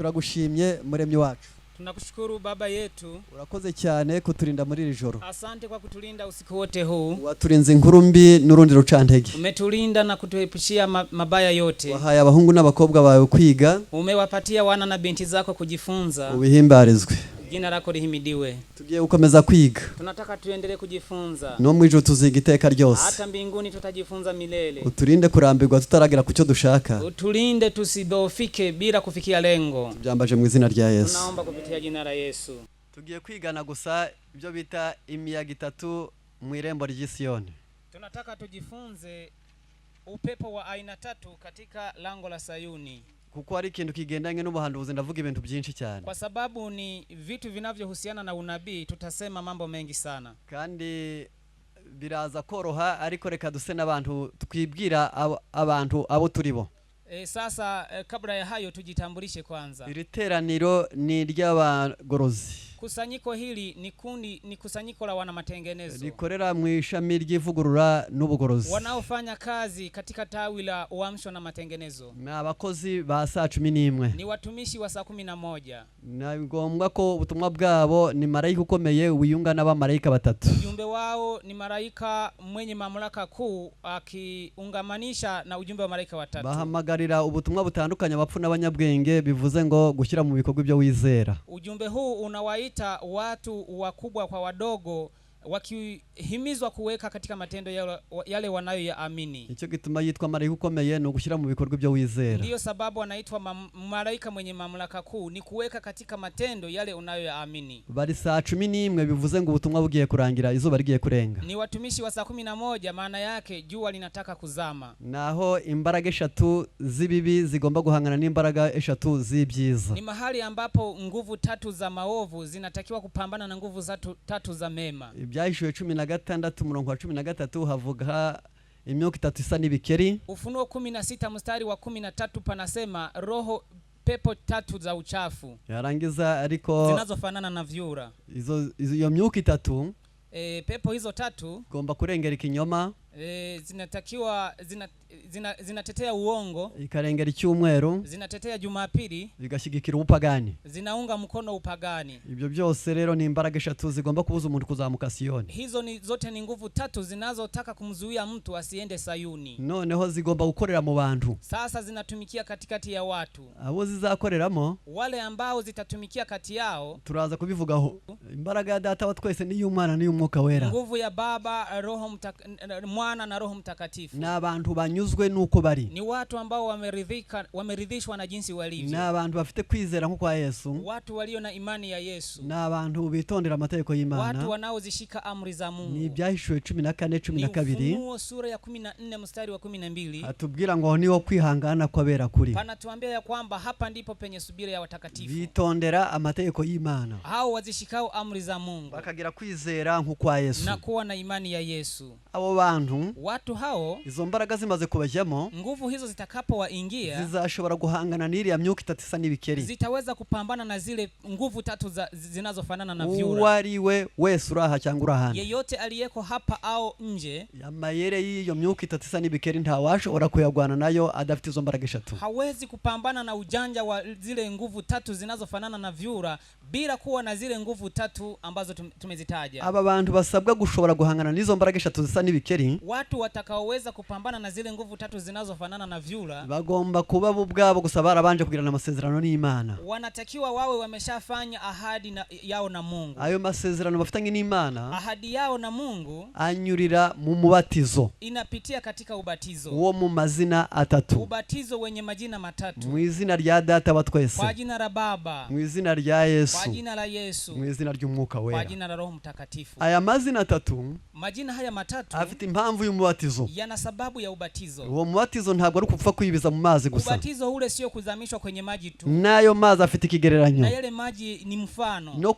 Turagushimye muremyi wacu. Tunakushukuru baba yetu. Urakoze cyane kuturinda muri iri joro. Asante kwa kutulinda usiku wote huu. Waturinze inkuru mbi n'urundi rucantege. Umetulinda na kutuepushia mabaya yote. Wahaye abahungu n'abakobwa bawe kwiga. Umewapatia wana na binti zako kujifunza. Ubihimbarizwe. Jina lako lihimidiwe. Tugiye gukomeza kwiga. Tunataka tuendelee kujifunza. No mwijuru tuziga iteka ryose. Hata mbinguni tutajifunza milele. Uturinde kurambirwa tutaragera kucyo dushaka. Utulinde tusidhofike bila kufikia lengo. Byambaje mu izina rya Yesu. Tunaomba kupitia jina la Yesu. Tugiye kwigana gusa ibyo bita imiyaga itatu mu irembo ry'Isiyoni. Tunataka tujifunze upepo wa aina tatu katika lango la Sayuni. Kuko ari ikintu kigendanye n'ubuhanuzi ndavuga ibintu byinshi cyane. Kwa sababu ni vitu vinavyohusiana na unabii, tutasema mambo mengi sana. Kandi biraza koroha ariko reka duse n'abantu twibwira abantu abo turibo. Sasa kabla ya hayo tujitambulishe kwanza. Iri teraniro ni ry'abagorozi. Kusanyiko hili ni kusanyiko la wana matengenezo. Rikorera mu ishami ry'ivugurura n'ubugorozi. Wanaofanya kazi katika tawi la uamsho na matengenezo. Na abakozi ba saa 11. Ni watumishi wa saa 11. Na ngombwa ko ubutumwa bwabo ni marayika ukomeye wiyunga n'abamarayika batatu. Ujumbe wao ni marayika mwenye mamlaka kuu akiungamanisha na ujumbe wa marayika watatu. Bahamagarira ubutumwa butandukanye abapfu n'abanyabwenge bivuze ngo gushyira mu bikorwa ibyo wizera. Ujumbe huu unawaita watu wakubwa kwa wadogo wakihimizwa kuweka katika matendo yale wanayoyaamini. Icyo gituma yitwa marayika ukomeye no gushyira mu bikorwa ibyo wizera. Ndio sababu anaitwa malaika mwenye mamlaka kuu, ni kuweka katika matendo yale unayoyaamini. Bari saa 11 bivuze ngo ubutumwa bugiye kurangira, izuba rigiye kurenga. Ni watumishi wa saa 11, maana yake jua linataka kuzama. Naho imbaraga eshatu zibibi zigomba guhangana n'imbaraga eshatu z'ibyiza. Ni mahali ambapo nguvu tatu za maovu zinatakiwa kupambana na nguvu tatu za mema. Ibyahishuwe 16 umurongo wa 13 havuga imyuka itatu isa n'ibikeri. Ufunuo 16 mstari wa 13 panasema roho pepo tatu za uchafu. Yarangiza ariko zinazofanana na vyura. Iyo myuka itatu pepo hizo tatu gomba kurengera ikinyoma. Zinatakiwa zinatetea uongo, ikarengera icyumweru, zinatetea Jumapili, zigashigikira upagani, zinaunga mkono upagani. Ibyo byose rero ni imbaraga eshatu zigomba kubuza umuntu kuzamuka Siyoni. Hizo zote ni nguvu tatu zinazotaka kumzuia mtu asiende Sayuni. Noneho zigomba gukorera mu bantu. Sasa zinatumikia katikati ya watu. Abo zizakoreramo, wale ambao zitatumikia kati yao, turaza kubivugaho. Imbaraga ya data wa twese ni y'Umwana ni y'Umwuka wera. Nguvu ya Baba, Mwana na Roho Mtakatifu. Na abantu banyuzwe nuko bari. Ni watu ambao wameridhishwa na jinsi walivyo. Na abantu bafite kwizera nko kwa Yesu. Watu walio na imani ya Yesu. Na abantu bitondera amategeko y'Imana. Watu wanaozishika amri za Mungu. Ni ibyahishuwe 14:12. Ni Ufunuo sura ya 14 mstari wa 12. Atubwira ngo niwo kwihangana kwabera kuri. Panatuambia ya kwamba hapa ndipo penye subira ya watakatifu. Bitondera amategeko y'Imana. Hao wazishikao amri za Mungu. Bakagira kwizera nko kwa Yesu. Na kuwa na imani ya Yesu. Abo bantu, watu hao, izo mbaraga zimaze kubajyamo, nguvu hizo zitakapowaingia, zizashobora guhangana n'iri ya myuka itatu isa n'ibikeri. Zitaweza kupambana na zile nguvu tatu zinazofanana na vyura. Uwariwe wese uraha cyangwa urahana. Yeyote aliyeko hapa au nje, yamayere y'iyo myuka itatu isa n'ibikeri ntawashobora kuyagwana nayo adafite izo mbaraga eshatu. Hawezi kupambana na ujanja wa zile nguvu tatu zinazofanana na vyura bila kuwa na zile nguvu tatu ambazo tumezitaja. Aba bantu basabwa gushobora guhangana n'izo mbaraga eshatu zisa n'ibikeri. Watu watakaoweza kupambana na zile nguvu tatu zinazofanana na vyura bagomba kuba ubwabo gusa barabanje kugirana amasezerano n'Imana. Wanatakiwa wawe wameshafanya ahadi yao na Mungu. Ayo masezerano bafitanye n'Imana, ahadi yao na Mungu anyurira mu mubatizo. Inapitia katika ubatizo. Uwo mu mazina atatu. Ubatizo wenye majina matatu. Mu izina rya Data wa twese. Kwa jina la Baba. Mu izina rya Yesu. Kwa jina la Yesu. Mu izina ry'Umwuka wera. Kwa jina la Roho Mtakatifu. Aya mazina atatu, majina haya matatu, afite impamvu y'umubatizo. Yana sababu ya ubatizo. Uwo mubatizo ntabwo ari kupfa kuyibiza mu mazi gusa. Ubatizo ule sio kuzamishwa kwenye maji tu. Nayo mazi afite ikigereranyo. Na yale maji ni mfano. No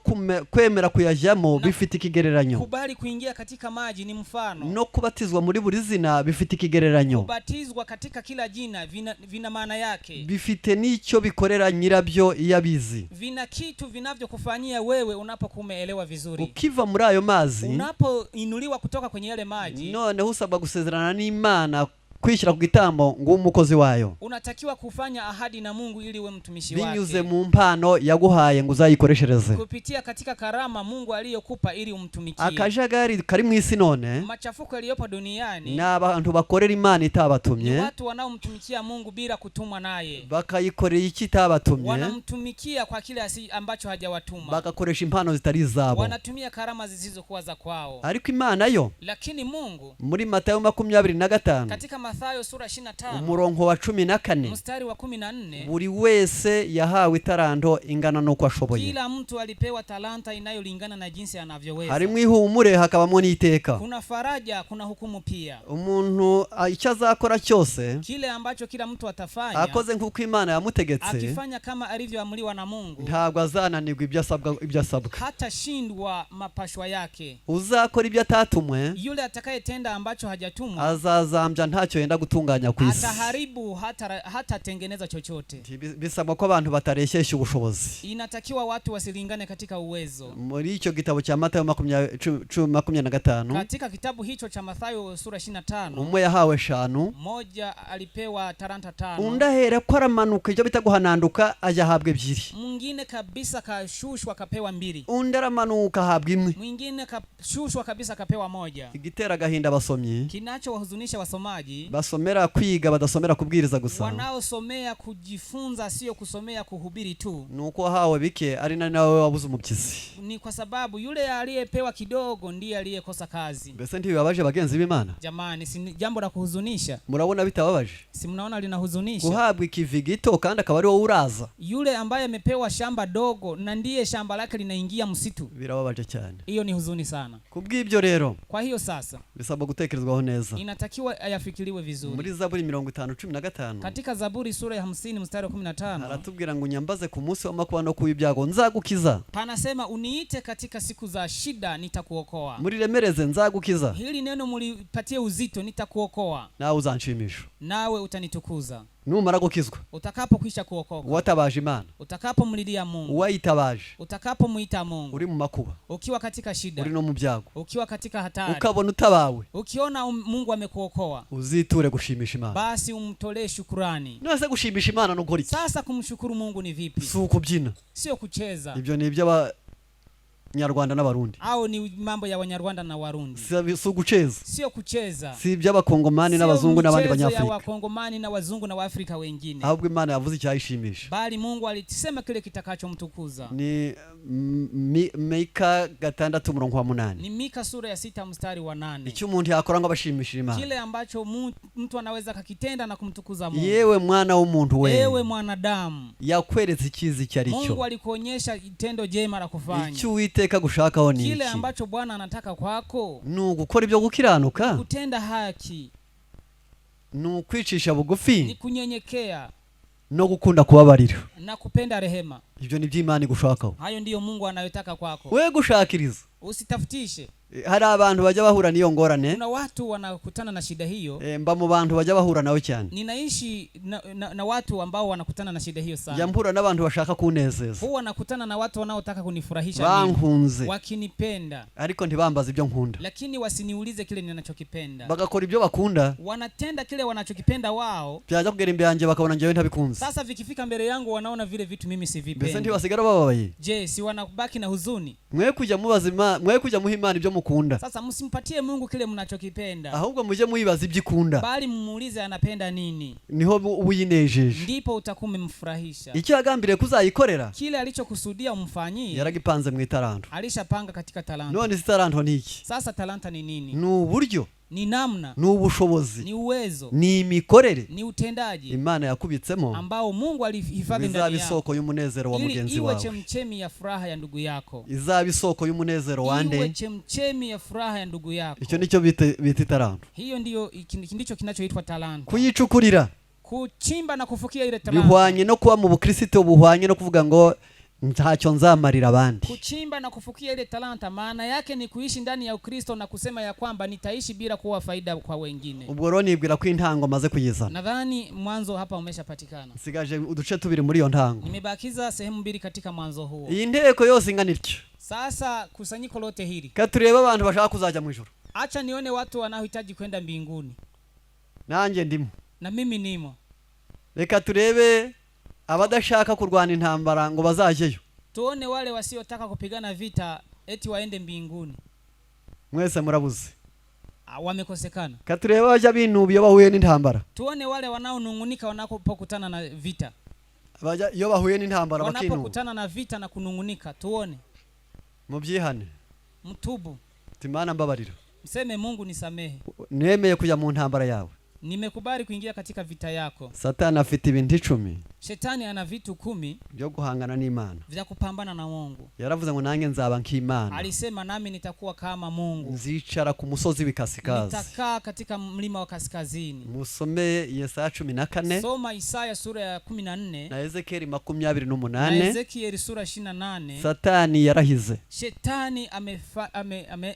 kwemera kuyajyamo bifite ikigereranyo. Kubali kuingia katika maji ni mfano. No kubatizwa muri buri zina bifite ikigereranyo. Kubatizwa katika kila jina vina maana yake. Bifite n'icyo bikorera nyirabyo iyabizi. Vina kitu vinavyokufanyia wewe unapokumeelewa vizuri. Ukiva muri ayo mazi, unapoinuliwa kutoka kwenye yale maji, none usabwa gusezerana n'Imana kwishyira ku gitambo ngo umukozi wayo unatakiwa kufanya ahadi na Mungu ili uwe mtumishi wake binyuze mu mpano yaguhaye ngo uzayikoreshereze kupitia katika karama Mungu aliyokupa ili umtumikie. Akajagari kari mu isi none Machafuko yaliyopo duniani n'abantu bakorera Imana itabatumye watu wanaomtumikia Mungu bila kutumwa naye bakayikorera iki itabatumye wanamtumikia kwa kile ambacho hajawatuma bagakoresha impano zitari zabo wanatumia karama zisizokuwa za kwao. Ariko Imana yo Lakini Mungu muri Matayo 25 katika Mathayo sura 25 umurongo wa 14 mstari wa 14 buri wese yahawe itaranto ingana nuko ashoboye kila mtu alipewa talanta inayolingana na jinsi anavyoweza. Harimo ihumure hakabamo n'iteka Kuna faraja, kuna hukumu pia. Umuntu icyo azakora cyose Kile ambacho kila mtu atafanya akoze nk'uko Imana yamutegetse akifanya kama alivyoamriwa na Mungu ntabwo azananirwa ibyo asabwa hata shindwa mapashwa yake. Uzakora ibyo atatumwe Yule atakayetenda ambacho hajatumwa azazambya ntacyo yenda gutunganya ku isi ataharibu hata tengeneza chochote. Bisabwa ko abantu batareshyeshya ubushobozi Inatakiwa watu wasilingane katika uwezo. Muri icyo gitabo cya Matayo 25 Katika kitabu hicho cha Mathayo sura 25 umwe yahawe 5 mmoja alipewa talanta 5 undahera ko aramanuka icyo bita guhananduka ajya ahabwa 2 mwingine kabisa kashushwa kapewa 2 undi aramanuka ahabwa 1 mwingine kashushwa kabisa kapewa 1. Igitera gahinda basomyi Kinachowahuzunisha wasomaji basomera kwiga badasomera kubwiriza gusa wanaosomea kujifunza sio kusomea kuhubiri tu nuko hawe bike ari nawe wabuze umubyizi ni kwa sababu yule aliyepewa kidogo ndiye aliyekosa kazi. Mbese ntibibabaje bagenzi b'Imana? Jamani, si jambo la kuhuzunisha? Murabona bitababaje? Si mnaona linahuzunisha? Kuhabwa ikivi gito kandi akaba ari wowe uraza. Yule ambaye amepewa shamba dogo na ndiye shamba lake linaingia msitu. Birababaje cyane. Hiyo ni huzuni sana. Kubw'ibyo rero. Kwa hiyo sasa bisaba gutekerezwaho neza. Inatakiwa ayafikiriwe vizuri. Muri Zaburi 50:15. Katika Zaburi sura ya 50 mstari wa 15. Aratubwira ngo nyambaze ku munsi w'amakuba no kuw'ibyago nzagukiza. Panasema uniite katika siku za shida nitakuokoa. Muri remereze nzagukiza. Hili neno mulipatie uzito, nitakuokoa. Nawe uzanshimisha. Nawe utanitukuza. Numara gukizwa. Utakapokwisha kuokoka. Watabaje Imana. Utakapomlilia Mungu. Wayitabaje. Utakapomuita Mungu. Uri mu makuba. Ukiwa katika shida. Uri no mu byago. Ukiwa katika hatari. Ukabona utabawe. Ukiona Mungu amekuokoa. Uziture gushimisha Imana. Basi umtolee shukrani. Nose gushimisha Imana no gukora iki? Sasa kumshukuru Mungu ni vipi? Si ukubyina. Sio kucheza. Ibyo ni ibyo Nyarwanda n'Abarundi. Au ni mambo ya Wanyarwanda na Warundi. Si ugucheza. Sio kucheza. Si iby'Abakongomani n'Abazungu n'abandi Banyafrika. Ya Wakongomani na Wazungu na Waafrika wengine. Ahubwo Imana yavuze icyayishimisha. Bali Mungu alisema kile kitakachomtukuza. Ni Mika 6:8. Ni Mika sura ya 6 mstari wa 8. Icyo umuntu yakora ngo abashimishire Imana. Kile ambacho mtu anaweza kakitenda na kumtukuza Mungu. Yewe mwana w'umuntu we. Yewe mwanadamu. Yakweretse ikizi cyari cyo. Mungu alikuonyesha itendo jema la kufanya. Icyo Uwiteka gushakaho ni iki? Kile ambacho Bwana anataka kwako. Gukora ibyo gukiranuka. Kutenda haki. Kwicisha bugufi. Ni kunyenyekea. No gukunda kubabarira. Na kupenda rehema. Ibyo ni by'Imana gushakaho. Hayo ndiyo Mungu anayotaka kwako. We gushakiriza. Usitafutishe. Hari abantu bajya bahura niyo ngorane. Kuna watu wanakutana na shida hiyo. Mba mu bantu bajya bahura nawe cyane. Ninaishi na watu ambao wanakutana na shida hiyo sana. Jambura n'abantu bashaka kunezeza. Huwa nakutana na watu wanaotaka kunifurahisha bankunze. Wakinipenda. Ariko ntibambaza ibyo nkunda. Lakini wasiniulize kile ninachokipenda. Bagakora ibyo bakunda. Wanatenda kile wanachokipenda wao. Byaje kugera imbere yanjye bakabona njewe ntabikunze. Sasa vikifika mbele yangu wanaona vile vitu mimi sivipendi. Mbese ntibasigara babaye. Je, si wanabaki na huzuni? Mwe kujya mubazima, mwe kujya muhimana ibyo mukunda. Sasa msimpatie Mungu kile mnachokipenda. Ahubwo muje muyibaza ibyikunda. Bali mumuulize anapenda nini. Niho uyinejeje. Ndipo utakumemfurahisha. Icyo yagambiriye kuzayikorera. Kile alichokusudia umfanyie. Yaragipanze mu itaranto. Alishapanga katika talanta. None itaranto ni iki? Sasa talanta ni nini? Ni uburyo. Ni namna. Ni ubushobozi. Ni uwezo. Ni imikorere. Ni utendaji. Imana yakubitsemo. Ambao Mungu alihifadhi ndani yako. Izaba isoko y'umunezero wa mugenzi wawe. Iwe chemchemi ya furaha ya ndugu yako. Izaba isoko y'umunezero wande. Iwe chemchemi ya furaha ya ndugu yako. Icyo nicyo bita taranto. Hiyo ndicho kinachoitwa talanta. Kuyicukurira. Kuchimba na kufukia ile talanta. Bihwanye no kuba mu bukristo buhwanye no kuvuga ngo ntacyo nzamarira abandi. Kuchimba na kufukia ile talanta maana yake ni kuishi ndani ya Ukristo na kusema ya kwamba nitaishi bila kuwa faida kwa wengine. Ubwo rero nibwira ko intango maze kuyizana. Nadhani mwanzo hapa umeshapatikana. Sigaje uduce tubiri muri iyo ntango. Nimebakiza sehemu mbili katika mwanzo huo. Iyi nteko yose inganityo. Sasa kusanyiko lote hili. Katureba abantu bashaka kuzaja mu ijuru. Acha nione watu wanaohitaji kwenda mbinguni. nanjye ndimo na mimi nimo. reka turebe abadashaka kurwana intambara ngo bazajeyo. Tuone wale wasiotaka kupigana vita eti waende mbinguni. Mwese murabuze. Wamekosekana. Katurebe baje binubiye bahuye n'intambara. Tuone wale wanaonungunika wanapokutana na vita. Baje iyo bahuye n'intambara bakinu. Wanapokutana na vita na kunungunika, tuone. Mubyihane. Mtubu. Timana mbabarira. Mseme Mungu nisamehe. Nemeye kuja mu ntambara yawe. Nimekubali kuingia katika vita yako. Satani afite ibintu 10. Shetani ana vitu 10 byo guhangana n'Imana. Vya kupambana na Mungu. Yaravuze ngo nange nzaba nk'Imana. Alisema nami nitakuwa kama Mungu. Nzicara ku musozi w'ikasikazi. Nitakaa katika mlima wa kaskazini. Musome Yesaya 14. Soma Isaya sura ya 14. Na Ezekieli 28. Na Ezekieli sura 28. Satani yarahize. Shetani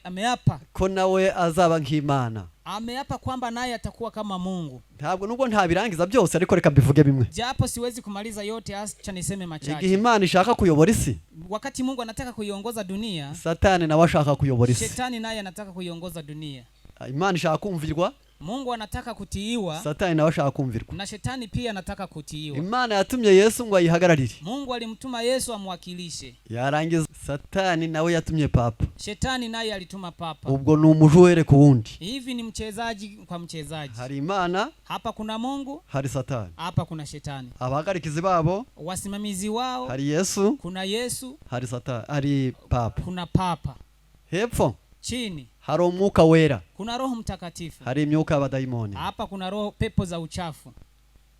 ameapa ko nawe azaba nk'Imana. Ameapa kwamba naye atakuwa kama Mungu. Ntabwo nubwo ntabirangiza byose ariko reka bivuge bimwe. Japo siwezi kumaliza yote, acha niseme machache. Igihe Imana ishaka kuyobora isi, wakati Mungu anataka kuiongoza dunia, Satani nawe ashaka kuyobora isi. Shetani naye anataka kuiongoza dunia. Imana ishaka kumvirwa, Mungu anataka kutiiwa, Satani nawe ashaka kumvirwa. na Shetani pia anataka kutiiwa. Imana yatumye Yesu ngo ayihagararire. Mungu alimtuma Yesu amwakilishe. Yarangiza Satani nawe yatumye papa. Shetani naye alituma papa. Ubwo ni umujuere ku wundi. Hivi ni mchezaji kwa mchezaji. Hari Imana, hapa kuna Mungu, hari Satani. hapa kuna Shetani. Abahagarikizi babo, wasimamizi wao, hari Yesu, kuna Yesu, hari Satani, hari papa. kuna papa. Hepfo chini hari umwuka wera, kuna Roho Mtakatifu. hari imyuka y'abadayimoni. Hapa kuna roho pepo za uchafu.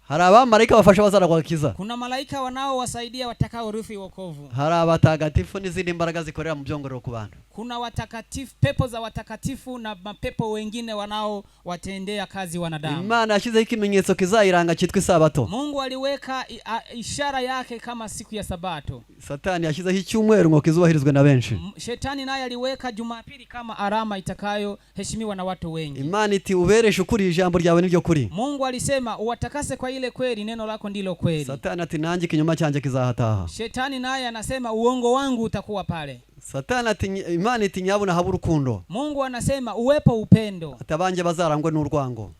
Hari abamarayika bafasha bazara kwakiza. Kuna malaika wanaowasaidia watakao urithi wokovu. Hari abatagatifu n'izindi mbaraga zikorera mu byongorero ku bantu. Kuna watakatifu, pepo za watakatifu na mapepo wengine wanaowatendea kazi wanadamu. Imana yashyizeho ikimenyetso kizayiranga cyitwa Isabato. Mungu aliweka ishara yake kama siku ya Sabato. Satani yashyizeho icyumweru ngo kizubahirizwe na benshi. Shetani naye aliweka Jumapili kama alama itakayoheshimiwa na watu wengi. Imana iti ubereshe ukuri, ijambo ryawe niryo kuri. Mungu alisema uwatakase kwa ile kweli, neno lako ndilo kweli. Satani ati nanjye kinyoma cyanjye kizahataha. Shetani naye anasema uongo wangu utakuwa pale. Satani ati Imana iti nyabuna haba urukundo. Mungu anasema uwepo upendo. Atabanje bazarangwe n'urwango.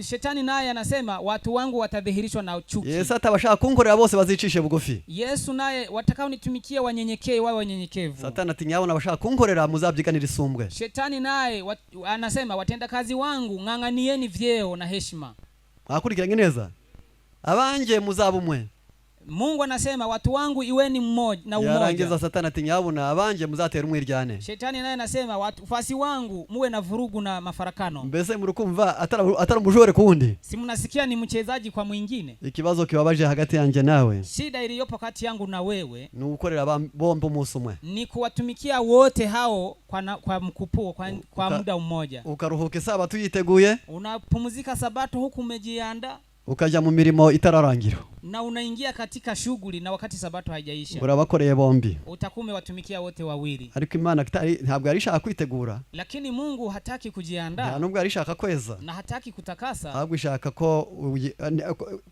Shetani naye anasema watu wangu watadhihirishwa na chuki. Yesu atabashaka kunkorera bose bazicishe bugufi. Yesu naye watakao nitumikia wanyenyekee wawe wanyenyekevu. Satani ati nyabuna bashaka kunkorera muzabyiganira isumbwe. Shetani naye anasema watenda kazi wangu ng'ang'anieni vyeo na heshima. Akurikiranye neza. Abanje muzabumwe. Mungu anasema watu wangu iweni mmoja na umoja. Yarangiza Satani ati nyabuna abanje muzatera umwiryane. Shetani naye anasema wafasi wangu muwe na vurugu na mafarakano. Mbese murukumva atari umujore kundi. Si mnasikia ni mchezaji kwa mwingine? Ikibazo kibabaje hagati yanje nawe. Shida iliyopo kati yangu na wewe ni ukorera bombo umunsi umwe. Ni kuwatumikia wote hao kwa mkupuo kwa muda mmoja. Ukaruhuka Sabato uyiteguye. Unapumzika Sabato huku umejiandaa. Ukaja mu mirimo itararangira. Na unaingia katika shughuli na wakati Sabato haijaisha. Urabakoreye bombi. Utakume watumikia wote wawili. Ariko Imana ntabwo arishaka kwitegura. Lakini Mungu hataki kujiandaa. Nta nubwo arishaka kweza. Na hataki kutakasa. Ahubwo ishaka ko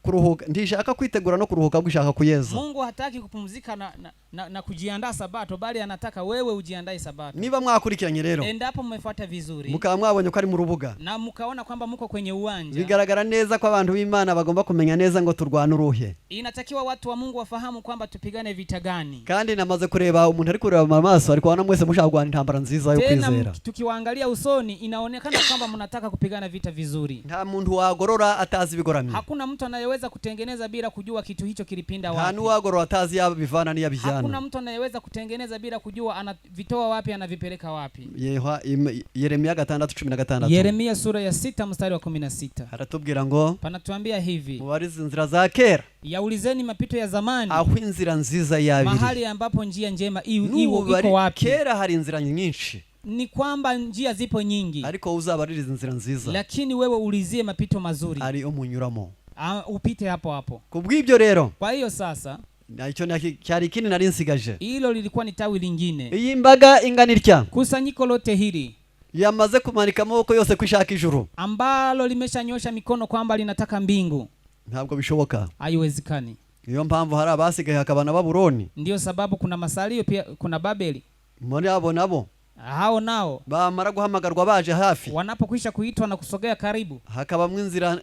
kuruhuka, ndishaka kwitegura no kuruhuka, ahubwo ishaka kuyeza. Mungu hataki kupumzika na kujiandaa Sabato, bali anataka wewe ujiandae Sabato. Niba mwakurikiranye rero. Endapo mmefuata vizuri. Mukaba mwabonye ko ari mu rubuga. Na mukaona kwamba mko kwenye uwanja. Bigaragara neza ko abantu b'Imana bagomba kumenya neza ngo turwana uruhe. Inatakiwa watu wa Mungu wafahamu kwamba tupigane vita gani. Kandi namaze kureba umuntu ari kureba mu maso ariko wana mwese mushaka kurwana intambara nziza yo kwizera. Tena tukiwaangalia usoni inaonekana kwamba mnataka kupigana vita vizuri. Nta muntu wagorora atazi bigoramye. Hakuna mtu anayeweza kutengeneza bila kujua kitu hicho kilipinda wapi. Nta nuwagorora atazi yaba bivana ni yabijana. Hakuna mtu anayeweza kutengeneza bila kujua anavitoa wapi anavipeleka wapi. Yeremia 6:16. Yeremia sura ya 6 mstari wa 16. Haratubwira ngo panatuambia hivi. Mubarize inzira za kera. Yaulizeni mapito ya zamani. Aho inzira nziza yabiri. Mahali ambapo njia njema iko wapi? Kera hari inzira nyinshi. Ni kwamba njia zipo nyingi. Ariko uzabaririza inzira nziza. Lakini wewe ulizie mapito mazuri. Ari umunyuramo. Upite hapo hapo. Kubw'ibyo rero. Kwa hiyo sasa na icyo cyari kini nari nsigaje. Hilo lilikuwa ni tawi lingine. Iyi mbaga inganirya. Kusanyiko lote hili yamaze kumanika amaboko yose kwishaka ijuru. Ambalo limeshanyosha mikono kwamba linataka mbingu. Ntabwo bishoboka. Haiwezekani. Niyo mpamvu hari abasigaye hakaba na Babuloni. Ndio sababu kuna masalio pia kuna Babeli. Muri abo nabo hao nao bamara guhamagarwa baje hafi wanapokwisha kuitwa na kusogea karibu, hakabamwe inzira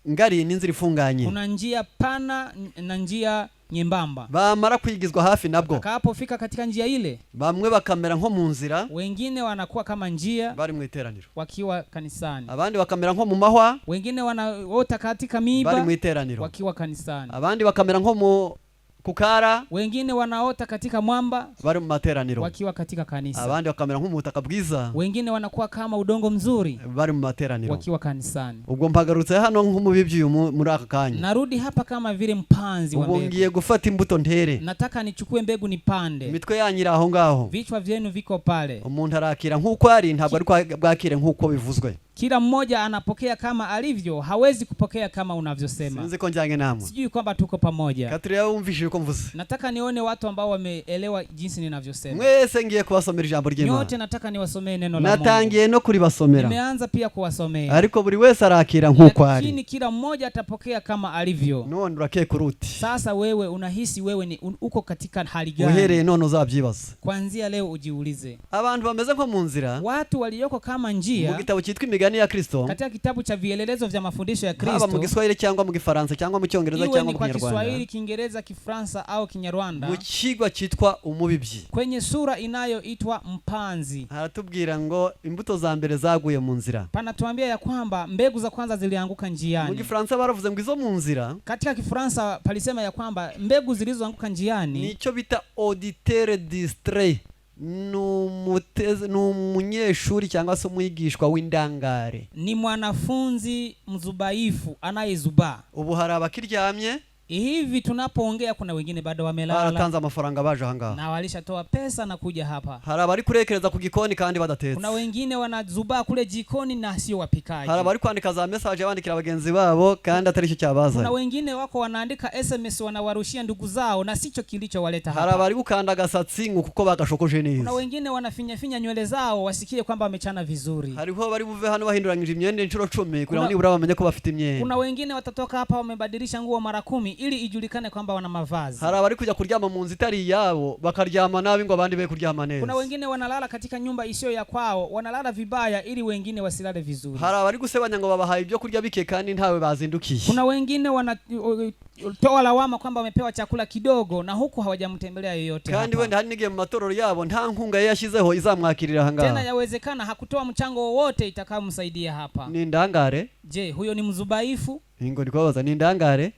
ngari n'inzira ifunganye, kuna njia pana na njia nyembamba. bamara kwigizwa hafi nabwo Akapofika katika njia ile, bamwe bakamera nko mu nzira, wengine wanakuwa kama njia bari mu iteraniro, wakiwa kanisani. abandi bakamera nko mu mahwa, Wengine wanaota katika bari mu miiba iteraniro, wakiwa kanisani. abandi bakamera nko mu kukara, Wengine wanaota katika mwamba bari mu materaniro, wakiwa katika kanisa. abandi bakamera nko mu butaka bwiza, Wengine wanakuwa kama udongo mzuri bari mu materaniro. wakiwa kanisani. Ubwo mpagarutse hano nk'umubibyi muri aka kanya, Narudi hapa kama vile mpanzi wa ubwo mbegu. ngiye gufata imbuto ntere, Nataka nichukue mbegu nipande. imitwe yanyira aho ngaho, Vichwa vyenu viko pale. umuntu arakira nk'uko ari, ntabwo ari bwakire nk'uko bivuzwe. Kila mmoja anapokea kama alivyo, hawezi kupokea kama unavyosema. Sinzi ko njyange namwe, Sijui kwamba tuko pamoja. Katri yawe umvishije ko mvuze. Nataka nione watu ambao wameelewa jinsi ninavyosema. Mwese ngiye kubasomera ijambo ry'Imana, Nyote nataka niwasomee neno la Mungu. natangiye no kuribasomera, Nimeanza pia kuwasomea. ariko buri wese arakira nk'uko ari. Lakini kila mmoja atapokea kama alivyo. None urakeka uruti, Sasa wewe unahisi wewe ni uko katika hali gani? uhereye none uzabyibaza. Kuanzia leo ujiulize. Abantu bameze nko mu nzira, Watu walioko kama mu njia gitabo cyitwa Imigani ya Kristo, katika kitabu cha vielelezo vya mafundisho ya haba mu Kristo, Giswahili cyangwa mu Gifaransa cyangwa mu Cyongereza iwe cyangwa ni mu kwa Kinyarwanda, Kiswahili, Kiingereza, Kifransa au Kinyarwanda, mu kigwa cyitwa umubibyi, kwenye sura inayoitwa mpanzi, haratubwira ngo imbuto za mbere zaguye mu nzira. panatuambia ya kwamba mbegu za kwanza zilianguka Mu njiani. Gifaransa baravuze ngo izo mu nzira Katika Kifransa palisema ya kwamba mbegu zilizoanguka njiani nicyo bita auditeur distrait, ni umunyeshuri cyangwa se umwigishwa w'indangare. ni mwanafunzi mzubaifu anayezubaa. Ubu hari abakiryamye, Hivi tunapoongea kuna wengine bado wamelala baratanze amafaranga baje ahangaha, na walishatoa pesa na kuja hapa. hari abari kurekereza ku gikoni kandi badatetse, Kuna wengine wanazubaa kule jikoni na sio wapikaji. hari abari kwandika za message bandikira bagenzi babo kandi atari cyo Kuna cyabazanye, wengine wako wanaandika SMS wanawarushia ndugu zao na sicho kilichowaleta hari hapa. abari gukanda agasatsi ngo kuko bagashokoje Kuna neza, wengine wanafinya nywele zao wasikie kwamba wamechana vizuri. hariho bari buve hano bahinduranyije imyenda inshuro 10 kugira Kuna- ngo nibura bamenye ko bafite imyenda, Kuna wengine watatoka hapa wamebadilisha nguo mara 10 ili ijulikane kwamba wana mavazi. hari abari kujya kuryama mu nzu itari yabo bakaryama nabi ngo abandi be kuryama neza, Kuna wengine wanalala katika nyumba isiyo ya kwao, wanalala vibaya ili wengine wasilale vizuri. hari abari gusebanya ngo babahaye ibyo kurya bike kandi ntawe bazindukiye, Kuna wengine wanatoa lawama kwamba wamepewa chakula kidogo na huku hawajamtembelea yoyote kandi hapa. wenda hari n'igihe mu matorero yabo nta nkunga ye yashyizeho izamwakirira Tena ahangaha. yawezekana hakutoa mchango wowote itakayomsaidia hapa. Ni indangare, Je, huyo ni mzubaifu? ingo ndikubabaza, ni indangare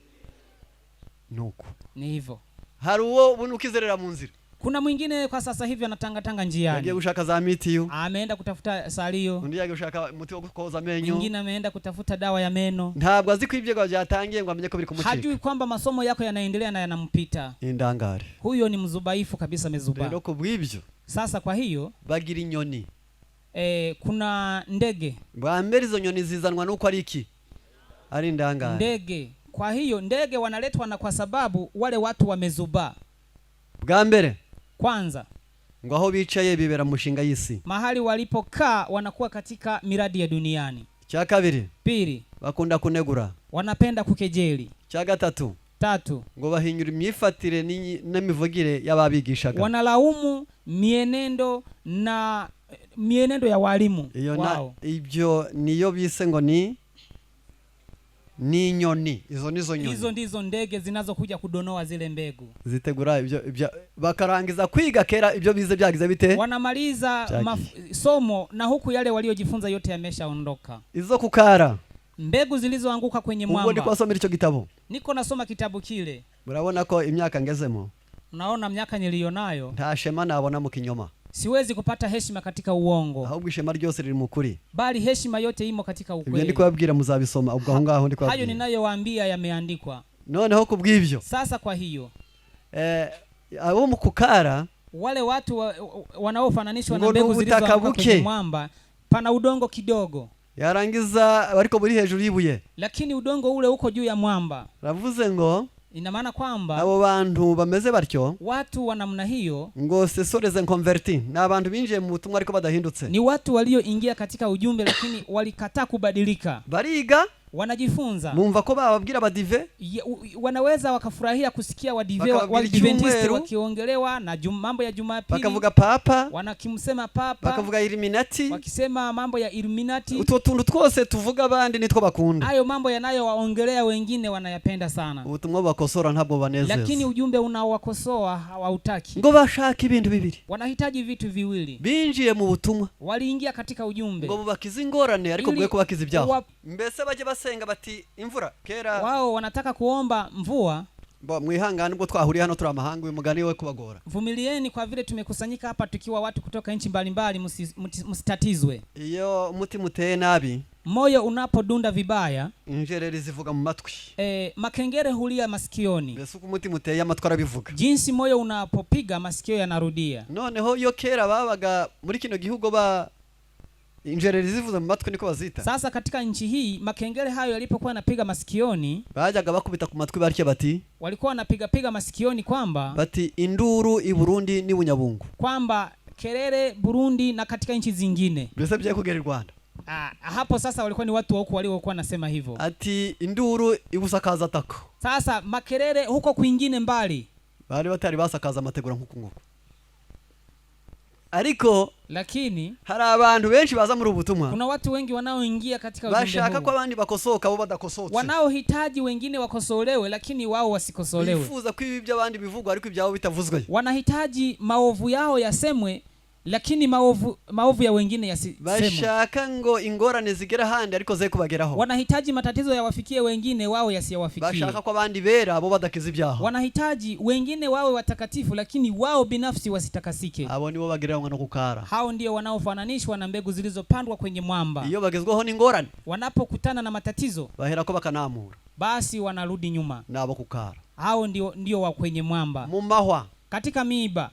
nuko. Ni hivyo. Hari uwo buno ukizerera mu nzira, Kuna mwingine kwa sasa hivi anatangatanga yagiye njiani. gushaka za mitiyu, Ameenda kutafuta salio, undi yagiye gushaka umuti wo koza amenyo, mwingine ameenda kutafuta dawa ya meno. ntabwo azi ko ibyego byatangiye ngo amenye ko biri kumucika. Hajui kwamba masomo yako yanaendelea na yanampita. Indangare Huyo ni mzubaifu kabisa, amezubaa. rero ku bw'ibyo Sasa kwa hiyo bagira inyoni. kuna ndege. Bwa mbere izo nyoni zizanwa nuko ari iki? Ari indangare. Ndege. Kwa hiyo ndege wanaletwa na kwa sababu wale watu wamezubaa. Bwa mbere Kwanza, ngo aho bicaye bibera mu nshinga y'isi. mahali walipokaa wanakuwa katika miradi ya duniani. Cya kabiri Pili, bakunda kunegura. wanapenda kukejeli. Cya gatatu Tatu, ngo bahinyura imyifatire n'imivugire y'ababigishaga. wanalaumu mienendo ya walimu wao. Ibyo niyo bise ngo ni inyoni. Izo nizo nyoni. Hizo ndizo ndege zinazokuja kudonoa zile mbegu. Zitegura ibyo bakarangiza kwiga kera ibyo bize byagize bite? Wanamaliza somo na huku yale waliojifunza yote yameshaondoka. Izo kukara. Mbegu zilizoanguka kwenye mwamba. Ubwo ndi kwasomera icyo gitabo. Niko nasoma kitabu kile. Murabona ko imyaka ngezemo. Unaona miaka nilionayo. Nta shema nabona mu kinyoma. Siwezi kupata heshima katika uongo. Ahubwo ishema ryose riri mu kuri. Bali heshima yote imo katika ukweli. Ibyo ndi kubabwira muzabisoma ubwo aho ngaho ndi kubabwira. Hayo ninayowaambia yameandikwa. Noneho kubw'ibyo. Sasa kwa hiyo abo mu kukara wale watu wanaofananishwa na mbegu zilizoanguka kwenye mwamba, pana udongo kidogo. Yarangiza ariko buri hejuru yibuye. Lakini udongo ule uko juu ya mwamba. Ravuze ngo ina maana kwamba abo bantu bameze batyo, watu wa namna hiyo ngo sesoreze converti, na abantu binjiye mu butumwa ariko badahindutse. Ni watu walioingia katika ujumbe lakini walikataa kubadilika. Bariga wanajifunza. Mumva ko bababwira abadive Wanaweza wakafurahia kusikia Waadventista wakiongelewa na mambo ya Jumapili, bakavuga papa, wanakimsema papa, bakavuga Illuminati, wakisema mambo ya Illuminati. utwo tuntu twose tuvuga abandi nitwo bakunda. Hayo mambo yanayowaongelea wengine wanayapenda sana, ubutumwa bakosora ntabwo banezeza, lakini ujumbe unaowakosoa hawautaki. ngo bashaka ibintu bibiri, wanahitaji vitu viwili. binjiye mu butumwa, waliingia katika ujumbe, ngo bubakize ingorane ariko bwe kubakiza ibyaha. Mbese baje basenga bati imvura kera, wao wanataka kuomba mvua. Mwihangane ubwo twahuriye hano turi amahanga, uyu mugani we kubagora. Vumilieni kwa vile tumekusanyika hapa tukiwa watu kutoka nchi mbalimbali, msitatizwe. Iyo umutima uteye nabi, moyo unapodunda vibaya, injereri zivuga mu matwi, makengere hulia masikioni. Mbese uko umutima uteye amatwi arabivuga. Jinsi moyo unapopiga masikio yanarudia. Noneho iyo kera babaga muri kino gihugu injereri zivuza mu matwi niko bazita. Sasa katika nchi hii makengele hayo yalipokuwa yanapiga masikioni, bajaga bakubita ku matwi barike bati, walikuwa wanapiga masikioni kwamba bati induru i Burundi ni Bunyabungu, kwamba kelele Burundi na katika nchi zingine. Mbese byaje kugera Rwanda. Hapo sasa walikuwa ni watu wa huko waliokuwa nasema hivyo. Ati induru ibusakaza tako. Sasa makelele huko kwingine mbali, bari batari basakaza amategura nkuko nguko. Ariko lakini hari abantu benshi baza muri ubutumwa, kuna watu wengi wanaoingia katika ujumbe huu, bashaka kwa abandi bakosoka bo badakosotse, wanaohitaji wengine wakosolewe lakini wao wasikosolewe, bifuza ko ibi by'abandi bivugwa ariko ibyabo bitavuzwe, wanahitaji maovu yao yasemwe lakini maovu ya wengine yasisemwe, bashaka ngo ingorane zigera handi ariko ze kubageraho, wanahitaji matatizo yawafikie wengine wao yasiyawafikie, bashaka kwa abandi bera abo badakiza ibyaha, wanahitaji wengine wawe watakatifu lakini wao binafsi wasitakasike. abo nibo bageraho no kukara. Hao ndio wanaofananishwa na mbegu zilizopandwa kwenye mwamba. Iyo bagezweho n'ingorane, wanapokutana na matatizo bahera ko bakanamura, basi wanarudi nyuma, nabo kukara. Hao ndio wa kwenye mwamba. Mu mahwa, katika miiba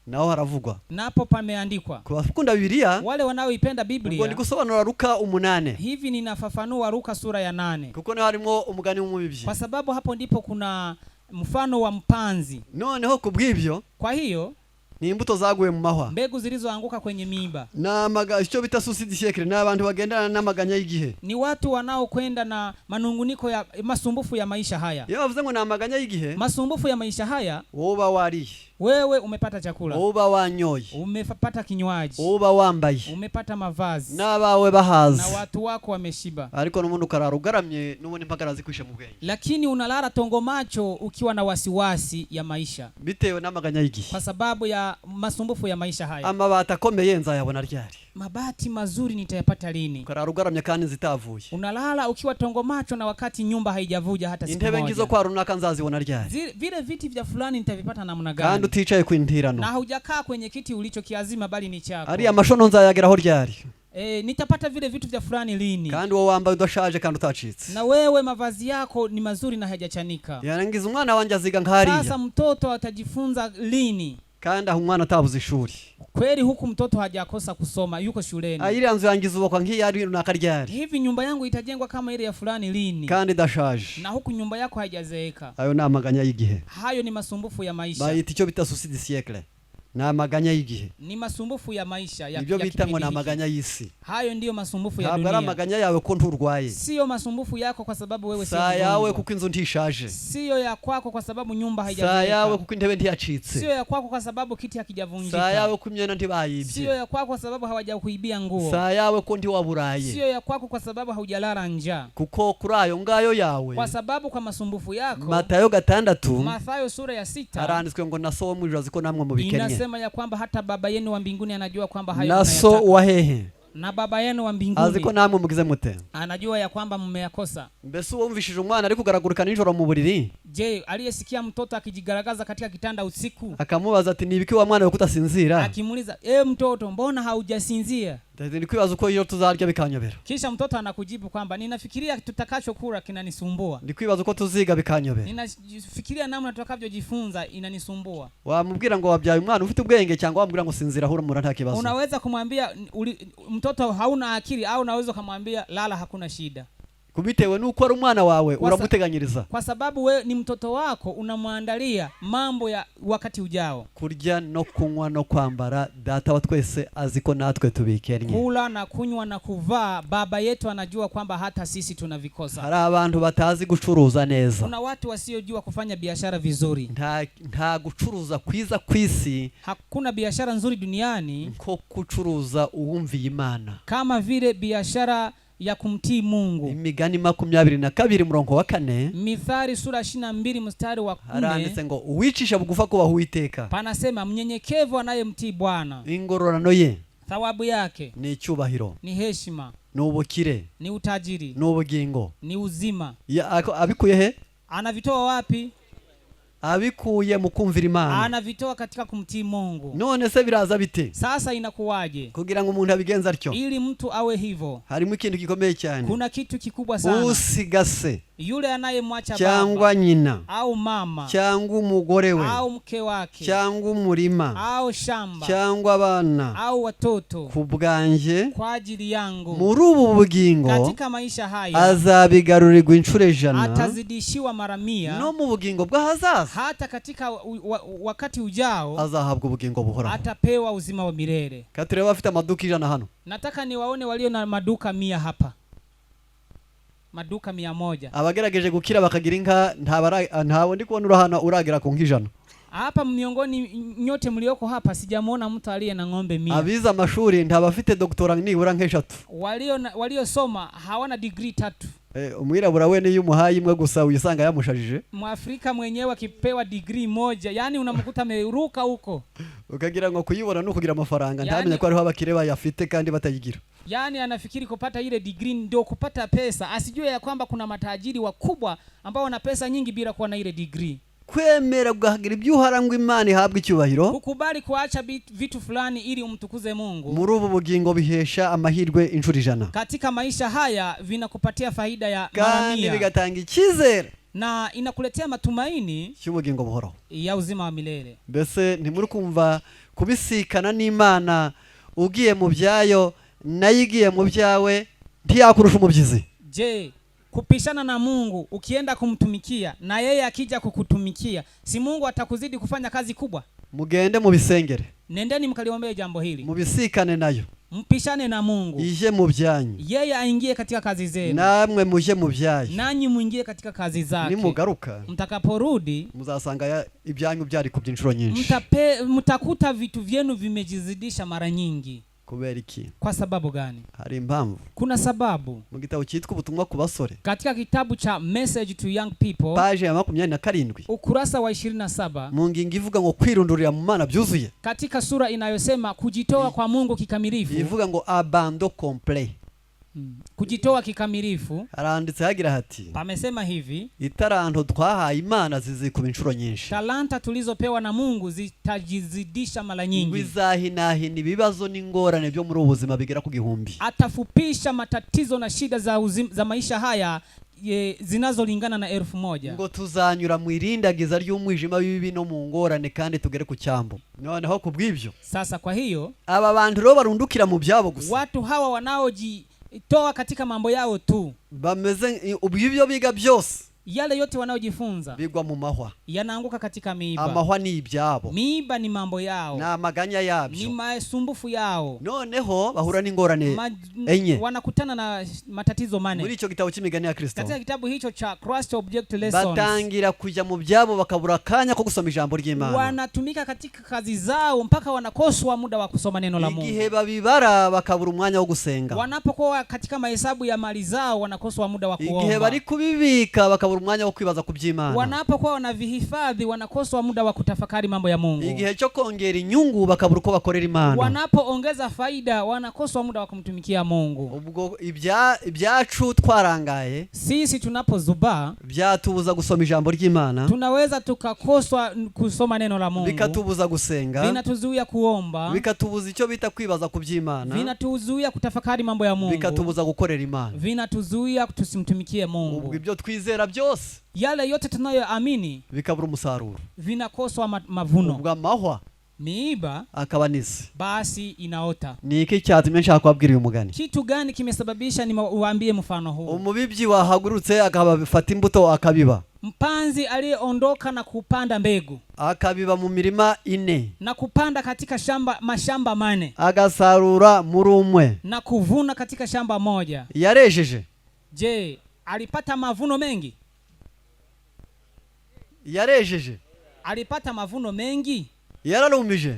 nao haravugwa, napo pameandikwa. Kubakunda Biblia, wale wanaoipenda Biblia, ngo ndigusobanura Luka 8. hivi ninafafanua Luka sura ya 8, kuko ne harimo umugani w'umubibyi, kwa sababu hapo ndipo kuna mfano wa mpanzi. Noneho kubw'ibyo, kwa hiyo ni imbuto zaguye mu mahwa, mbegu zilizoanguka kwenye miiba. Na icyo bita suicide siècle, na abantu bagendana n'amaganya y'igihe, ni watu wanaokwenda na manunguniko ya masumbufu ya maisha haya. Iyo bavuze ngo na amaganya y'igihe, masumbufu ya maisha haya, woba wariye, wewe umepata chakula, woba wanyoye, umepata kinywaji, woba wambaye, umepata mavazi, n'abawe bahaze, na watu wako wameshiba, ariko n'umuntu ukarara ugaramye n'ubone impagara zikwishe mu bwenge, lakini unalala tongo macho ukiwa na wasiwasi ya maisha, bitewe n'amaganya y'igihe, kwa sababu ya masumbufu ya maisha haya. Amabati akomeye nzayabona ryari? Mabati mazuri nitayapata lini? Ukarara ugaramye kandi zitavuye, unalala ukiwa tongo macho na wakati nyumba haijavuja hata siku moja. Intebe ngizo kwa runaka nzazibona ryari? Vile viti vya fulani nitavipata namna gani? Kandi uticaye kwintirano, na hujakaa kwenye kiti ulichokiazima bali ni chako. Ari amashono nzayageraho ryari? Nitapata vile vitu vya fulani lini? Kandi wowe wambaye udashaje kandi utacitse, na wewe mavazi yako ni mazuri na hajachanika. Yarangiza umwana wanje aziga nkariya. Sasa mtoto atajifunza lini? Kandi aho umwana atabuze ishuri. Kweli huku mtoto hajakosa kusoma, yuko shuleni. Ile nzu yangiza ubakwa nk'iyari runaka ryari? Hivi nyumba yangu itajengwa kama ile ya fulani lini? Kandi dashaje. Na huku nyumba yako haijazeeka. Ayo ni amaganya y'igihe. Hayo ni masumbufu ya maisha. Bayita icyo bita suicide siècle. Na amaganya y'igihe. Ni masumbufu ya maisha ya ibyo bita ngo na amaganya y'isi. Hayo ndiyo masumbufu ya dunia. Ntabwo amaganya yawe ko nturwaye. Sio masumbufu yako kwa sababu wewe sio mgonjwa. Yawe kuko inzu ntishaje. Sio ya kwako kwa sababu nyumba haijazeeka. Saa yawe kuko intebe ntiyacitse. Sio ya kwako kwa sababu kiti hakijavunjika. Saa yawe ko imyenda ntibayibye. Sio ya kwako kwa sababu hawajakuibia nguo. Saa yawe ko ndi waburaye. Sio ya kwako kwa sababu haujalala njaa. Kuko kurayo ngayo yawe. Kwa sababu kwa masumbufu yako. Matayo 6. Mathayo sura ya 6. Haranditswe ngo naso mu ijuru ziko namwe mu bikennye. Inasema ya kwamba hata baba yenu wa mbinguni anajua kwamba hayo naso wahehe. Na baba yenu wa mbinguni aziko namwe mugize mute, anajua ya kwamba mmeyakosa. Mbese wumvishije umwana ari kugaragurika nijoro mu buriri? Je, aliyesikia mtoto akijigaragaza katika kitanda usiku akamubaza ati nibiki wa mwana kutasinzira? Akimuuliza, mtoto mbona haujasinzia? Ndi kwibaza uko iyo tuzarya bikanyobera. Kisha mtoto anakujibu kwamba ninafikiria tutakachokula kinanisumbua. Ndi kwibaza uko tuziga bikanyobera. Ninafikiria namna tutakavyojifunza inanisumbua. Wamubwira ngo wabyaye umwana ufite ubwenge cyangwa wamubwira ngo sinzira hura mura nta kibazo? Unaweza kumwambia mtoto hauna akili, au unaweza kumwambia lala hakuna shida. kubitewe nuko ari umwana wawe uramuteganyiriza. Kwa sababu wewe ni mtoto wako, unamwandalia mambo ya wakati ujao. Kurya no kunywa no kwambara, data wa twese aziko natwe tubikennye. Kula na kunywa na kuvaa, baba yetu anajua kwamba hata sisi tunavikosa. Hari abantu batazi gucuruza neza. Kuna watu wasiojua kufanya biashara vizuri. Nta gucuruza kwiza kwisi. Hakuna biashara nzuri duniani ko gucuruza uwumviye Imana. Kama vile biashara ya kumtii Mungu. Imigani 22:4. Mithali sura 22 mstari wa 4. Haranditse ngo uwicisha bugufa ko bahuiteka. Panasema mnyenyekevu anayemtii Bwana, ingororano ye, thawabu yake ni icyubahiro, ni heshima, ni ubukire, ni utajiri, ni ubugingo. ni uzima. Abikuye he? Anavitoa wapi? Abikuye mu kumvira Imana. Anavitoa katika kumtii Mungu. None se biraza bite? Sasa inakuwaje kugira ngo umuntu abigenza atyo? Ili mtu awe hivyo, harimo ikintu gikomeye cyane. Kuna kitu kikubwa sana. Usigase, yule anayemwacha cyangwa nyina au mama cyangwa umugore we au mke wake cyangwa umurima au shamba cyangwa abana au watoto kubwanje kwa ajili yangu, muri ubu bugingo katika maisha haya azabigarurirwa inshuro 100, atazidishiwa mara 100, no mu bugingo bw'ahazaza, hata katika wakati ujao azahabwa ubugingo buhoraho, atapewa uzima wa milele. Katureba bafite amaduka 100 hano. Nataka niwaone walio na maduka 100 hapa. Maduka 100. Abagerageje gukira bakagira inka ntawe ndi kubona urahana uragera ku nk'ijana. Hapa miongoni nyote mlioko hapa sijamuona mtu aliye na ng'ombe 100. Abiza amashuri ntabafite doctora nibura nk'eshatu. Walio soma hawana degree 3. Umwirabura we ni yumuhaye imwe gusa uyisanga yamushajije. Mwafrika mwenyewe akipewa degree 1, yani unamkuta ameruka huko. Ukagira ngo kuyibona no kugira amafaranga, ntamenye ko ariho abakire bayafite kandi batayigira. Yani anafikiri kupata ile degree ndio kupata pesa, asijue ya kwamba kuna matajiri wakubwa ambao wana pesa nyingi bila kuwa na ile degree. Kwemera guhagira ibyuharangwa Imana ihabwa icyubahiro, kukubali kuacha vitu fulani ili umtukuze Mungu, muri ubu bugingo bihesha amahirwe inshuro 100. Katika maisha haya vinakupatia faida ya mara 100, kandi bigatanga icyizere na inakuletea matumaini cy'ubugingo buhoraho ya uzima wa milele. Mbese ntimuri kumva kubisikana n'Imana ugiye mu byayo nayigiye mu byawe ntiyakurusha umubyizi? Je, kupishana na Mungu ukienda kumtumikia na yeye akija kukutumikia, si Mungu atakuzidi kufanya kazi kubwa? Mugende mu bisengere, nendeni mkaliombee jambo hili, mubisikane nayo, mpishane na Mungu, ije mu byanyu, yeye aingie katika kazi zenu, namwe muje mu byayo, nanyi muingie katika kazi zake. Nimugaruka mtakaporudi muzasanga ibyanyu byari ku byinshuro nyinshi, mtakuta vitu vyenu vimejizidisha mara nyingi. Kubera iki? Kwa sababu gani? Hari impamvu. Kuna sababu. Mu gitabo cyitwa ubutumwa ku basore, katika kitabu cha Message to Young People, page ya 27, ukurasa wa 27, mu ngingo ivuga ngo kwirundurira mu Mana byuzuye, katika sura inayosema kujitoa kwa Mungu kikamilifu, ivuga ngo abandon complet, kujitoa kikamilifu. Aranditse hagira hati, pamesema hivi: itaranto twahaye Imana zizikuba inshuro nyinshi, talanta tulizopewa na Mungu zitajizidisha mara nyingi, bizahinahina ibibazo n'ingorane byo muri ubuzima bigera ku 1000. Atafupisha matatizo na shida za maisha haya zinazolingana na 1000. ngo tuzanyura mu irindagiza ry'umwijima w'ibibi no mu ngorane kandi tugere ku cyambo. Noneho kubw'ibyo, sasa kwa hiyo aba bantu rero barundukira mu byabo gusa, watu hawa wanaojitoa katika mambo yao tu, bameze ubwibyo biga byose, yale yote wanaojifunza bigwa mu mahwa, yanaanguka katika miiba. Amahwa ni ibyabo, miiba ni mambo yao, na maganya yabyo, ni masumbufu yao. Noneho bahura n'ingorane enye, wanakutana na matatizo mane. Muri icyo gitabo cy'imigani ya Kristo, katika kitabu hicho cha Christ Object Lessons, batangira kujya mu byabo bakabura kanya ko gusoma ijambo ry'Imana. Wanatumika katika kazi zao mpaka wanakoswa muda wa kusoma neno la Mungu. Igihe babibara bakabura umwanya wo gusenga. Wanapokuwa katika mahesabu ya mali zao wanakoswa muda wa kuomba. Igihe bari kubibika bakabura umwanya wo kwibaza ku by'Imana. Wanapokuwa wanavihifadhi wanakoswa muda wa kutafakari mambo ya Mungu. Igihe cyo kongera inyungu bakabura uko bakorera Imana. Wanapoongeza faida wanakoswa muda wa kumtumikia Mungu. Ubwo ibyacu twarangaye, sisi tunapozuba byatubuza gusoma ijambo ry'Imana, tunaweza tukakoswa kusoma neno la Mungu, bikatubuza gusenga, vinatuzuia kuomba, bikatubuza icyo bita kwibaza ku by'Imana, vinatuzuia kutafakari mambo ya Mungu, bikatubuza gukorera Imana, vinatuzuia tusimtumikie Mungu. Ubwo ibyo twizera byose, yale yote tunayoamini, bikabura umusaruro, vinakoswa mavuno. ubwo amahwa miiba akaba n'isi. basi inaota. Ni iki cyatumye nshaka kubabwira uyu mugani? Kitu gani kimesababisha niwaambie mfano huu? Umubibyi wahagurutse akabafata imbuto akabiba. Mpanzi aliyeondoka na kupanda mbegu, akabiba mu mirima 4 na kupanda katika mashamba 4, agasarura muri umwe, na kuvuna katika shamba moja. Yarejeje? Je, alipata mavuno mengi? Yarejeje? Alipata mavuno mengi? Yararumije?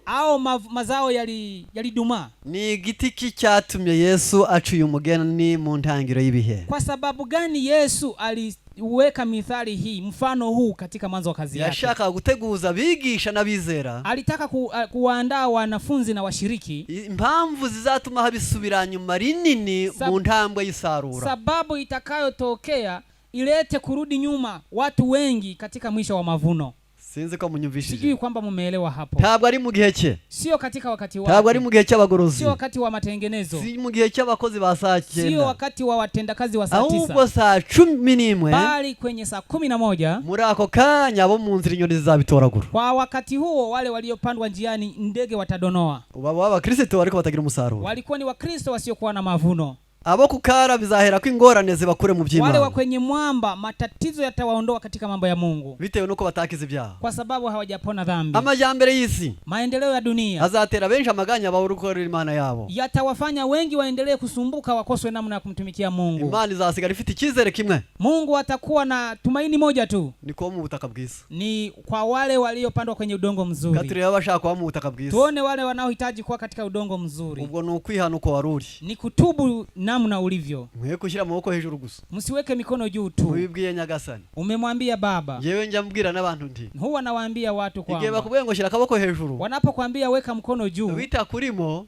Au mazao yaliduma? Ni igiti ki cyatumye Yesu acuye umugeni mu ntangiro y'ibihe? Kwa sababu gani Yesu aliweka mithali hii, mfano huu katika mwanzo wa kazi yake? Yashaka guteguza bigisha n'abizera. Alitaka kuandaa wanafunzi na washiriki impamvu zizatuma habisubira nyuma rinini mu ntambwe y'isarura. Sababu itakayotokea ilete kurudi nyuma watu wengi katika mwisho wa mavuno. Sinzi ko munyumvishije. Sijui kwamba mumeelewa hapo. Ntabwo ari mu gihe cye. Sio katika wakati wake. Ntabwo ari mu gihe cy'abagorozi. Sio wakati wa matengenezo. Si mu gihe cy'abakozi ba saa 9. Sio wakati wa watendakazi wa saa 9. Ahubwo saa 11. Bali kwenye saa 11. Muri ako kanya abo mu nzira inyoni zizabitoragura. Kwa wakati huo wale waliopandwa njiani ndege watadonoa. Baba Abakristo ariko batagira umusaruro. Walikuwa ni Wakristo wasiokuwa na mavuno. Abo kukara bizahera ko ingorane zibakure mu by'Imana. Wale wa kwenye mwamba matatizo yatawaondoa katika mambo ya Mungu. Bitewe nuko batakiza ibyaha. Kwa sababu hawajapona dhambi. Amajyambere y'isi, maendeleo ya dunia, azatera benshi amaganya bawurukorera Imana yabo. Yatawafanya wengi waendelee kusumbuka, wakoswe namna ya kumtumikia Mungu. Imana izasigara ifite icyizere kimwe. Mungu atakuwa na tumaini moja tu. Ni kwa mu butaka bwiza. Ni kwa wale waliopandwa kwenye udongo mzuri. Katuri abashaka kwa mu butaka bwiza. Tuone wale wanaohitaji kuwa katika udongo mzuri. Ubwo ni ukwihana uko waruri. Ni kutubu namna ulivyo. Mwe kushyira amaboko hejuru gusa. Msiweke mikono juu tu. Ubibwiye Nyagasani. Umemwambia Baba. Yewe njya mbwira n'abantu nti. Huwa nawaambia watu kwamba. Igihe bakubwiye ngo shyira akaboko hejuru. Wanapokuambia weka mkono juu. Wita kurimo.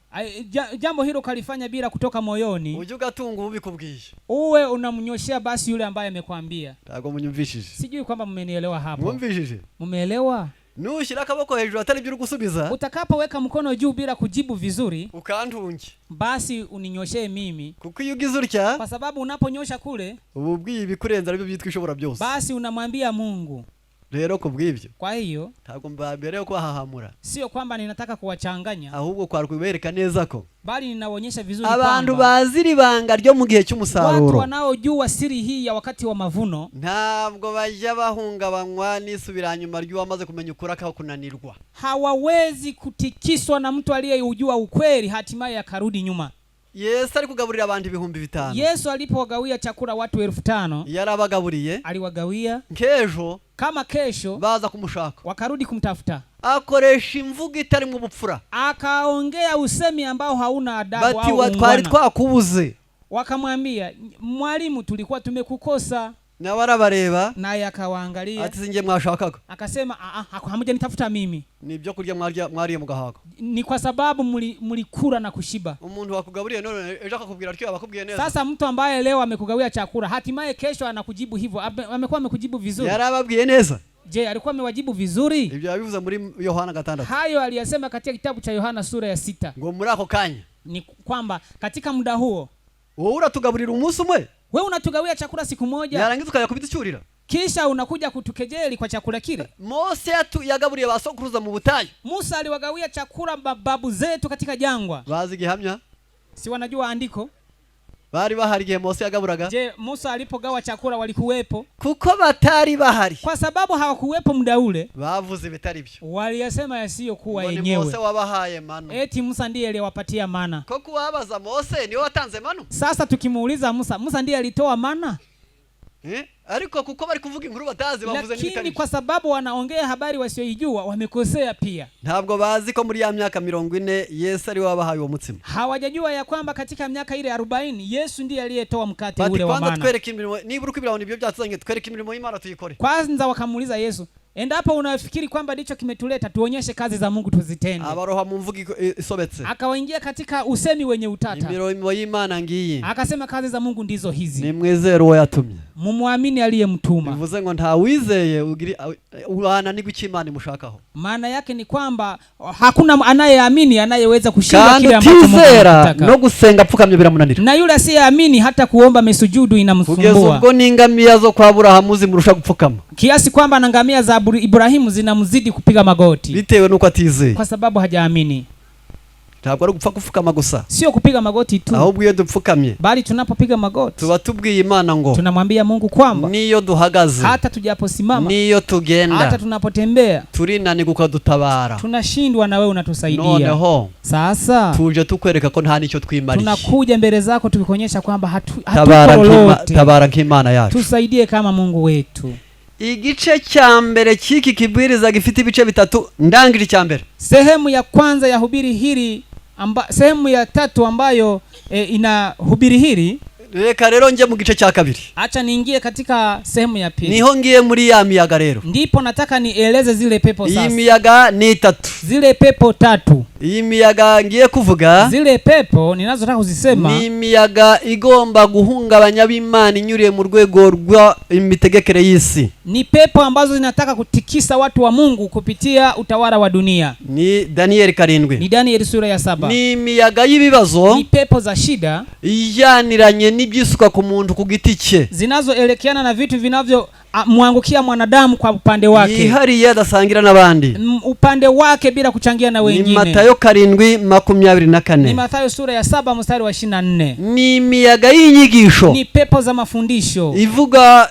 Jambo hilo kalifanya bila kutoka moyoni. Uje ugatunga ubikubwiye. Uwe unamnyoshea basi yule ambaye amekwambia. Tago munyumvishije. Sijui kwamba mmenielewa hapo. Mwumvishije? Mumeelewa? Nushira akaboko hejuru atari byo gusubiza. Utakapoweka mkono juu bila kujibu vizuri, ukandunge, basi uninyoshee mimi. Kuko iyo ugize urya, kwa sababu unaponyosha kule, ububwiye bikurenza aribyo byitwa ishobora byose. Basi unamwambia Mungu. Rero kubw'ibyo. Kwa hiyo, ntabwo mbabere ko hahamura. Sio kwamba ninataka kuwachanganya. Ahubwo kwa kubereka neza ko. Bali ninaonyesha vizuri kwamba abantu baziri banga ryo mu gihe cy'umusaruro. Watu wanaojua siri hii ya wakati wa mavuno, ntabwo bajya bahungabanywa n'isubiranyuma ry'uwamaze kumenya ukuri akaho kunanirwa. Hawawezi kutikiswa na mtu aliyeujua ukweli hatimaye akarudi nyuma. Yesu ali kugaburira abantu 5,000. Yesu alipowagawia chakula watu 5,000, yarabagaburiye, aliwagawia kesho, kama kesho baza kumushaka, wakarudi kumtafuta. Akoresha imvugo itari mu bupfura, akaongea usemi ambao hauna adabu au ungwana. Bati twari twakubuze. Wakamwambia, mwalimu, tulikuwa tumekukosa. Na barabareba, naye akawaangalia, ati singe mwashakaga. Akasema hamuja nitafuta mimi. Ni byo kurya mwariye mugahaga. Ni kwa sababu mlikula na kushiba. Umuntu wakugaburiye none ejo akakubwira atyo abakubwiye neza. Sasa mtu ambaye leo amekugawia chakula hatimaye kesho anakujibu hivyo, amekuwa amekujibu vizuri. Yarababwiye neza. Je, alikuwa amewajibu vizuri? Ibyo yabivuze muri Yohana 6. Hayo aliyasema katika kitabu cha Yohana sura ya 6. Ngo muri ako kanya, ni kwamba katika muda huo, wowe uratugaburira umunsi umwe. Wewe unatugawia chakula siku moja. Yarangiza ukayakubita icyurira. Kisha unakuja kutukejeli kwa chakula kile. Mose yagaburiye basokuruza mu butayu. Musa aliwagawia chakula babu zetu katika jangwa. Bazi gihamya? Si wanajua andiko? Bari bahari gihe Mose yagaburaga? Je, Musa alipogawa chakula walikuwepo? Kuko batari bahari. Kwa sababu hawakuwepo muda ule, bavuze bitari byo. Waliyasema yasiyo kuwa yenyewe. Mose wabahaye manu. Eti Musa ndiye aliyewapatia mana. Koko wabaza Mose ni watanze manu? Sasa tukimuuliza Musa ndiye alitoa mana? Ariko kuko bari kuvuga inkuru batazi bavuze n'ibitari. Lakini kwa sababu wanaongea habari wasioijua wamekosea pia. Ntabwo bazi ko muri ya myaka 40 Yesu ari wabahaye uwo mutsima. Hawajajua ya kwamba katika miaka ile 40 Yesu ndiye aliyetoa mkate ule wa mana. Kwanza twereke imirimo, nibura uko ibiraboni byo byatuzanye twereke imirimo y'Imana tuyikore. Kwanza wakamuuliza Yesu, endapo unafikiri kwamba ndicho kimetuleta, tuonyeshe kazi za Mungu tuzitende. Abaroha mu mvugi isobetse. Akawaingia katika usemi wenye utata. Imirimo y'Imana ngiyi. Akasema kazi za Mungu ndizo hizi. Ni mwizero uwo yatumye. Mumuamini aliyemtuma. Bivuze ngo nta wizeye uana ni gucimana mushakaho. Maana yake ni kwamba hakuna anayeamini anayeweza kushinda kile ambacho Mungu anataka. No gusenga pfukamye biramunanira. Na yule asiyeamini hata kuomba mesujudu inamsumbua. Kugeza ubwo n'ingamiya zo kwa Aburahamu zimurusha gupfukama. Kiasi kwamba na ngamia za Ibrahimu zinamzidi kupiga magoti bitewe nuko atizeye, kwa sababu hajaamini. ntabwo ari gupfa gupfukama gusa, Sio kupiga magoti tu, ahubwo iyo dupfukamye bali tunapopiga magoti tuba tubwiye Imana ngo tunamwambia Mungu kwamba niyo duhagaze, hata tujaposimama, niyo tugenda, hata tunapotembea, turinanirwa ukadutabara, tunashindwa na wewe unatusaidia. noneho Sasa tuje tukwereka ko nta nicyo twimariye, tunakuja mbele zako tukikuonyesha kwamba hatuko lolote. Tabara nk'Imana yacu, tusaidie kama Mungu wetu. Igice cya mbere cy'iki kibwiriza gifite ibice bitatu. Ndangije cya mbere, sehemu ya kwanza ya hubiri hili sehemu ya tatu ambayo ina hubiri hili. Reka rero nje mu gice cya kabiri, acha niingie katika sehemu ya pili. Niho ngiye muri ya miyaga rero, ndipo nataka nieleze zile pepo sasa. Iyi miyaga ni itatu, zile pepo tatu. Iyi miyaga ngiye kuvuga, zile pepo ninazotaka kuzisema ni miyaga igomba guhungabanya b'Imana inyuriye mu rwego rwa imitegekere y'isi. Ni pepo ambazo zinataka kutikisa watu wa Mungu kupitia utawala wa dunia. Ni Danieli 7. Ni Danieli sura ya 7. Ni miyaga y'ibibazo, ni pepo za shida ijaniranye n'ibyisuka ku muntu ku giti cye, zinazoelekeana na vitu vinavyo mwangukia mwanadamu kwa upande wake, yihariye adasangira n'abandi, upande wake bila kuchangia na wengine. Ni Matayo 7:24. Ni Mathayo sura ya 7 mstari wa 24. Ni miyaga y'inyigisho, ni pepo za mafundisho,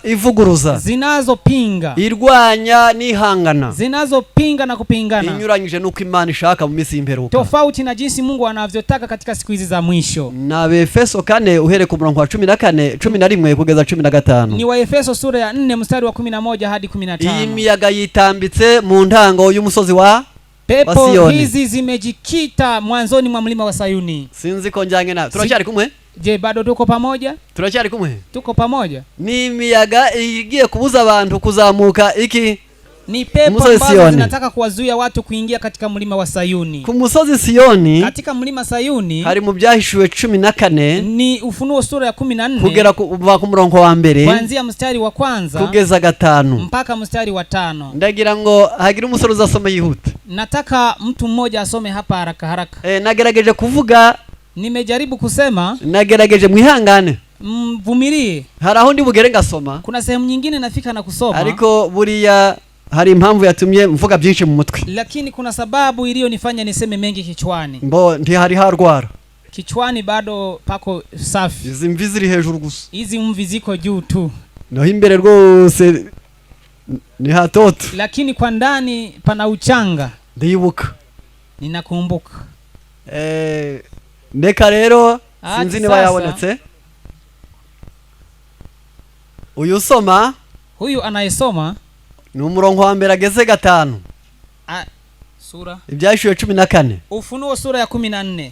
ivuguruza, zinazopinga, irwanya n'ihangana, zinazopinga na kupingana, inyuranyije nuko Imana ishaka mu minsi y'imperuka, tofauti na jinsi Mungu anavyotaka katika siku hizi za mwisho. Na Efeso 4 uhere ku murongo wa 11 kugeza 15. Ni wa Efeso sura ya 4 mstari wa 11 hadi 15. Iyi miyaga yitambitse mu ntango y'umusozi wa pepo hizi zimejikita mwanzoni mwa mlima wa Sayuni. Sinzi ko njyange na turacyari kumwe? Je, bado tuko pamoja? Turacyari kumwe? Tuko pamoja. Ni miyaga igiye kubuza abantu kuzamuka iki? Ni pepo ambazo zinataka kuwazuia watu kuingia katika mlima wa Sayuni. Ku musozi Siyoni, katika mlima Sayuni, hari mu byahishuwe 14, ni Ufunuo sura ya 14, kugera ku murongo wa mbere, kuanzia mstari wa kwanza kugeza 5 mpaka mstari wa 5. Ndagira ngo hagira umusoro uzasoma yihuta. Nataka mtu mmoja asome hapa haraka haraka. Nagerageje kuvuga, nimejaribu kusema, nagerageje mwihangane, vumilie. Hari aho ndi bugere ngasoma, kuna sehemu nyingine nafika na kusoma, ariko buriya hari impamvu yatumye mvuga byinshi mu mutwe, lakini kuna sababu iliyonifanya niseme mengi kichwani. Mbo ntihari harwara kichwani, bado pako safi. Izi mvi ziri hejuru gusa, hizi mvi ziko juu tu, naho imbere rwose ni hatoto, lakini kwa ndani pana uchanga. Ndibuka, ninakumbuka. Ndeka rero sinzi niba yabonetse. Uyu soma, huyu anayesoma ni umurongo wa mbere ageze 5. Sura Ibyashuye 14. Ufunuo sura ya 14.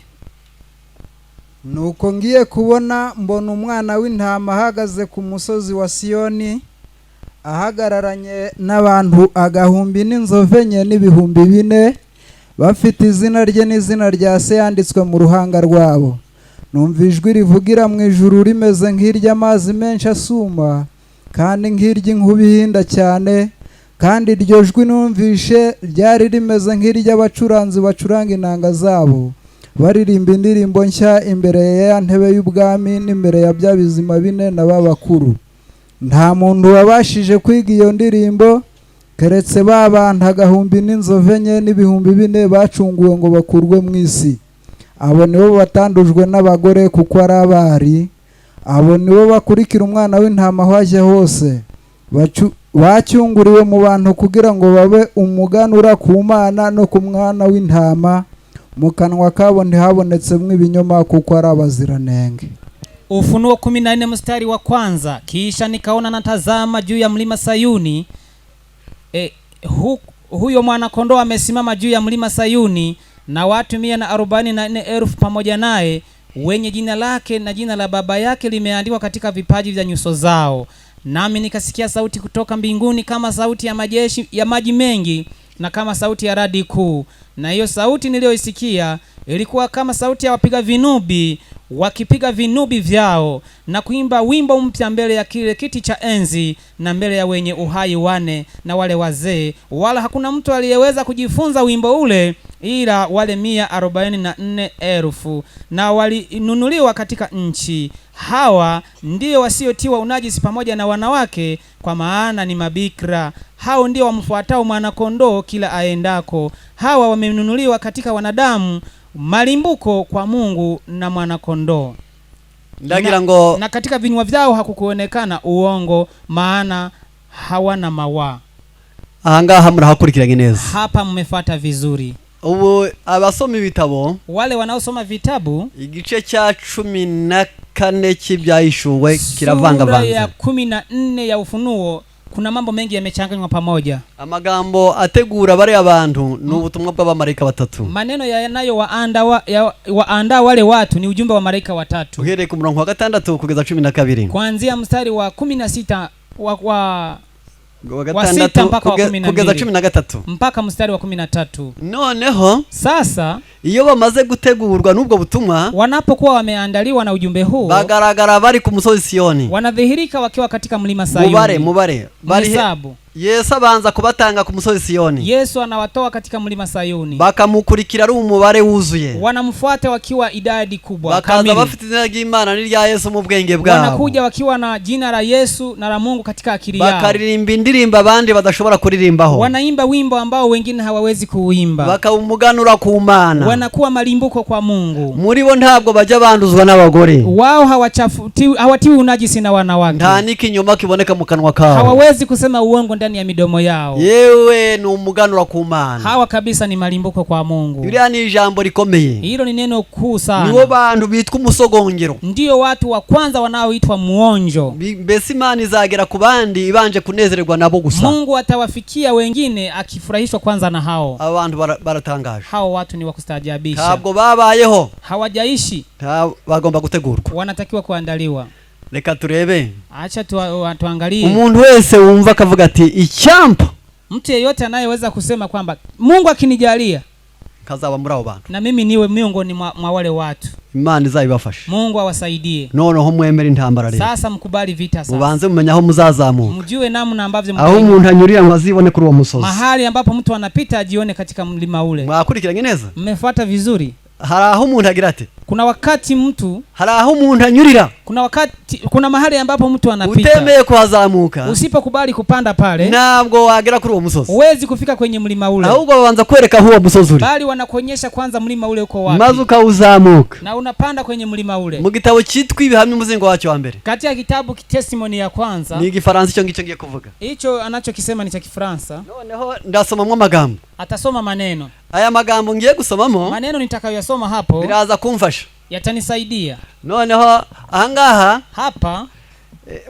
Nuko ngiye kubona mbona umwana w'intama ahagaze ku musozi wa Siyoni, ahagararanye n'abantu 1,000 n'inzove enye n'ibihumbi 4, bafite izina rye n'izina rya se yanditswe mu ruhanga rwabo. Numva ijwi rivugira mu ijuru rimeze nk'iry'amazi menshi asuma, kandi nk'iry'inkuba ihinda cyane, kandi iryo jwi numvishe ryari rimeze nk'iry'abacuranzi bacuranga inanga zabo, baririmba indirimbo nshya imbere ya ntebe y'ubwami n'imbere ya bya bizima 4 n'abakuru. Nta muntu wabashije kwiga iyo ndirimbo keretse babanta 1,000 n'inzove enye n'ibihumbi 4 bacunguwe ngo bakurwe mu isi. Abo nibo batandujwe n'abagore kuko ari abari, abo nibo bakurikira umwana w'intama aho ajya hose, bacyunguriwe mu bantu kugira ngo babe umuganura ku Mana no ku mwana w'intama, mu kanwa kabo ntihabonetsemo ibinyoma kuko ari abaziranenge. Ufunuo 14 mstari wa kwanza. Kisha nikaona natazama juu ya mlima Sayuni, huyo mwana kondoo amesimama juu ya mlima Sayuni, na watu 144,000 pamoja naye, wenye jina lake na jina la baba yake limeandikwa katika vipaji vya nyuso zao. Nami nikasikia sauti kutoka mbinguni kama sauti ya majeshi ya maji mengi, na kama sauti ya radi kuu. Na hiyo sauti niliyoisikia ilikuwa kama sauti ya wapiga vinubi wakipiga vinubi vyao na kuimba wimbo mpya mbele ya kile kiti cha enzi na mbele ya wenye uhai wane na wale wazee, wala hakuna mtu aliyeweza kujifunza wimbo ule ila wale 144,000 na walinunuliwa katika nchi. Hawa ndio wasiotiwa unajisi pamoja na wanawake, kwa maana ni mabikira. Hao ndio wamfuatao mwana-kondoo kila aendako. Hawa wamenunuliwa katika wanadamu, malimbuko kwa Mungu na mwana-kondoo. Ndagira ngo na katika vinywa vyao hakukuonekana uongo, maana hawana mawa. ahangaha murahakurikiranye neza. Hapa mmefuata vizuri. Ubu abasoma ibitabo, Wale wanaosoma vitabu, igice cya 14 cy'ibyahishuwe kiravanga sura ya vanga. 14 ya Ufunuo, kuna mambo mengi yamechanganywa pamoja. Amagambo ategura bari abantu n'ubutumwa bw'abamarayika batatu. Maneno yanayo waanda wale watu ni ujumbe wa malaika watatu. Uhereye ku murongo wa 6 kugeza 12. Kuanzia mstari wa 16 wa sita mpaka wa kugeza 13 mpaka mstari wa 13. Noneho Sasa iyo bamaze gutegurwa n'ubwo butumwa, wanapokuwa wameandaliwa na ujumbe huu, bagaragara bari ku musozi Siyoni, wanadhihirika wakiwa katika mlima Sayuni. Mubare bari Yesu abanza kubatanga ku musozi Siyoni. Yesu anawatoa katika mlima Sayuni, bakamukurikira ari umubare wuzuye, wanamfuata wakiwa idadi kubwa, bakaza bafite izina ry'Imana n'irya Yesu mu bwenge bwabo, wanakuja wakiwa na jina la Yesu na la Mungu katika akili yao, bakaririmba indirimbo abandi badashobora kuririmbaho, wanaimba wimbo ambao wengine hawawezi kuuimba, bakawumuganura ku Mana, wanakuwa malimbuko kwa Mungu. Muri bo ntabwo bajya banduzwa n'abagore, wao hawatiwi unajisi na wanawake, nta n'ikinyoma kiboneka mu kanwa kao, hawawezi kusema uongo ndani ya midomo yao. Yewe ni umuganura ku Mana, hawa kabisa ni malimbuko kwa Mungu. Biblia ni ijambo rikomeye, hilo ni neno kuu sana. Nibo bantu bitwa umusogongero, ndio watu wa kwanza wanaoitwa muonjo. Mbese Imana izagera ku bandi ibanje kunezererwa nabo gusa. Mungu atawafikia wengine akifurahishwa kwanza na hao. Abantu baratangaje. Hao watu ni wa kustaajabisha. Ntabwo babayeho, hawajaishi, bagomba gutegurwa, wanatakiwa kuandaliwa. Reka turebe, acha tuangalie. Umuntu wese wumva akavuga ati icyampa, mtu yeyote anayeweza kusema kwamba Mungu akinijalia kazaba muri abo bantu na mimi niwe miongoni mwa wale watu, Imana izabibafasha. Mungu awasaidie. Noneho mwemera intambara rero. Sasa mkubali vita sasa. Mubanze mumenya aho muzazamuka. Mjue namna ambavyo aho umuntu anyurira ngo azibone kuri uwo musozi. Mahali ambapo mtu anapita ajione katika mlima ule. Mwakurikiranye neza? Mmefuata vizuri. Hari aho umuntu agira ati, kuna wakati mtu, hari aho umuntu anyurira, kuna mahali ambapo mtu anapita, utemeye kuhazamuka, usipokubali kupanda pale, ntabwo wagera kuri uwo musozi, huwezi kufika kwenye mlima ule. ahubwo babanza kwereka huo musozi uri, bali wanakuonyesha kwanza mlima ule uko wapi, maze ukawuzamuka na unapanda kwenye mlima ule. Mu gitabo cyitwa ibihamya umuzingo wacyo wa mbere, katika kitabu testimony ya kwanza, ni Igifaransa icyo ngiye kuvuga, hicho anachokisema ni cha Kifaransa. Noneho ndasomamwe amagambo, atasoma maneno. Aya magambo ngiye gusomamo, maneno nitakayoyasoma hapo biraza kumfasha, yatanisaidia. Noneho ahangaha hapa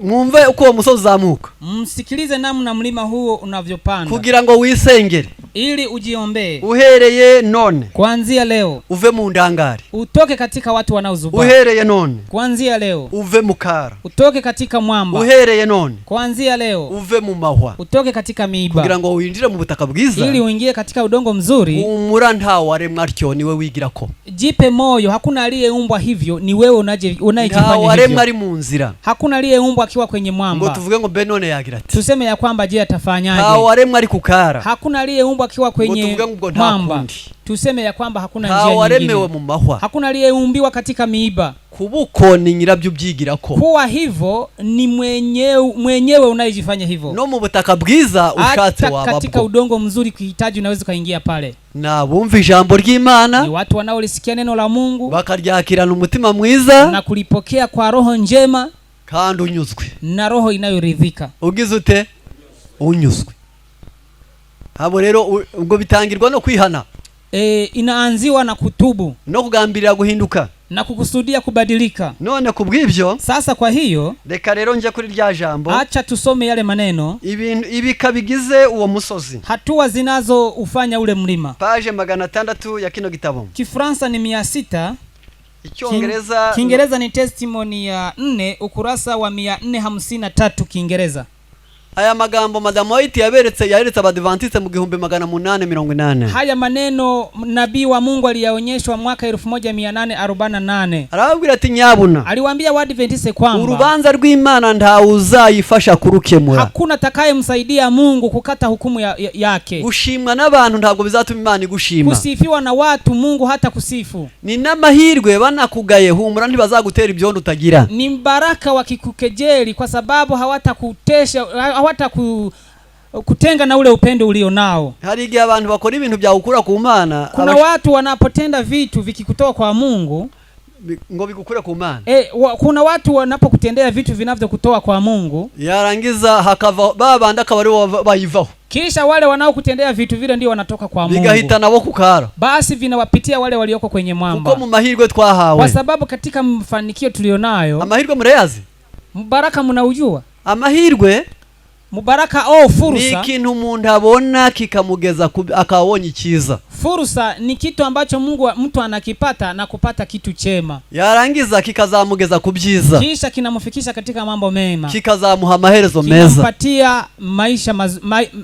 mwumve uko uwo musozi uzamuka, msikilize namna mlima huo unavyopanda, kugira ngo wisengere, ili ujiombee. Uhereye none, kuanzia leo, uve mu ndangari, utoke katika watu wanaozuba. Uhereye none, kuanzia leo, uve mu kara, utoke katika mwamba. Uhereye none, kuanzia leo, uve mu mahwa, utoke katika miiba, kugira ngo winjire mu butaka bwiza, ili uingie katika udongo mzuri. Umura nta waremwa atyo, niwe wigirako. Jipe moyo, hakuna aliyeumbwa hivyo, ni wewe unayejifanya hivyo. Nta waremwa ari mu nzira, hakuna aliyeumbwa akiwa kwenye mwamba. Ngo tuvuge ngo Benone yagira ati, tuseme ya kwamba je atafanyaje? Nta waremwa ari kukara, hakuna aliyeumbwa akiwa kwenye mwamba. Tuseme ya kwamba hakuna njia nyingine. Nta waremewe mu mahwa, hakuna aliyeumbiwa katika miiba. Kubuko ni nyirabyo byigirako, kuwa hivyo ni mwenyewe unayejifanya hivyo. No mu butaka bwiza ushatse wababwo, katika udongo mzuri kuhitaji unaweza kaingia pale. Na bumva ijambo ry'Imana, ni watu wanaolisikia neno la Mungu, bakaryakirana umutima mwiza, na kulipokea kwa roho njema, kandi unyuzwe na roho inayoridhika. Ugize ute? Unyuzwe. Habo rero ubwo bitangirwa no kwihana, inaanziwa na kutubu, no kugambirira guhinduka, na kukusudia kubadilika. None kubw'ibyo sasa, kwa hiyo reka rero nje kuri rya jambo, acha tusome yale maneno, ibi kabigize uwo musozi, hatua zinazo ufanya ule mlima. Page 600 ya kino gitabo. Kifaransa ni 600, Kiingereza ni testimony ya 4 ukurasa wa 453 Kiingereza. Aya magambo Madamu White yaretse Abadventiste mu 1880. Haya maneno nabii wa Mungu aliyaonyeshwa mwaka 1848. Arababwira ati nyabuna, aliwaambia Waadventiste kwamba urubanza rw'Imana nta uzayifasha kurukemura. Hakuna atakayemsaidia Mungu kukata hukumu yake. Gushimwa n'abantu ntabwo bizatuma Imana igushima. Kusifiwa na watu Mungu hata kusifu. Ni n'amahirwe banakugaye humura ntibazagutera ibyondo utagira. Ni mbaraka wakikukejeli kwa sababu hawatakutesha, kutenga na ule upendo ulio nao. Hari igihe abantu bakora ibintu bya ukura ku Mana. Kuna watu wanapotenda vitu vikikutoa kwa Mungu ngo bigukure ku Mana. Kuna watu wanapokutendea vitu vinavyokutoa kwa Mungu, yarangiza hakava babanda akabari bayivaho. Kisha wale wanaokutendea vitu vile ndio wanatoka kwa Mungu. Bigahita nabo kukara. Basi vinawapitia wale walioko kwenye mwamba. Kuko mu mahirwe twahawe. Kwa sababu katika mfanikio tulionayo. Amahirwe murayazi? Mbaraka mnaujua? Amahirwe mubaraka fursa ni ikintu umuntu abona kikamugeza akabonye ikiza. Fursa ni kitu ambacho mtu anakipata na kupata kitu chema. Yarangiza kikazamugeza kubyiza. Kisha kinamfikisha katika mambo mema. Kikazamuha amaherezo meza. Kinampatia maisha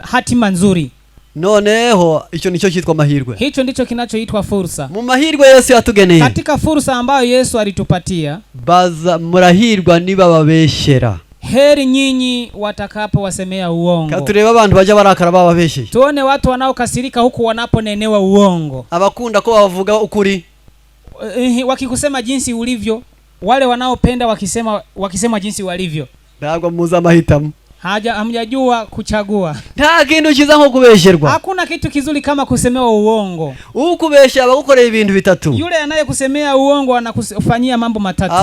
hatima nzuri. Noneho icyo nicyo kitwa mahirwe. Hicho ndicho kinachoitwa fursa. Mu mahirwe Yesu yatugeneye. Katika fursa ambayo Yesu alitupatia, baza murahirwa niba babeshyera. Heri nyinyi watakapo wasemea uongo. Katureba abantu baje barakara bababeshye. Tuone watu wanaokasirika huku wanaponenewa uongo. Abakunda ko bavuga ukuri. Wakikusema jinsi ulivyo, wale wanaopenda wakisema jinsi walivyo. Ntabwo muza mahitamo. Hamjajua kuchagua. Nta kintu kiza nko kubesherwa. Hakuna kitu kizuri kama kusemewa uongo. Ukubeshya abagukorera ibintu bitatu. Yule anayekusemea uongo anakufanyia mambo matatu.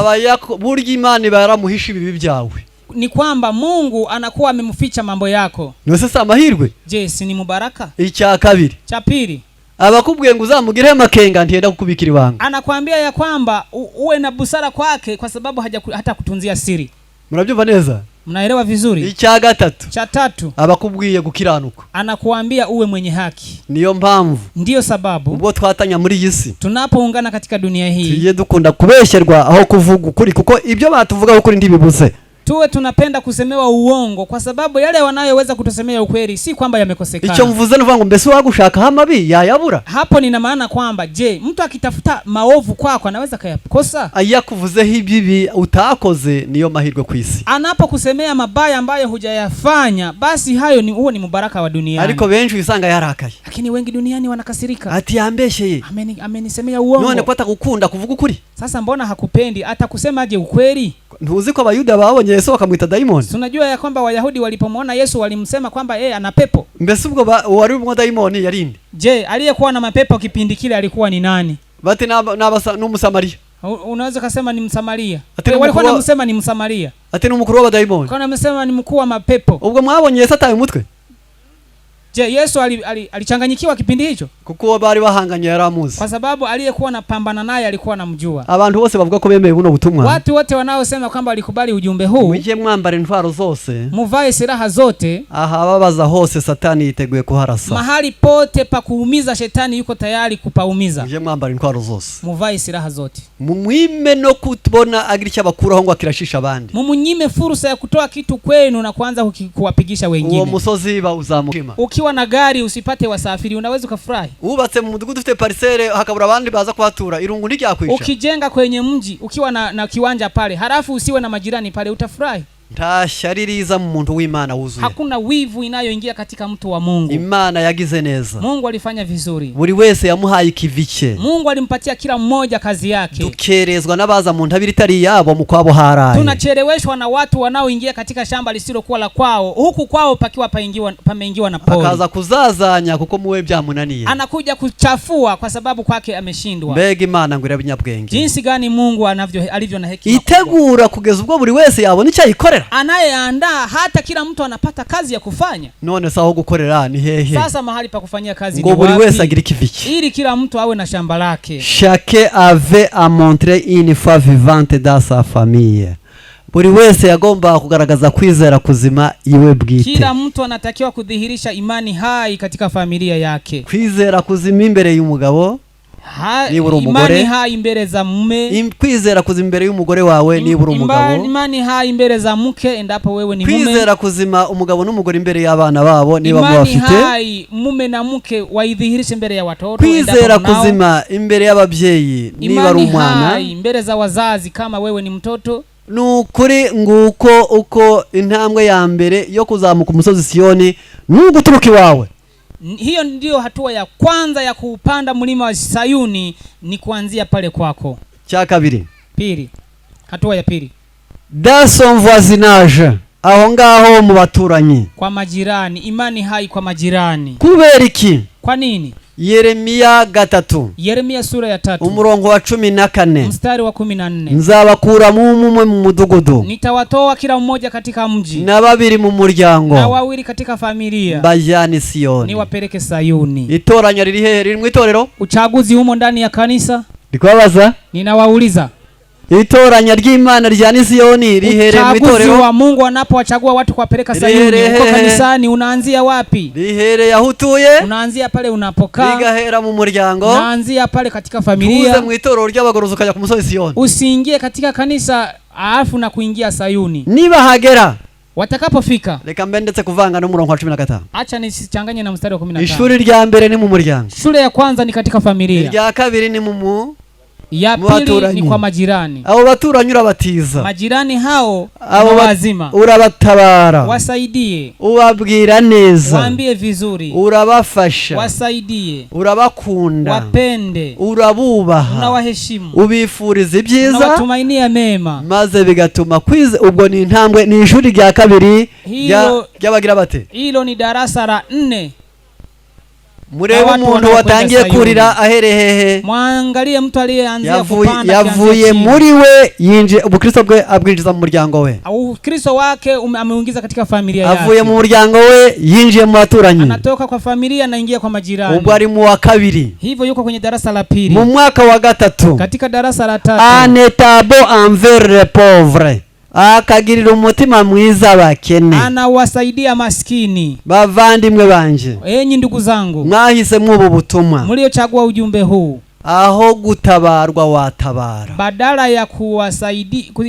Burya Imana baramuhisha ibibi byawe. Ni kwamba Mungu anakuwa amemficha mambo yako. No sasa amahirwe. Je, si ni mubaraka? Icya kabiri. Cha pili. Abakubwiye ngo uzamugire amakenga ntiyenda kukubikira ibanga. Anakuambia ya kwamba uwe na busara kwake kwa sababu hata kutunzia siri. Murabyumva neza? Mnaelewa vizuri? Icya gatatu. Cha tatu. Abakubwiye gukiranuka. Anakuambia uwe mwenye haki. Niyo mpamvu. Ndiyo sababu ubwo twatanya muri iyi si. Tunapoungana katika dunia hii. Tugiye dukunda kubesherwa aho kuvuga ukuri kuko ibyo batuvuga ukuri ndibibuze. Tuwe tunapenda kusemewa uongo kwa sababu yale wanayoweza kutusemea ukweli si kwamba yamekosekana. Icyo mvuze nuvuga ngo mbese wagushaka hamabi yayabura. Hapo nina maana kwamba je, mtu akitafuta maovu kwako anaweza kayakosa? Ayakuvuzeho ibibi utakoze niyo mahirwe ku isi. Anapokusemea mabaya ambayo hujayafanya, basi huo ni mubaraka wa duniani. Ariko benshi usanga yarakaye. Lakini wengi duniani wanakasirika. Ati yambesheye. Amenisemea uongo. None kwata gukunda kuvuga ukuri. Sasa mbona hakupendi atakusemaje ukweli? Ntuzi ko Abayuda babonye Yesu bakamwita daimoni. Tunajua ya kwamba Wayahudi walipomwona Yesu walimsema kwamba ana pepo. Mbese ubwo wari umwe daimoni yarinde. Je, aliyekuwa na mapepo kipindi kile alikuwa ni nani? Bati n'Umusamaria. Unaweza kusema ni Msamaria. Walikuwa wanamsema ni Msamaria. Ati n'umukuru wa daimoni. Kwa wanamsema ni mkuu wa mapepo. Ubwo mwabonye Yesu ataye umutwe. Je, Yesu alichanganyikiwa kipindi hicho? Kuko bari bahanganye yaramuzi. Kwa sababu aliyekuwa anapambana naye alikuwa anamjua. Abantu bose bavuga ko bemeye buno butumwa. Watu wote wanaosema kwamba walikubali ujumbe huu. Muje mwambare intwaro zose. Muvae silaha zote. Aha babaza hose Satani yiteguye kuharasa. Mahali pote pa kuumiza shetani yuko tayari kupaumiza. Muje mwambare intwaro zose. Muvae silaha zote. Mumwime no kutubona agira icyo bakuraho ngo akirashisha abandi. Mumunyime fursa ya kutoa kitu kwenu na kuanza kuwapigisha wengine. Uwo musozi bawuzamukima. Ukiwa na gari usipate wasafiri unaweza kufurahi. Ubatse mu mudugudu ufite parcelle hakabura abandi baza kuhatura irungu ntiryakwisha. Ukijenga kwenye mji ukiwa na kiwanja pale halafu usiwe na majirani pale utafurahi. Nta shaririza mu muntu w'Imana wuzuye. Hakuna wivu inayoingia katika mtu wa Mungu. Imana yagize neza. Mungu alifanya vizuri. Buri wese yamuhaye ikivice. Mungu alimpatia kila mmoja kazi yake. Dukerezwa nabaza mu ntabiri tari yabo mu kwabo haraye. Tunacheleweshwa na watu wanaoingia katika shamba lisilokuwa la kwao, huku kwao pakiwa pameingiwa na pori. Akaza kuzazanya kuko muwe byamunaniye. Anakuja kuchafua kwa sababu kwake ameshindwa. Mbega Imana ngo irabinyabwenge. Jinsi gani Mungu alivyo na hekima. Itegura kugeza ubwo buri wese yabona icyo ayikorera. Anayeandaa hata kila mtu anapata kazi ya kufanya. None saho gukorera ni hehe? Sasa mahali pa kufanyia kazi ni wapi? Ngo buri wese agira ikivici. Ili kila mtu awe na shamba lake. Chacun avait à montrer une foi vivante dans sa famille. Buri wese yagomba kugaragaza kwizera kuzima iwe bwite. Kila mtu anatakiwa kudhihirisha imani hai katika familia yake. Kwizera kuzima imbere y'umugabo. niba uri umugore. Imani hai imbere za mume. Kwizera kuzima imbere y'umugore wawe niba uri umugabo. Imani hai imbere za mke endapo wewe ni mume. Kwizera kuzima umugabo n'umugore imbere y'abana babo niba mwafite. Imani hai mume na mke waidhihirishe imbere ya watoto. Kwizera kuzima imbere y'ababyeyi niba ari umwana. Imani hai imbere za wazazi kama wewe ni mtoto. Nukuri nguko uko intambwe ya mbere yo kuzamuka umusozi Siyoni n'uguturuka iwawe. Hiyo ndio hatua ya kwanza ya kuupanda mlima wa Sayuni, ni kuanzia pale kwako. Cha kabiri. Pili. Hatua ya pili. Dans son voisinage. Aho ngaho mu baturanyi. Kwa majirani, imani hai kwa majirani. Kubera iki? Kwa nini? Yeremiya 3. Yeremiya sura ya 3. Umurongo wa 14. Mstari wa 14. Nzabakura mu mudugudu. Nitawatoa kila mmoja katika mji. Na 2 mu muryango. Na 2 katika familia. Mbajani Siyoni. Niwapeleke Sayuni. Itoranya riri hehe? Riri mu itorero? Uchaguzi humo ndani ya kanisa? Ndikwabaza? Ninawauliza. Itoranya ry'Imana rya Siyoni rihere mu itorero? Uchaguzi wa Mungu anapowachagua watu kuwapeleka Sayuni uko kanisani unaanzia wapi? Rihere yahutuye? Unaanzia pale unapokaa. Rigahera mu muryango? Unaanzia pale katika familia. Tuze mu itorero ry'abagorozi ukajya ku musozi Siyoni. Usiingie katika kanisa alafu na kuingia Sayuni. Niba hagera watakapofika, reka mbe ndetse kuvanga n'umurongo wa 15. Acha nisichanganye na mstari wa 15. Ishuri rya mbere ni mu muryango. Shule ya kwanza ni katika familia. Rya kabiri ni mu ya pili ni kwa majirani. Abo baturanyi urabatiza. Majirani hao wazima. Urabatabara. Wasaidie. Ubabwira neza. Waambie vizuri. Urabafasha. Wasaidie. Urabakunda. Wapende. Urabubaha. Unawaheshimu. Ubifuriza ibyiza. Unawatumainia mema. Maze bigatuma kwize ubwo ni intambwe ni ishuri rya kabiri ry'abagira bate. Hilo ni darasa la 4. Murebe umuntu watangiye kurira aherehehe. Mwangalie mtu aliyeanzia kupanda. Yavuye muri we yinje ubukristo bwe abwinjiza mu muryango we. Ukristo wake ameuingiza katika familia yake. Avuye mu muryango we yinjiye mu baturanyi. Anatoka kwa familia na ingia kwa majirani. Ubwo ari mu wa kabiri. Hivyo yuko kwenye darasa la 2. Mu mwaka wa 3. Katika darasa la 3. Anetabo envers les pauvres. Akagirira umutima mwiza abakene. Anawasaidia maskini. Bavandimwe banje. Enyi ndugu zangu. Mwahise mwubu butumwa. Mliochagua ujumbe huu. Aho gutabarwa watabara. Badala ya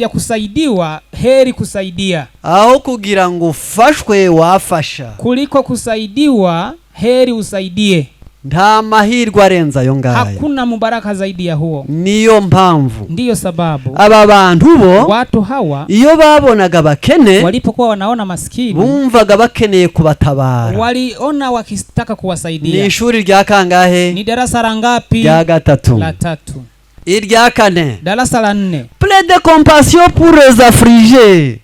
kusaidiwa, heri kusaidia. Aho kugira ngo ufashwe wafasha. Kuliko kusaidiwa, heri usaidie. Nta mahirwe arenza yo ngayo. Hakuna mubaraka zaidi ya huo. Niyo mpamvu. Ndiyo sababu. Aba bantu bo watu hawa iyo babonaga bakene walipokuwa wanaona maskini bumvaga bakeneye kubatabara. Waliona wakitaka kuwasaidia. Ni ishuri rya kangahe? Ni darasa la ngapi? Rya 3. La 3. Irya 4. Darasa la 4. Plein de compassion pour les affligés.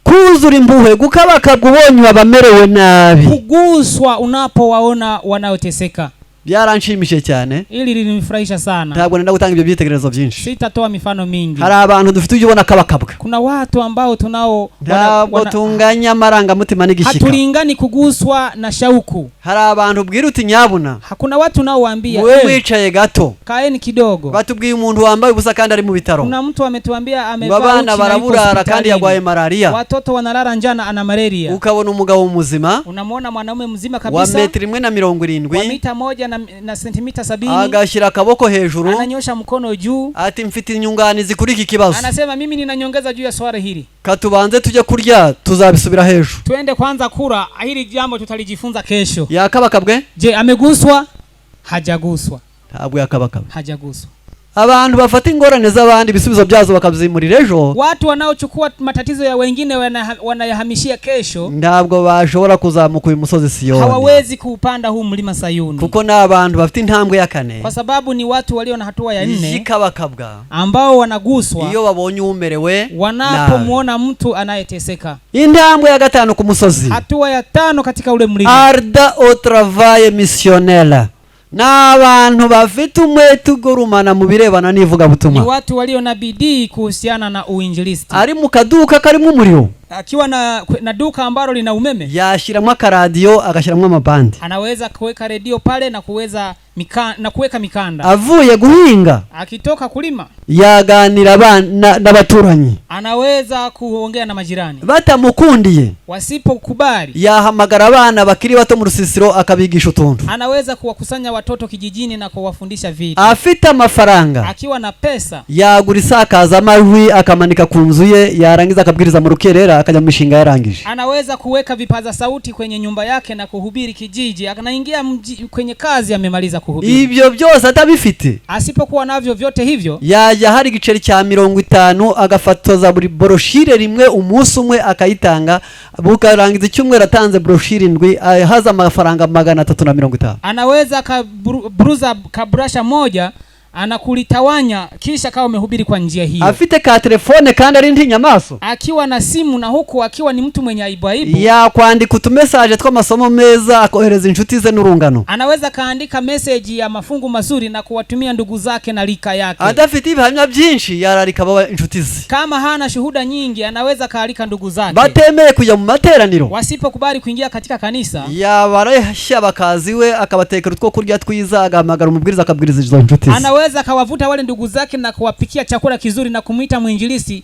Kuzura impuhwe gukabakabwa ubonye abamerewe nabi. Kuguswa unapowaona wanaoteseka. Byaranshimishije cyane. Ili lilinifurahisha sana. Ntabwo nenda gutanga ibyo byitegerezo byinshi. Sitatoa mifano mingi. Hari abantu dufite ujye ubona kabakabwa. Kuna watu ambao tunao ntabwo tunganya marangamutima n'igishika. Hatulingani kuguswa na shauku. Hari abantu bwira uti nyabuna. Hakuna watu nao waambia wewe mwicaye gato. Kaeni kidogo. Batubwiye umuntu wambaye ubusa kandi ari mu bitaro. Kuna mtu ametuambia amevaa abana baraburara kandi yagwaye malaria. Watoto wanalala njana ana malaria. Ukabona umugabo muzima. Unamwona mwanaume mzima kabisa. Wa metri 170. Wa mita 1 na sentimita 70. Agashyira akaboko hejuru. Ananyosha mkono juu. Ati mfite inyunganizi kuri iki kibazo. Anasema mimi ninanyongeza juu ya swala hili. Katubanze tujye kurya tuzabisubira hejuru. Twende kwanza kura, hili jambo tutalijifunza kesho. Yakabakabwe? Je, ameguswa? Hajaguswa. Ntabwo yakabakabwe. Hajaguswa. Abantu bafata ingorane z'abandi bisubizo byazo bakabizimurira ejo. Watu wanaochukua matatizo ya wengine wanayahamishia kesho. Ntabwo bashobora kuzamuka uyu musozi Siyoni. Hawawezi kuupanda huu mlima Sayuni. Kuko n'abantu bafite intambwe ya 4. Kwa sababu ni watu walio na hatua ya 4. Yikabakabwa. Ambao wanaguswa. Iyo babonye umerewe. Wanapomuona mtu anayeteseka. Intambwe ya 5 ku musozi. Hatua ya 5 katika ule mlima. Arda au travail missionnel. N'abantu bafite umwete ugurumana mu birebana n'ivuga butumwa. Ni watu walio na bidii kuhusiana na uinjilisti. Ari mu kaduka karimo umuriro. akiwa na duka ambalo lina umeme, yashyiramo akaradiyo agashyiramo amabandi, anaweza kuweka redio pale na kuweza kuweka mikanda. Avuye guhinga, akitoka kulima, yaganira n'abaturanyi, anaweza kuongea na majirani. Batamukundiye, wasipokubali, yahamagara abana bakiri bato mu rusisiro akabigisha utuntu. Anaweza kuwakusanya watoto kijijini na kuwafundisha vitu. Afite amafaranga, akiwa na pesa, yagura isakaza amajwi akamanika ku nzu ye, yarangiza akabwiriza mu rukerera akajya mu mishinga yarangije. Anaweza kuweka vipaza sauti kwenye nyumba yake na kuhubiri kijiji, anaingia kwenye kazi amemaliza kuhubiri. Ibyo byose atabifite, asipokuwa navyo vyote hivyo, yajya hari igiceri cya 50 agafatoza buri broshire rimwe umunsi umwe akayitanga, bukarangiza icyumweru atanze broshire indwi, haza amafaranga 350. Anaweza kabruza kabrasha moja anakulitawanya kisha kawa umehubiri kwa njia hiyo. Afite ka telefone kandi ari ntinyamaso, akiwa na simu na huku akiwa ni mtu mwenye aibu, ya kwandika utumesaje tw'amasomo meza akohereza inshuti ze n'urungano. Anaweza kaandika message ya mafungu mazuri na kuwatumia ndugu zake na lika yake. Adafite ibihamya byinshi yararika baba inshuti ze. Kama hana shuhuda nyingi anaweza kaalika ndugu zake. Batemeye kujya mu materaniro, wasipokubali kuingia katika kanisa, yabarashya bakaziwe akabatekera utwo kurya twiza, agahamagara umubwiriza akabwiriza izo inshuti ze. Anaweza kawavuta wale ndugu zake na kuwapikia chakula kizuri na kumuita mwinjilisi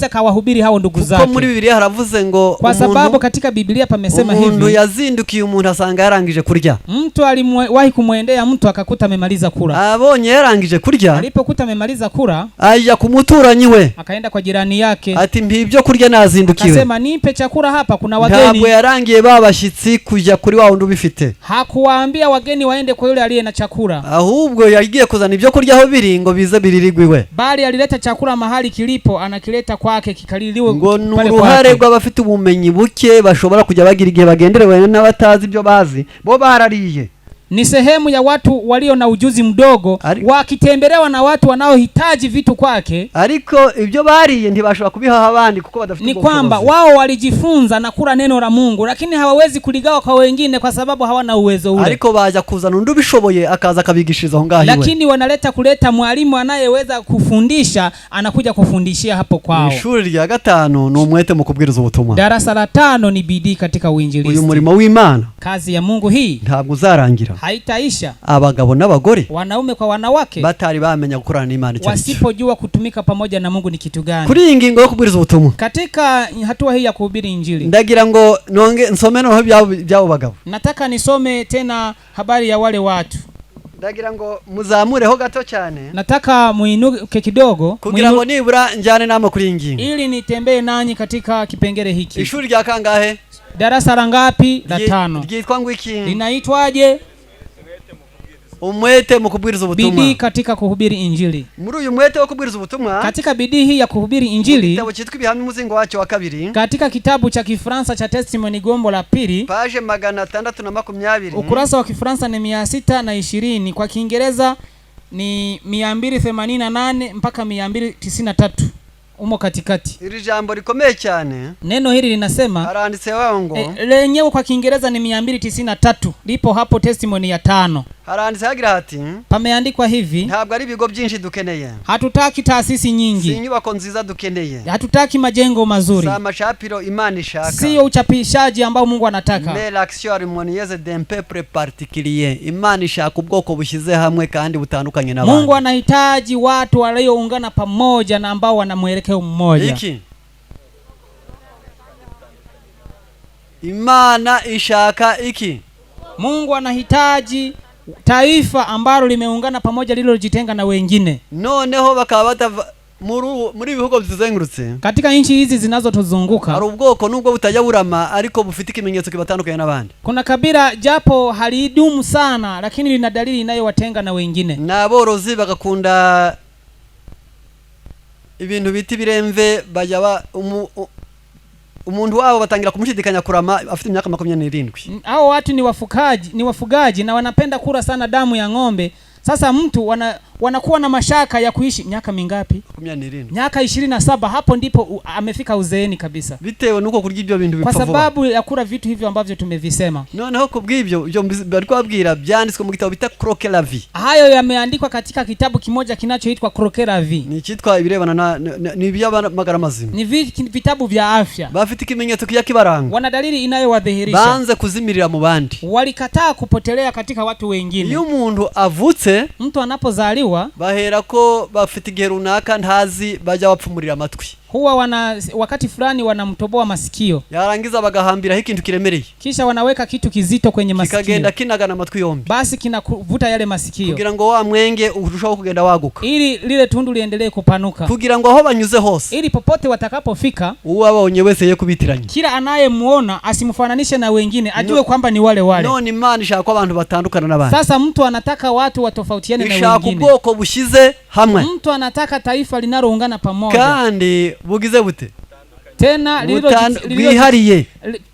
akawahubiri hao ndugu zake. Kuko muri Biblia haravuze ngo, kwa sababu katika Biblia pamesema hivi, umuntu yazindukiye umuntu asanga yarangije kurya. Mtu aliwahi kumwendea mtu akakuta amemaliza kula. Abonye yarangije kurya, alipokuta amemaliza kula, ajya kumuturanyi we, akaenda kwa jirani yake, ati mbibyo kurya nazindukiwe, akasema nipe chakula hapa kuna wageni. Ntabwo yarangiye babashitsi kujya kuri wa wundi ubifite, hakuwaambia wageni waende kwa yule aliye na chakula, ahubwo yagiye kuzana ibyo kurya aho biri ngo bize biririgwiwe, bali alileta chakula mahali kilipo, anakileta kwake kikaliliwe ngo n'uruhare rw'abafite ubumenyi buke bashobora kujya bagira igihe bagenderewe n'abatazi ibyo bazi, bo barariye. Ni sehemu ya watu walio na ujuzi mdogo wakitembelewa na watu wanaohitaji vitu kwake, ariko ibyo bariye ntibashobora kubiha abandi kuko badafite. Ni kwamba wao walijifunza na kula neno la Mungu, lakini hawawezi kuligawa kwa wengine kwa sababu hawana uwezo ule. Ariko baje kuzana undi bishoboye akaza kabigishiriza aho ngaho, lakini kuleta mwalimu anayeweza kufundisha, anakuja kufundishia hapo kwao. Ishuri rya 5 ni umwete mu kubwiriza ubutumwa. Darasa la 5 ni bidii katika uinjilisti. Uyu murimo w'Imana, kazi ya Mungu hii ntabwo uzarangira, haitaisha. Abagabo n'abagore, wanaume kwa wanawake, batari bamenya gukorana n'Imana cyane, wasipojua kutumika pamoja na Mungu ni kitu gani. Kuri iyi ngingo yo kubwiriza ubutumwa, katika hatua hii ya kuhubiri injili, ndagira ngo nsome no byabo bagabo. Nataka nisome tena habari ya wale watu. Ndagira ngo muzamureho gato cyane, nataka muinuke kidogo kugira ngo nibura njyane nama kuri ingingo, ili nitembee nanyi katika kipengele hiki. Ishuri rya kangahe? Darasa la ngapi? La 5. Ryitwa ngo iki? Linaitwaje? Umwete mu kubwiriza ubutumwa. Bidii katika kuhubiri injili. Muri uyu mwete wo kubwiriza ubutumwa, katika bidii hii ya kuhubiri injili, kitabu cyitwa ibihamya umuzingo wacyo wa 2, katika kitabu cha Kifaransa cha Testimony gombo la 2, page 620, ukurasa wa Kifaransa ni 620, kwa Kiingereza ni 288 mpaka 293, umo katikati. Iri jambo rikomeye cyane. Neno hili linasema, haranditse wango, lenyewe kwa Kiingereza ni 293, lipo hapo Testimony ya 5. Haranditse hagira hati, pameandikwa hivi, ntabwo ari ibigo byinshi dukeneye, hatutaki taasisi nyingi, si inyubako nziza dukeneye, hatutaki majengo mazuri, sa mashapiro Imana ishaka, sio uchapishaji ambao Mungu anataka, mais l'action harmonieuse d'un peuple particulier. Imana ishaka ubwoko bushyize hamwe kandi butandukanye n'abandi. Mungu anahitaji watu walioungana pamoja na ambao wana mwelekeo mmoja. Iki Imana ishaka iki? Mungu anahitaji taifa ambalo limeungana pamoja, lililojitenga na wengine. Noneho bakaba batava muri bihugu bizengurutse, katika nchi hizi zinazotuzunguka, hari ubwoko nubwo butajya burama ariko bufite ikimenyetso kibatandukanye n'abandi. Kuna kabila japo halidumu sana, lakini lina dalili inayowatenga na wengine. N'aborozi bagakunda ibintu biti biremve, bajya umuntu wabo batangira kumushidikanya kurama afite imyaka 27. Hao watu ni wafugaji na wanapenda kula sana damu ya ng'ombe. Sasa mtu wanakuwa na mashaka ya kuishi miaka mingapi? 27. Miaka 27. Hapo ndipo amefika uzeeni kabisa, bitewe nuko kurya ibyo bintu kwa bipfa vuba. sababu ya kula vitu hivyo ambavyo tumevisema. Noneho kubw'ibyo ibyo bari kwabwira byanditswe mu gitabo bita Croquer la vie. Hayo yameandikwa katika kitabu kimoja kinachoitwa Croquer la vie. Ni cyitwa ibirebana ni by'amagara mazima. Ni vitabu vya afya. Bafite ikimenyetso kiyakibaranga. Wana dalili inayowadhihirisha. Banze kuzimirira mu bandi. Walikataa kupotelea katika watu wengine. Iyo umuntu avutse, mtu anapozaliwa, bahera ko bafite igihe runaka ntazi bajya bapfumurira amatwi. Huwa wakati fulani wanamtoboa masikio. Yarangiza bagahambira ikintu kiremereye. Kisha wanaweka kitu kizito kwenye masikio. Kikagenda kinagana amatwi yombi. Basi kinavuta yale masikio. Kugira ngo wa mwenge urushaho kugenda waguka. Ili lile tundu liendelee kupanuka. Kugira ngo aho banyuze hose. Ili popote watakapofika, uwabonye wese ye kubitiranya. Kila anayemuona asimfananishe na wengine, ajue kwamba ni wale wale. None Imana ishaka ko abantu batandukana n'abandi. Sasa mtu anataka watu watofautiane na wengine. Ishaka ubwoko bushize hamwe. Mtu anataka taifa linaloungana pamoja. Kandi bugize bute? Tena lihariye.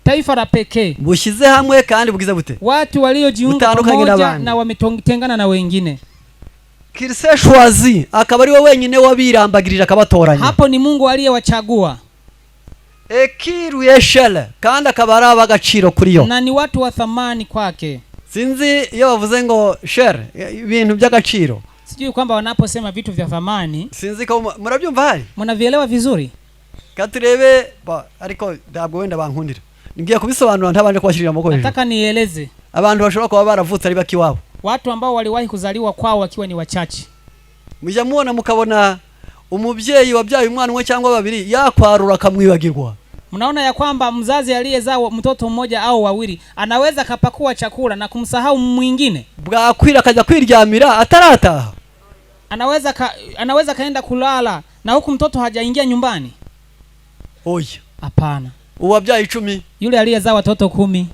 Taifa la pekee. Bushize hamwe kandi bugize bute? Watu waliojiunga pamoja na wametengana na wengine. Kirse shwazi akaba ari we wenyine wabirambagirira akabatoranya. Hapo ni Mungu aliyewachagua. Ekiru yeshele kandi akaba ari abagaciro kuri yo. Na ni watu wa thamani kwake. Sinzi iyo bavuze ngo share ibintu by'agaciro. Sijui kwamba wanaposema vitu vya thamani. Sinzi ko murabyumva hari? Mnavielewa vizuri? Katurebe ariko ndabwo wenda bankundira. Ngiye kubisobanura ntabanje kwashirira amako hejuru. Nataka nieleze. Abantu bashobora kuba baravutse ari bakiwabo. Watu ambao waliwahi kuzaliwa kwao wakiwa ni wachache. Mujya muona mukabona umubyeyi wabyaye umwana umwe cyangwa babiri yakwarura akamwibagirwa. Mnaona ya kwamba mzazi aliyezaa mtoto mmoja au wawili anaweza kapakua chakula na kumsahau mwingine. Bwakwira akajya kwiryamira atarataha. Anaweza kaenda kulala na huku mtoto hajaingia nyumbani. Oya. Hapana. Uwabyaye 10. Yule aliyezaa watoto 10.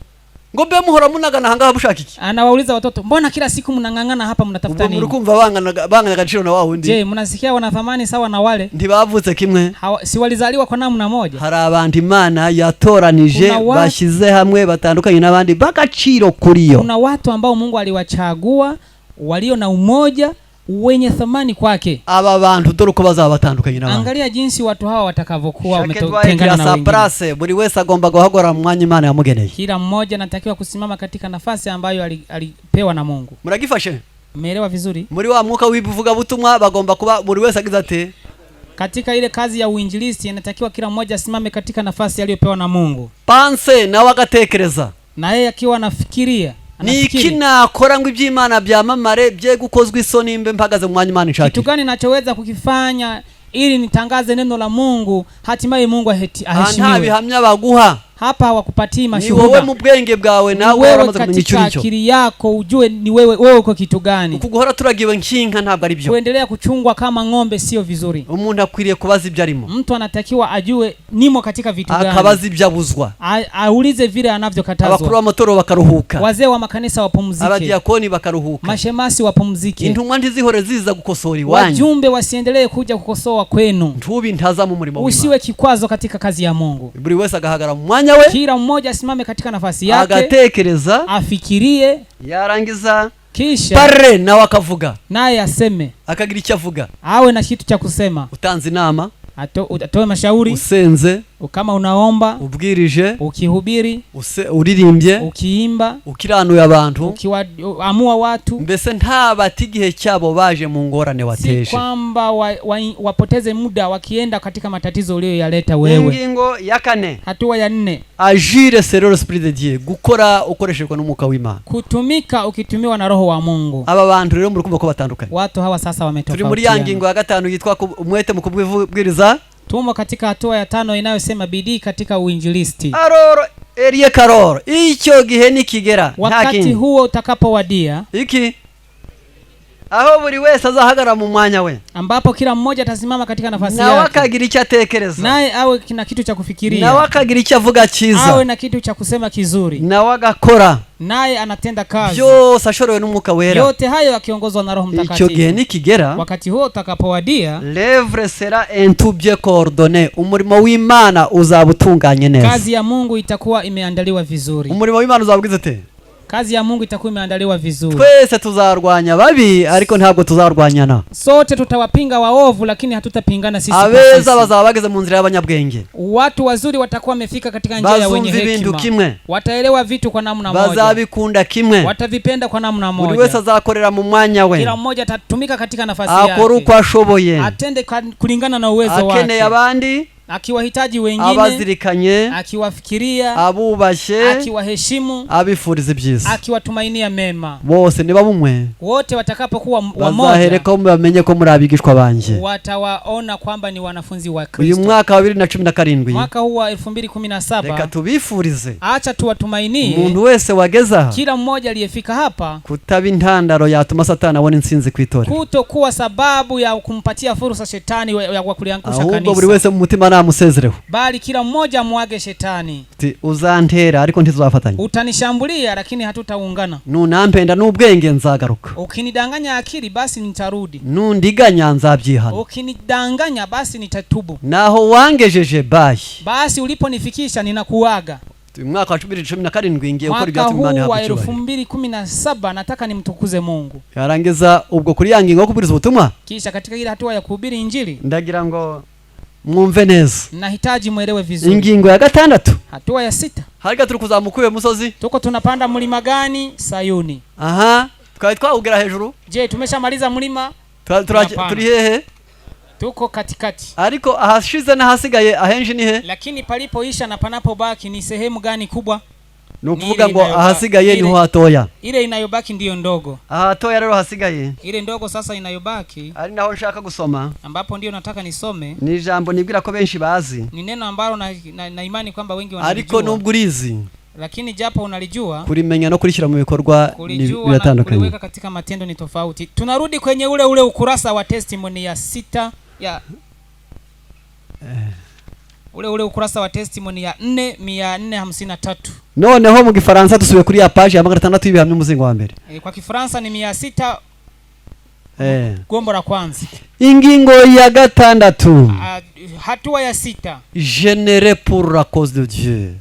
Ngombe muhora munagana hanga bushaka iki? Anawauliza watoto, mbona kila siku mnangangana hapa mnatafuta nini? Murikumva bangana gaciro na wao ndi. Je, mnasikia wana thamani sawa na wale? Ntibavutse kimwe. Si walizaliwa kwa namna moja. Hari abantu Imana yatoranije bashize hamwe batandukanye n'abandi bagaciro kuri yo. Kuna watu ambao Mungu aliwachagua walio na umoja wenye thamani kwake. Aba bantu dore uko bazaba batandukanye n'abandi. Angalia jinsi watu hawa watakavyokuwa wametengana na wengine. Buri wese agomba guhagora mu mwanya Imana yamugeneye. Kila mmoja anatakiwa kusimama katika nafasi ambayo alipewa na Mungu. Muragifashe? Umeelewa vizuri? Muri wa mwuka w'ibivuga butumwa bagomba kuba buri wese agize ate. Katika ile kazi ya uinjilisti inatakiwa kila mmoja asimame katika nafasi aliyopewa na Mungu. Panse na wagatekereza. Na yeye akiwa anafikiria. Niki nakora ngo iby'Imana byamamare bye gukozwe isoni mbe mpagaze mu mwanya Imana nshaka. Kitu gani nachoweza kukifanya ili nitangaze neno la Mungu hatimaye Mungu aheshimiwe? Nta bihamya baguha. Hapa hawakupatii mashuhuda. Ni wewe mu bwenge bwawe nawe waramaze kumenya icyo katika akili yako ujue ni wewe uko kitu gani. Ukuguhora turagiwe nkinka ntabwo ari byo. Kuendelea kuchungwa kama ng'ombe sio vizuri. Umuntu akwiriye kubaza ibyo arimo. Mtu anatakiwa ajue nimo katika vitu gani. Akabaza ibyo abuzwa. Aulize vile anavyokatazwa. Abakuru b'amatoro bakaruhuka. Wazee wa makanisa wapumzike. Abadiakoni bakaruhuka. Mashemasi wapumzike. Intumwa ndizihore ziza gukosora iwanyu. Wajumbe wasiendelee kuja kukosoa kwenu. Ntubi ntaza mu murimo w'Imana. Usiwe kikwazo katika kazi ya Mungu. Buri wese agahagara mu mwanya we. Kila mmoja asimame katika nafasi yake. Agatekereza. Afikirie. Yarangiza. Kisha. Pare na wakavuga. Naye aseme. Akagira icyo avuga. Awe na kitu cha kusema. Utanze inama. Atoe mashauri. Usenze. Kama unaomba. Ubwirije. Ukihubiri. Uririmbye. Ukiimba. Ukiranuye abantu. Ukiamua watu. Mbese ntabati igihe cyabo baje mu ngorane wateje. Si kwamba wapoteze muda wakienda katika matatizo uliyoyaleta wewe. Ingingo ya 4. Hatua ya 4. Agir selon l'esprit de Dieu. Gukora ukoreshejwe n'umwuka w'Imana. Kutumika ukitumiwa na roho wa Mungu. Aba bantu rero muri kumva ko batandukanye. Watu hawa sasa wametofautiana. Turi muri ya ngingo ya 5 yitwa umwete mu kubwiriza. Tumo katika hatua ya 5 inayosema bidii katika uinjilisti. Aroro Elie Karoro icyo gihe nikigera. Wakati huo utakapowadia. Iki aho buri wese azahagara mu mwanya we. Ambapo kila mmoja atasimama katika nafasi yake. Na wakagira icyo atekereza. Naye awe na kitu cha kufikiria. Na wakagira icyo avuga cyiza. Awe na kitu cha kusema kizuri. Na wagakora. Naye anatenda kazi. Byose ashorewe n'umwuka wera. Yote hayo akiongozwa na Roho Mtakatifu. Icyo gihe nikigera. Wakati huo utakapowadia. L'œuvre sera un tout bien coordonné. Umurimo w'Imana uzabutunganye neza. Kazi ya Mungu itakuwa imeandaliwa vizuri. Umurimo w'Imana uzabwiza te. kazi ya Mungu itakuwa imeandaliwa vizuri. twese tuzarwanya babi ariko ntabwo tuzarwanyana. Sote tutawapinga waovu lakini hatutapingana sisi kwa abeza sisi. bazaba bageze mu nzira y'abanyabwenge, Watu wazuri watakuwa wamefika katika njia ya wenye bazumva ibintu hekima. kimwe, Wataelewa vitu kwa namna moja. bazabikunda kimwe, Watavipenda kwa namna buri wese moja. azakorera mu mwanya we, Kila mmoja atatumika katika nafasi akora yake. uko ashoboye, Atende kulingana na uwezo akeneye wake. abandi, Akiwahitaji wengine, abazirikanye, akiwafikiria, abubashe, akiwaheshimu, abifuriza ibyiza. akiwatumainia mema. Bose niba bumwe Wote watakapokuwa wamoja, bazahereko bamenye ko muri abigishwa banje. watawaona kwamba ni wanafunzi wa Uyu Kristo. mwaka wa 2017 Mwaka huu wa 2017, reka tubifurize acha tuwatumainie umuntu wese wageza kila mmoja aliyefika hapa kutaba intandaro yatuma Satani abona intsinzi kwitorera, kutokuwa sababu ya kumpatia fursa shetani ya kuliangusha ahubwo buri kanisa, wese mu mutima namusezereho bali kila mmoja muage shetani. ati uzantera ariko ntizuzafatanya, Utanishambulia lakini hatutaungana. nunampenda n'ubwenge nzagaruka, Ukinidanganya akili basi nitarudi, nundiganya nzabyihana, ukinidanganya basi nitatubu. naho wangejeje bayi. Basi uliponifikisha ninakuaga. Mwaka wa 2017 ngiye gukora Mwaka ibyatsi huu Imana wa yahawe icyubahiro. 2017 nataka nimtukuze Mungu. Yarangiza ubwo kuri yangingo yo kubwiriza ubutumwa, Kisha katika ile hatua ya kuhubiri injili, ndagira ngo mwumve neza nahitaji muelewe vizuri. ingingo ya 6. Hatua ya 6, harika turi kuzamuka uyu musozi. tuko tunapanda mlima gani? Sayuni. Aha, twari twawugera hejuru. Je, tumeshamaliza mlima? Turi hehe? Tuko katikati. Ariko ahashize n'ahasigaye ahenshi ni he? Lakini palipoisha na panapobaki ni sehemu gani kubwa? Nukuvuga ngo ahasigaye niho hatoya. Ile inayobaki ndiyo ndogo. Ahatoya rero hasigaye. Ile ndogo sasa inayobaki, Ari naho nshaka gusoma, ambapo ndio nataka nisome. ni ijambo nibwira ko benshi bazi, Ni neno ambalo na imani kwamba wengi ariko wanalijua. nubwo urizi Lakini japo unalijua, kurimenya no kurishyira mu bikorwa kulijua na biratandukanye. kuliweka katika matendo ni tofauti. Tunarudi kwenye ule ukurasa wa testimony ya 6 ya ule ukurasa wa testimony ya 453. Noneho mu Gifaransa tusubiye kuri ya page ya 600 y'ibihamya umuzingo wa mbere. Kwa Kifaransa ni 600 gombo la kwanza. Ingingo ya 6. Hatua ya 6. Générer pour la cause de Dieu.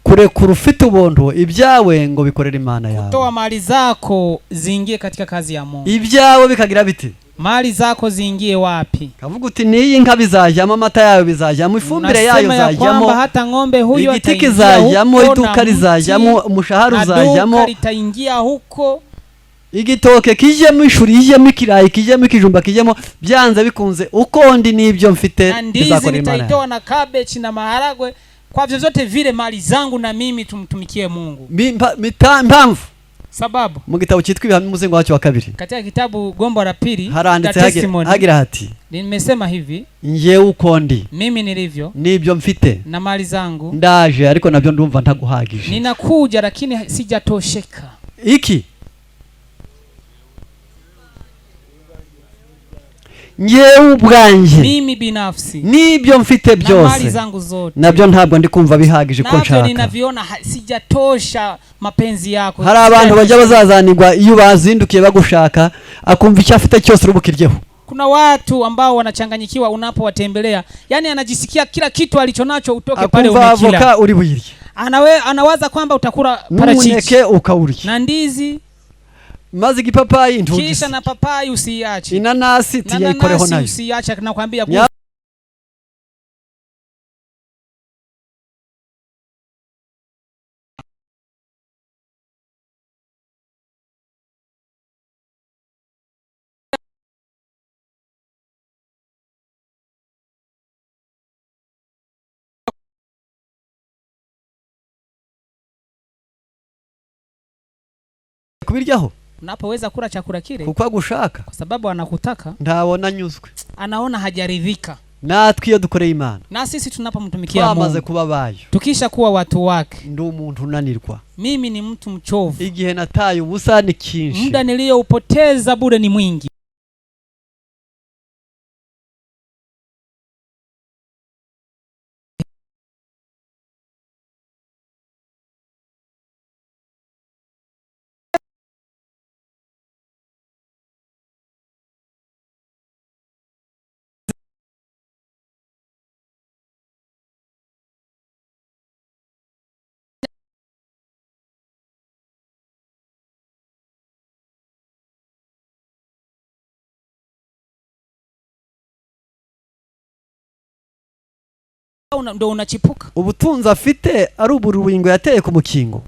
Kurekura ufite ubuntu ibyawe ngo bikorere Imana yawe. Kutoa mali zako ziingie katika kazi ya Mungu. Ibyawe bikagira biti? Mali zako ziingie wapi? Kavuga uti niyi nka bizajyamo, amata yawe bizajyamo, ifumbire yayo zajyamo, hata ng'ombe huyo igiti kizajyamo, iduka rizajyamo, umushahara uzajyamo, duka litaingia huko, igitoke kijyemo, ishuri kijyemo, ikirayi kijyemo, ikijumba kijyemo, byanze bikunze uko ndi nibyo mfite bizakorera Imana. Nitaitoa na cabbage na maharagwe, kwa vyote vile mali zangu na mimi tumtumikie Mungu. Mpamvu sababu mu gitabo cyitwa ibihamya umuzingo wacu wa 2, katika kitabu gombo la pili haranditse hagira hati, nimesema hivi, nje uko ndi mimi nilivyo nibyo mfite na mali zangu, ndaje ariko nabyo ndumva ntaguhagije, ninakuja lakini sijatosheka. Iki njewe ubwanje, mimi binafsi nibyo mfite byose na mali zangu zote, nabyo ntabwo ndi kumva bihagije ko nshaka, nabyo ninaviona sijatosha mapenzi yako. Hari abantu bajya bazazanirwa iyo bazindukiye bagushaka, akumva icyo afite cyose urubukiryeho. Kuna watu ambao wanachanganyikiwa unapowatembelea, yani anajisikia kila kitu alichonacho utoke pale umekila. Akumva avoka uri buyirye, anawaza kwamba utakula parachichi n'umuneke ukawurya, na ndizi, maze igipapayi ntugise, kisha na papai usiache, inanasi tiyayikoreho nayo usiache, nakwambia kubiryaho. Unapoweza kula chakula kile kuko agushaka, kwa sababu anakutaka, ndabona nyuzwe, anaona hajaridhika. natwe iyo dukoreye Imana, na sisi tunapomtumikia Mungu, twamaze kuba bayo, tukisha kuwa watu wake. ndi umuntu unanirwa, mimi ni mtu mchovu, igihe nataye ubusa ni kinshi, muda niliyoupoteza bure ni mwingi. ndo unachipuka. ubutunzi afite ari uburubingo yateye ku mukingo.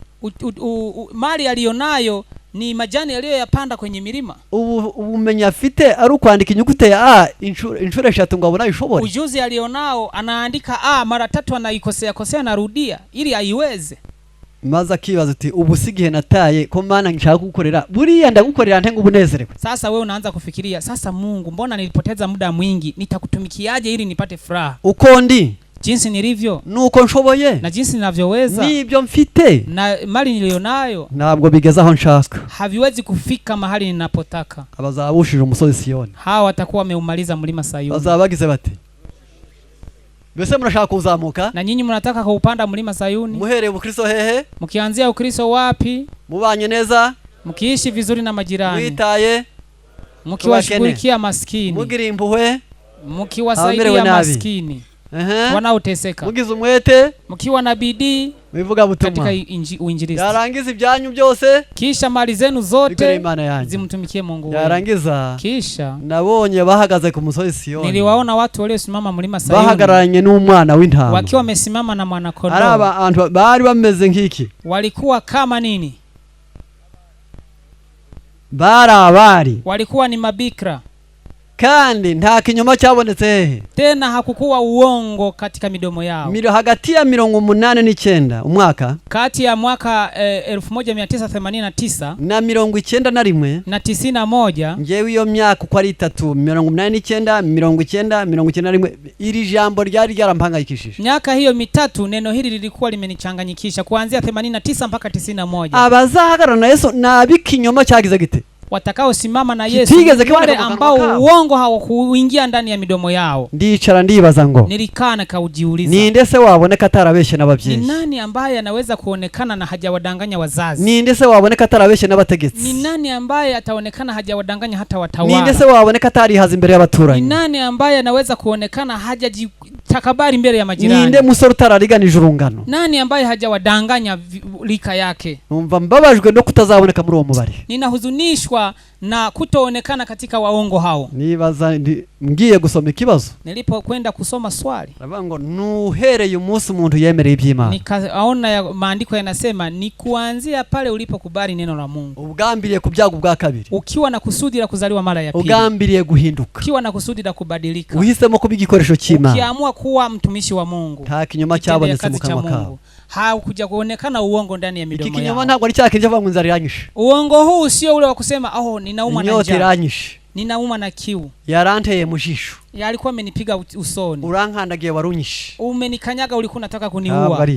Mali aliyonayo ni majani aliyoyapanda kwenye milima. Ubumenyi afite ari ukwandika inyuguti ya A inshuro 3 ngo abona ishobora. Ujuzi alionao anaandika A mara 3 anaikosea narudia ili aiweze. Maze akibaza ati ubusigihe nataye ko Mana nshaka gukorera buriya ndagukorera nte ngubunezerewe. Sasa wewe unaanza kufikiria, sasa Mungu, mbona nilipoteza muda mwingi, nitakutumikiaje ili nipate furaha? Uko ndi jinsi nilivyo nuko nshoboye na jinsi ninavyoweza nibyo mfite na mali nilionayo ntabwo bigeza aho nshaka, haviwezi kufika mahali ninapotaka. abazabushije umusozi Siyoni, hawa watakuwa wameumaliza mlima Sayuni. bazabagize bati mbese murashaka kuzamuka na nyinyi mnataka kuupanda mlima Sayuni? muhereye Ukristo hehe? Mkianzia Ukristo wapi? Mubanye neza, mkiishi vizuri na majirani, mwitaye, mkiwashughulikia maskini, mugira impuhwe, mkiwasaidia maskini wanaoteseka, mugize umwete, mkiwa na bidii bivuga butumwa katika uinjilisti. yarangiza ibyanyu byose, kisha mali zenu zote zimtumikie Mungu wewe. yarangiza kisha nabonye bahagaze ku musozi Siyoni, niliwaona watu waliosimama mlima Sayuni bahagararanye n'umwana w'intama, wakiwa wamesimama na mwana kondoo. araba bari bameze nk'iki, walikuwa kama nini? barabari, walikuwa ni mabikira, kandi nta kinyoma cyabonetse hehe, tena hakukuwa uongo katika midomo yao. hagati ya 89 umwaka, kati ya mwaka 1989 na 91 na 91, ngewe iyo myaka uko ari 3 89 91 iri jambo ryari ryarampangayikishije. Myaka hiyo mitatu neno hili lilikuwa limenichanganyikisha kuanzia 89 mpaka 91. abazahagarana na Yesu nabikinyoma cyagize gite, watakao simama na Yesu wale ambao uongo hawakuingia ndani ya midomo yao. Ndicara ndibaza ngo nilikaa na kaujiuliza, ninde se waboneka atarabeshe n'ababyeyi? ni nani ambaye anaweza kuonekana na hajawadanganya wazazi? Ninde se waboneka atarabeshe n'abategetsi? ni nani ambaye ataonekana hajawadanganya hata watawala? Ninde se waboneka atarihaza imbere y'abaturanyi? ni nani ambaye anaweza kuonekana hajajitakabari mbele ya majirani? Ninde musore utarariganije urungano? nani ambaye hajawadanganya lika yake? Numva mbabajwe no kutazaboneka muri uwo mubare. Ninahuzunishwa na kutoonekana katika waongo hao. Nibaza ngiye gusoma ikibazo, nilipokwenda kusoma swali ngo nuhereye umunsi umuntu yemereye iby'Imana, nikaona ya maandiko yanasema ni kuanzia pale ulipokubali neno la Mungu, ugambiriye kubyago bwa kabiri, ukiwa na kusudi la kuzaliwa mara ya pili, ugambiriye guhinduka, ukiwa na kusudi la kubadilika, uhisemo kuba igikoresho cy'Imana, ukiamua kuwa mtumishi wa Mungu, nta kinyoma cyabonetse mu kanwa kawe, haukuja kuonekana uongo ndani ya midomo yao. Ikinyoma ntabwo ari cyakije avuga ngo inzara iranyishe. Uongo huu sio ule wa kusema ninauma na njaa, ninauma na kiu, yaranteye mu jisho, yalikuwa amenipiga usoni, urankandagiye warunyishe, umenikanyaga ulikuwa unataka kuniua.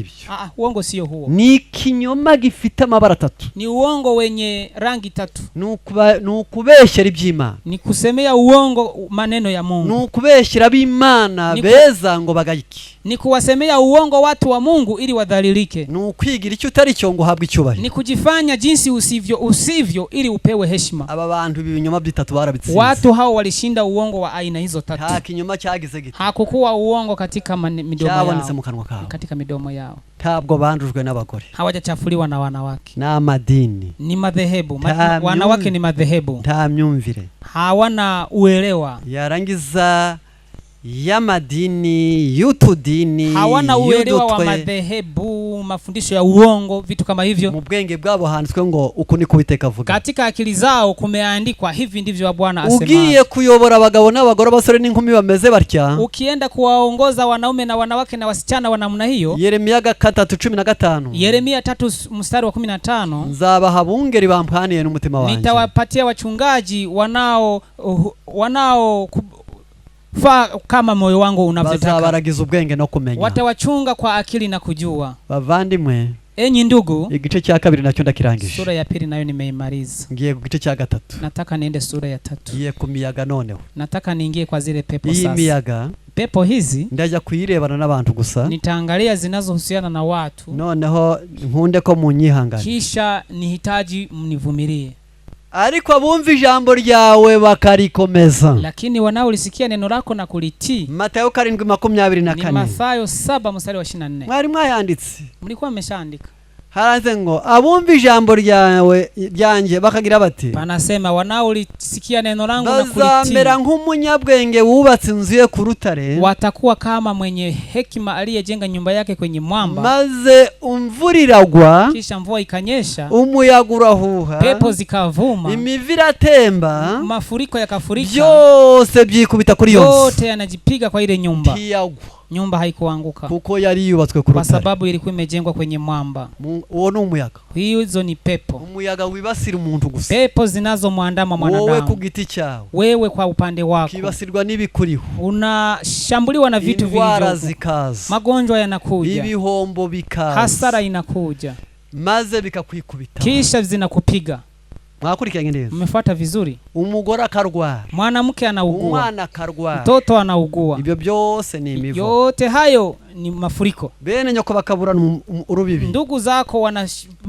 Uongo sio huo. Ni kinyoma gifite amabara 3, ni uongo wenye rangi 3. Nukubeshyera iby'Imana, ni kusemea uongo maneno ya Mungu, nukubeshyera b'Imana beza ngo bagayiki, ni kuwasemea uongo watu wa Mungu ili wadhalilike, nukwigira icyo utari cyo ngo uhabwe icyubahiro, ni kujifanya jinsi usivyo ili upewe heshima. aba bantu ibinyoma bitatu barabitsinze. Watu hao walishinda uongo wa aina hizo 3. nta kinyoma cyagize gite, hakukuwa uongo katika midomo yao, cyabonetse mu kanwa kawe, katika midomo yao. ntabwo bandujwe n'abagore, hawajachafuliwa na wanawake, na madini, ni madhehebu. Wanawake ni madhehebu, nta myumvire, hawana uelewa. yarangiza yamadini yutudini, hawana uelewa wa madhehebu, mafundisho ya uongo, vitu kama hivyo. mu bwenge bwabo handitswe ngo uku niko Uwiteka avuga, katika akili zao kumeandikwa hivi ndivyo Bwana asema. ugiye kuyobora abagabo n'abagore, abasore n'inkumi bameze batya, ukienda kuwaongoza wanaume na wanawake na wasichana wa namna hiyo, Yeremia 3:15, Yeremia 3:15, nzabaha bungeri bampaniye n'umutima wanjye, nitawapatia wachungaji wanao kama moyo wangu unavyotaka, bazabaragiza ubwenge no kumenya, watawachunga kwa akili na kujua. bavandimwe, enyi ndugu, igice cya 2 nacyo ndakirangije, sura ya 2 nayo nimeimaliza, ngiye ku gice cya 3, nataka niende sura ya 3, ngiye ku miyaga. noneho nataka niingie kwa zile pepo sasa. iyi miyaga, pepo hizi ndajya kuyirebana n'abantu gusa, nitaangalia zinazohusiana na watu, noneho nkunde ko munyihangana, kisha nihitaji mnivumilie. ariko abumva ijambo ryawe bakarikomeza, lakini wanaolisikia neno lako na kulitii. Matayo 7:24, ni Mathayo 7:24. mwari mwayanditse, mlikuwa mmeshaandika. haraze ngo abumva ijambo ryawe ryanjye bakagira bati, panasema wanaolisikia neno langu na bazamera kulitii nk'umunyabwenge wubatse inzu ye ku rutare, watakuwa kama mwenye hekima aliyejenga nyumba yake kwenye mwamba, maze imvura iragwa, kisha mvua ikanyesha, umuyaga urahuha, pepo zikavuma, imivu iratemba, mafuriko yakafurika, byose byikubita kuri iyo nzu, yote yanajipiga kwa ile nyumba. ntiyagwa, Nyumba haikuanguka kuko yari yubatswe ku kwa rutare. sababu ilikuwa imejengwa kwenye mwamba. Uwo ni umuyaga. Hizo ni pepo, Umuyaga wibasira umuntu gusa, pepo zinazomwandama wowe ku mwanadamu. giti cyawe Wewe kwa upande wako kibasirwa n'ibikuriho, unashambuliwa na vitu indwara vilivyo, zikaza, magonjwa yanakuja, ibihombo bikaza, hasara inakuja, maze bikakwikubita. kisha zinakupiga. Mwakurikiranye neza? Mmefuata vizuri? Umugore akarwara, Mwanamke anaugua, umwana akarwara, mtoto anaugua, ibyo byose ni imivu. yote hayo ni mafuriko. Bene nyoko bakaburana urubibi, Ndugu zako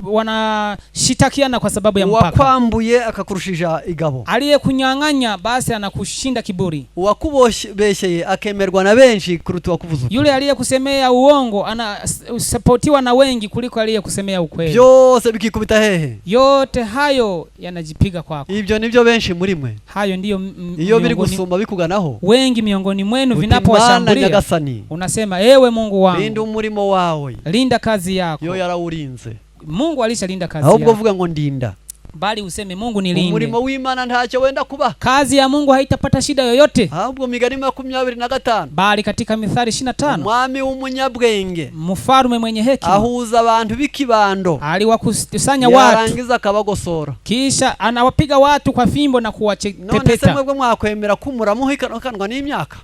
wanashitakiana kwa sababu ya mpaka. uwakwambuye akakurushija igabo, Aliyekunyang'anya basi anakushinda kiburi. uwakubeshyeye akemerwa na benshi kuruta uwakuvuza. Yule aliyekusemea uongo anasapotiwa na wengi kuliko aliyekusemea ukweli. Byose bikikubita hehe? Yote hayo yanajipiga kwako. Ibyo nibyo benshi muri mwe, Hayo ndiyo iyo biri gusumba bikuganaho, wengi miongoni mwenu Mana vinapowashambulia, Nyagasani, unasema ewe Mungu wangu, linda umurimo wawe, linda kazi yako. yo yarawurinze. Mungu alishalinda kazi Ahubwo yako, vuga ngo ndinda, bali useme Mungu nilinde. umurimo w'Imana ntacyo wenda kuba. Kazi ya Mungu haitapata shida yoyote. Ahubwo Migani 25, Bali katika Mithali 25, umwami w'umunyabwenge mfalme mwenye hekima ahuza abantu b'ikibando, aliwakusanya watu, yarangiza akabagosora. kisha anawapiga watu kwa fimbo na None se kuwachepeta. mwebwe mwakwemera kumuramuho ikanwa n'imyaka?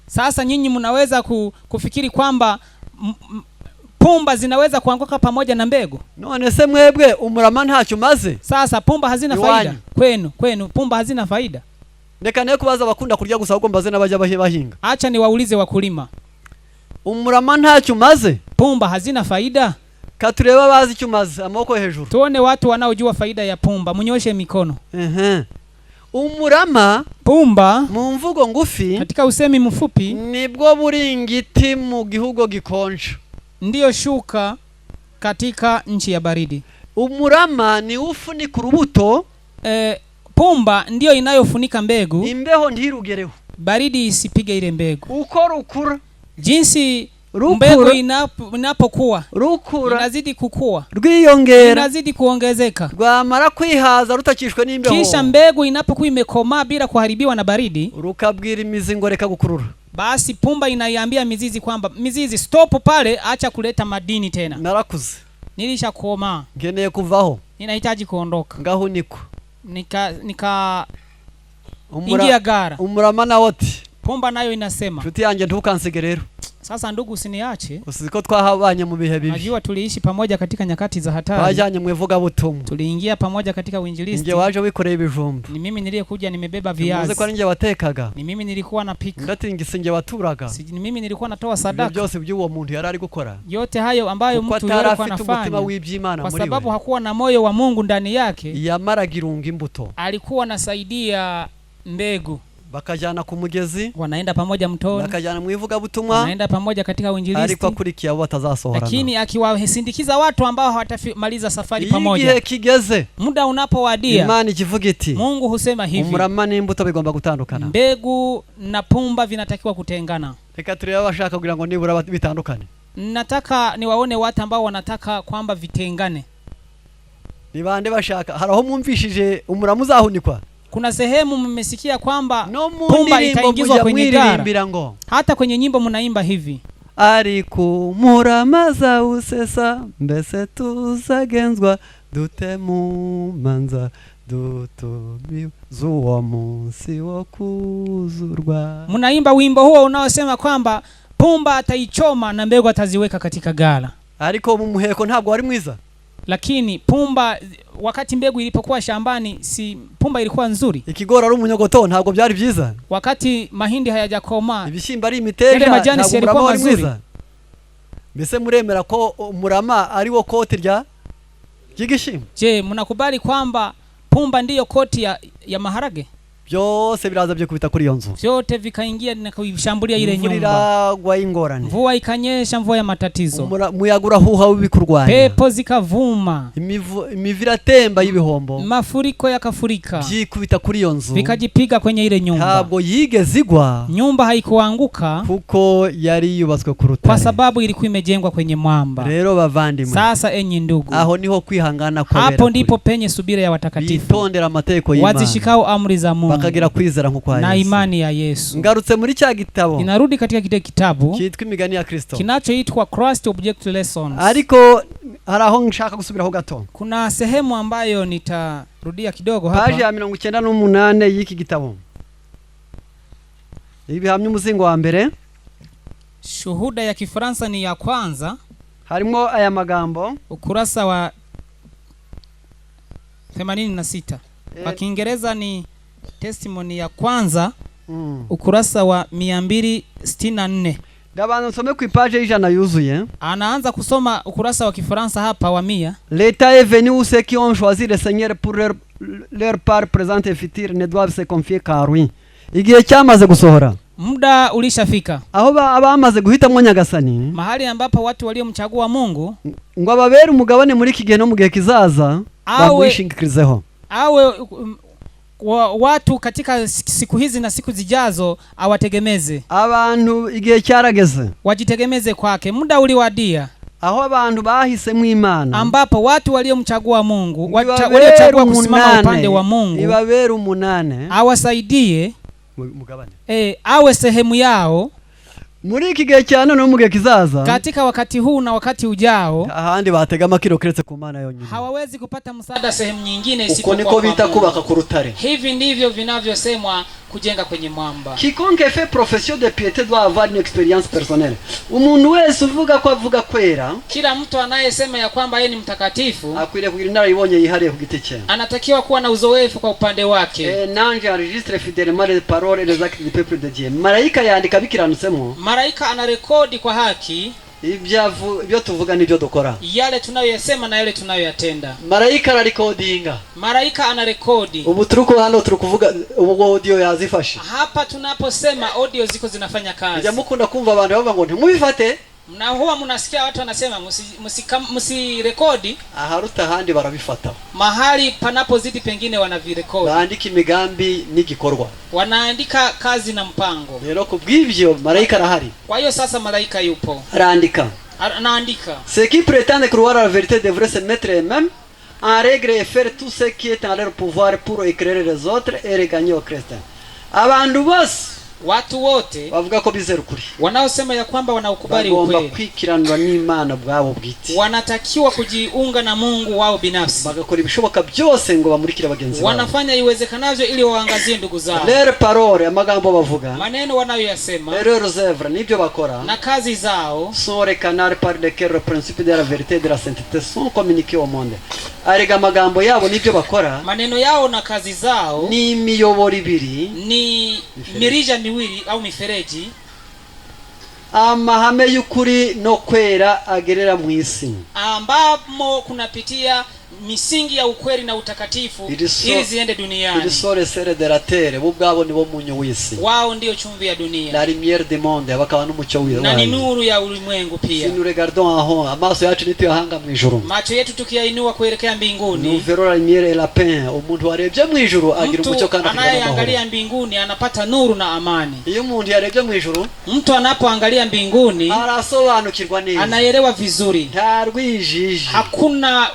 Sasa nyinyi mnaweza kufikiri kwamba pumba zinaweza kuanguka pamoja na mbegu? None se mwebwe umurama ntacyo maze? Sasa pumba hazina Iwanyu. faida kwenu pumba hazina faida? Reka nayo kubaza abakunda kurya gusa, ahubwo mbaze n'abajya bahinga. Acha niwaulize wakulima, Umurama ntacyo maze? pumba hazina faida? Katureba bazi icyo maze, amaboko hejuru. Tuone watu wanaojua faida ya pumba, mnyoshe mikono. Umurama Pumba mu mvugo ngufi katika usemi mfupi nibwo buringiti mu gihugu gikonje, ndiyo shuka katika nchi ya baridi. Umurama ni ufunika urubuto, Pumba ndiyo inayofunika mbegu, imbeho ntirugereho, baridi isipige ile mbegu. uko rukura, Jinsi Rukura. mbegu inapokuwa rukura, inazidi kukua, rwiyongera, inazidi kuongezeka, rwamara kwihaza rutakishwe n'imbeho, kisha mbegu inapokuwa imekomaa bila kuharibiwa na baridi, rukabwira imizi ngo reka gukurura. basi pumba inaiambia mizizi kwamba mizizi stop pale, acha kuleta madini tena, Narakuze, nilishakomaa, ngeneye kuvaho, ninahitaji kuondoka. ngahunikwa. Ingia gara. Umurama nawo ati, Pumba nayo inasema, nshuti yanjye ntukansige rero, sasa ndugu, usiniache. usiko twahabanye mu bihe bibi, Najua tuliishi pamoja katika nyakati za hatari, twajyanye mu ivugabutumwa, tuliingia pamoja katika uinjilisti. nge waje wikoreye ibijumba, Ni mimi niliyekuja nimebeba muze viazi, ko ari nge watekaga, ni mimi nilikuwa napika, ndatingise nge waturaga. ni mimi nilikuwa natoa Ibyo sadaka. byose by'uwo muntu yari ari gukora, Yote hayo ambayo kuko mtu yeye alikuwa atarafite umutima anafanya, w'iby'Imana kwa muri sababu we, hakuwa na moyo wa Mungu ndani yake, yamaraga irunga imbuto, alikuwa anasaidia mbegu. bakajyana ku mugezi, Wanaenda pamoja mtoni, bakajyana mu ivugabutumwa, wanaenda pamoja katika ariko uinjilisti, akurikiye abo batazasohorana. lakini akiwasindikiza watu ambao hawatamaliza safari Iyo pamoja. igihe kigeze, Muda unapowadia, Imana ikivuga iti, Mungu husema hivi, umurama n'imbuto bigomba gutandukana. mbegu na pumba vinatakiwa kutengana. Reka turebe abashaka kugira ngo nibura bitandukane. Nataka niwaone watu ambao wanataka kwamba vitengane. Ni bande bashaka? Haraho mwumvishije umurama uzahunikwa? Kuna sehemu mmesikia kwamba No mu pumba ndirimbo itaingizwa mujya kwenye gara. mwiririmbira ngo, Hata kwenye nyimbo mnaimba hivi, ariko umurama zawusesa, mbese tuzagenzwa dute mu manza dutumiwe z'uwo munsi wo kuzurwa. mnaimba wimbo huo unaosema kwamba pumba ataichoma na mbegu ataziweka katika gara. Ariko mu muheko ntabwo wari mwiza. Lakini pumba, wakati mbegu ilipokuwa shambani, si pumba ilikuwa nzuri? Ikigori ari umunyogoto ntabwo byari byiza. Wakati mahindi hayajakoma, Ibishyimbo ari imiteja majani ntabwo yalikuwa umurama wari mazuri. mwiza. Mbese muremera ko umurama ari wo koti ry'igishimbo? Je, mnakubali kwamba pumba ndiyo koti ya maharage? byose biraza byo kubita kuri iyo nzu. vyote vikaingia na kuishambulia ile Imvura nyumba. iragwa y'ingorane, Mvua ikanyesha, mvua ya matatizo, umuyaga urahuha w'ibikurwanya, pepo zikavuma, imivu iratemba y'ibihombo, mafuriko yakafurika, byikubita kuri iyo nzu, vikajipiga kwenye ile nyumba. ntabwo yigeze igwa, Nyumba haikuanguka kuko yari yubatswe ku rutare, kwa sababu ilikuwa imejengwa kwenye mwamba. rero bavandimwe, Sasa enyi ndugu, aho niho kwihangana kwa hapo ndipo penye subira ya watakatifu, bitondera amategeko y'Imana, wazishikao amri za Mungu bakagira kwizera nko kwa na Yesu. imani ya Yesu. Ngarutse muri cya gitabo Inarudi katika kile kitabu cyitwa Imigani ya Kristo, kinachoitwa Christ Object Lessons. ariko hari aho nshaka gusubiraho gato. Kuna sehemu ambayo nitarudia kidogo Paji hapa. ya 98 y'iki gitabo, ibihamya umuzingo wa mbere, Shuhuda ya Kifaransa ni ya kwanza, harimo aya magambo, ukurasa wa 86. Kwa Kiingereza ni testimony ya kwanza, ukurasa wa 264. Ndabanza nsome ku ipaje y'ijana yuzuye. Anaanza kusoma ukurasa wa Kifaransa hapa wa 100. L'état est venu où ceux qui ont choisi le Seigneur pour leur part présente et future ne doivent se confier qu'à lui. Igihe cyamaze gusohora, Muda ulishafika, aho abamaze guhitamo Nyagasani, mahali ambapo watu waliomchagua Mungu ngo ababere umugabane muri iki gihe no mu gihe kizaza, bamwishingikirizeho. Awe watu katika siku hizi na siku zijazo awategemeze. Abantu igihe cyarageze, wajitegemeze kwake. Muda uliwadia, aho abantu bahisemo Imana, ambapo watu waliomchagua Mungu, waliochagua kusimama upande wa Mungu, ibabere umunane, awasaidie mugabane, awe sehemu yao muri iki gihe cyane no mu gihe kizaza, katika wakati huu na wakati ujao. Ahandi batega amakiro keretse ku Mana yonyine, hawawezi kupata msaada sehemu nyingine isipokuwa kwa Mungu. Uko niko bita kubaka ku rutare. Hivi ndivyo vinavyosemwa kujenga kwenye mwamba. Quiconque fait profession de piété doit avoir une expérience personnelle. Umuntu wese uvuga ko avuga kwera, kila mtu anayesema ya kwamba yeye ni mtakatifu, akwiriye kugira inararibonye yihariye ku giti cye, anatakiwa kuwa na uzoefu kwa upande wake. Nanje enregistre fidèlement les paroles et les actes du peuple de Dieu. Malaika yandika bikiranutsemo, malaika anarekodi kwa haki ibyo tuvuga n'ibyo dukora, yale tunayoyasema na yale tunayoyatenda. Malaika ararekodinga, malaika anarekodi. Ubu turuko hano turukuvuga ubu audio yazifashe, hapa tunaposema audio ziko zinafanya kazi. Njya mukunda kumva abantu bavuga ngo ntimubifate, na huwa mnasikia watu wanasema msirekodi. Aharuta handi barabifata, mahali panapozidi pengine wanavirekodi, bandika imigambi n'igikorwa, wanaandika kazi na mpango. Rero kubw'ivyo malaika arahari. Kwa hiyo sasa malaika yupo, arandika, anaandika. Ceux qui prétendent croire à la vérité devraient se mettre eux-mêmes en règle et faire tout ce qui est en leur pouvoir pour éclairer les autres et regagner au Christ. Abantu bose, watu wote bavuga ko bizera ukuri, wanaosema ya kwamba wanaukubali ukweli, bagomba kwikiranwa n'Imana bwabo bwite, wanatakiwa kujiunga na Mungu wao binafsi, bagakora ibishoboka byose ngo bamurikire bagenzi babo, wanafanya iwezekanavyo ili waangazie ndugu zao. Leur parole, amagambo bavuga, maneno wanayoyasema, leurs œuvres, nibyo bakora, na kazi zao, sont les canaux par lesquels le principe de la vérité et de la sainteté sont communiqués au monde. Arega amagambo yabo nibyo bakora, maneno yao na kazi zao ni imiyoboro ibiri, ni mirija miwili au mifereji, amahame y'ukuri no kwera agerera mu isi, ambamo kunapitia misingi ya ukweli na utakatifu ili ziende duniani. Ils sont les sers de la terre, bo bwabo nibo munyu w'isi, wao ndio chumvi ya dunia, la lumière du monde, bakaba n'umucyo w'isi, na ni nuru ya ulimwengu pia. Si nous regardons en haut, amaso yacu nituyahanga mu ijuru, macho yetu tukiyainua kuelekea mbinguni, nous verrons la lumière et la paix. Umuntu warebye mu ijuru agira umucyo kandi anayeangalia mbinguni anapata nuru na amani. Iyo umuntu yarebye mu ijuru, mtu anapoangalia mbinguni arasobanukirwa neza, anaelewa vizuri, nta rwijiji, hakuna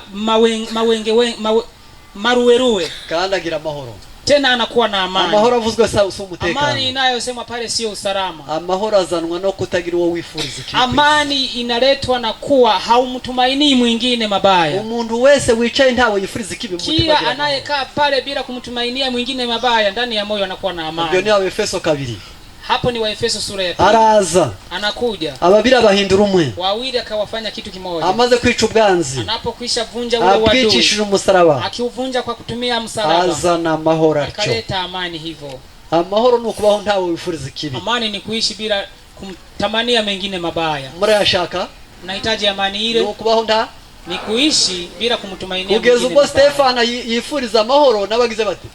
maruweruwe, kandi agira amahoro, tena anakuwa na amani. Amahoro avuzwe si umutekano, amani inayosemwa pale sio usalama. Amahoro azanwa no kutagira uwo wifuriza ikibi. Amani inaletwa na kuwa haumtumaini mwingine mabaya. Umuntu wese wicaye ntawe yifuriza ikibi mu mutima, kila anayekaa pale bila kumtumainia mwingine mabaya, ndani ya moyo anakuwa na amani. Ndio ni Waefeso 2. Hapo ni Waefeso sura ya 2. Araza, anakuja, ababiri abahindura umwe, wawili akawafanya kitu kimoja. Amaze kwica ubwanzi, anapokwisha vunja ule wadui, akicishije umusaraba, akiuvunja kwa kutumia msalaba, azana amahoro atyo, akaleta amani. Hivyo amahoro ni ukubaho ntawe wifuriza ikibi. Amani ni kuishi bila kumtamania mengine mabaya. Murayashaka? Mnahitaji amani ile? Ni ukubaho nta ni kuishi bila kumtumainia mwingine. Kugeza ubwo Stefano yifuriza amahoro, nabagize bati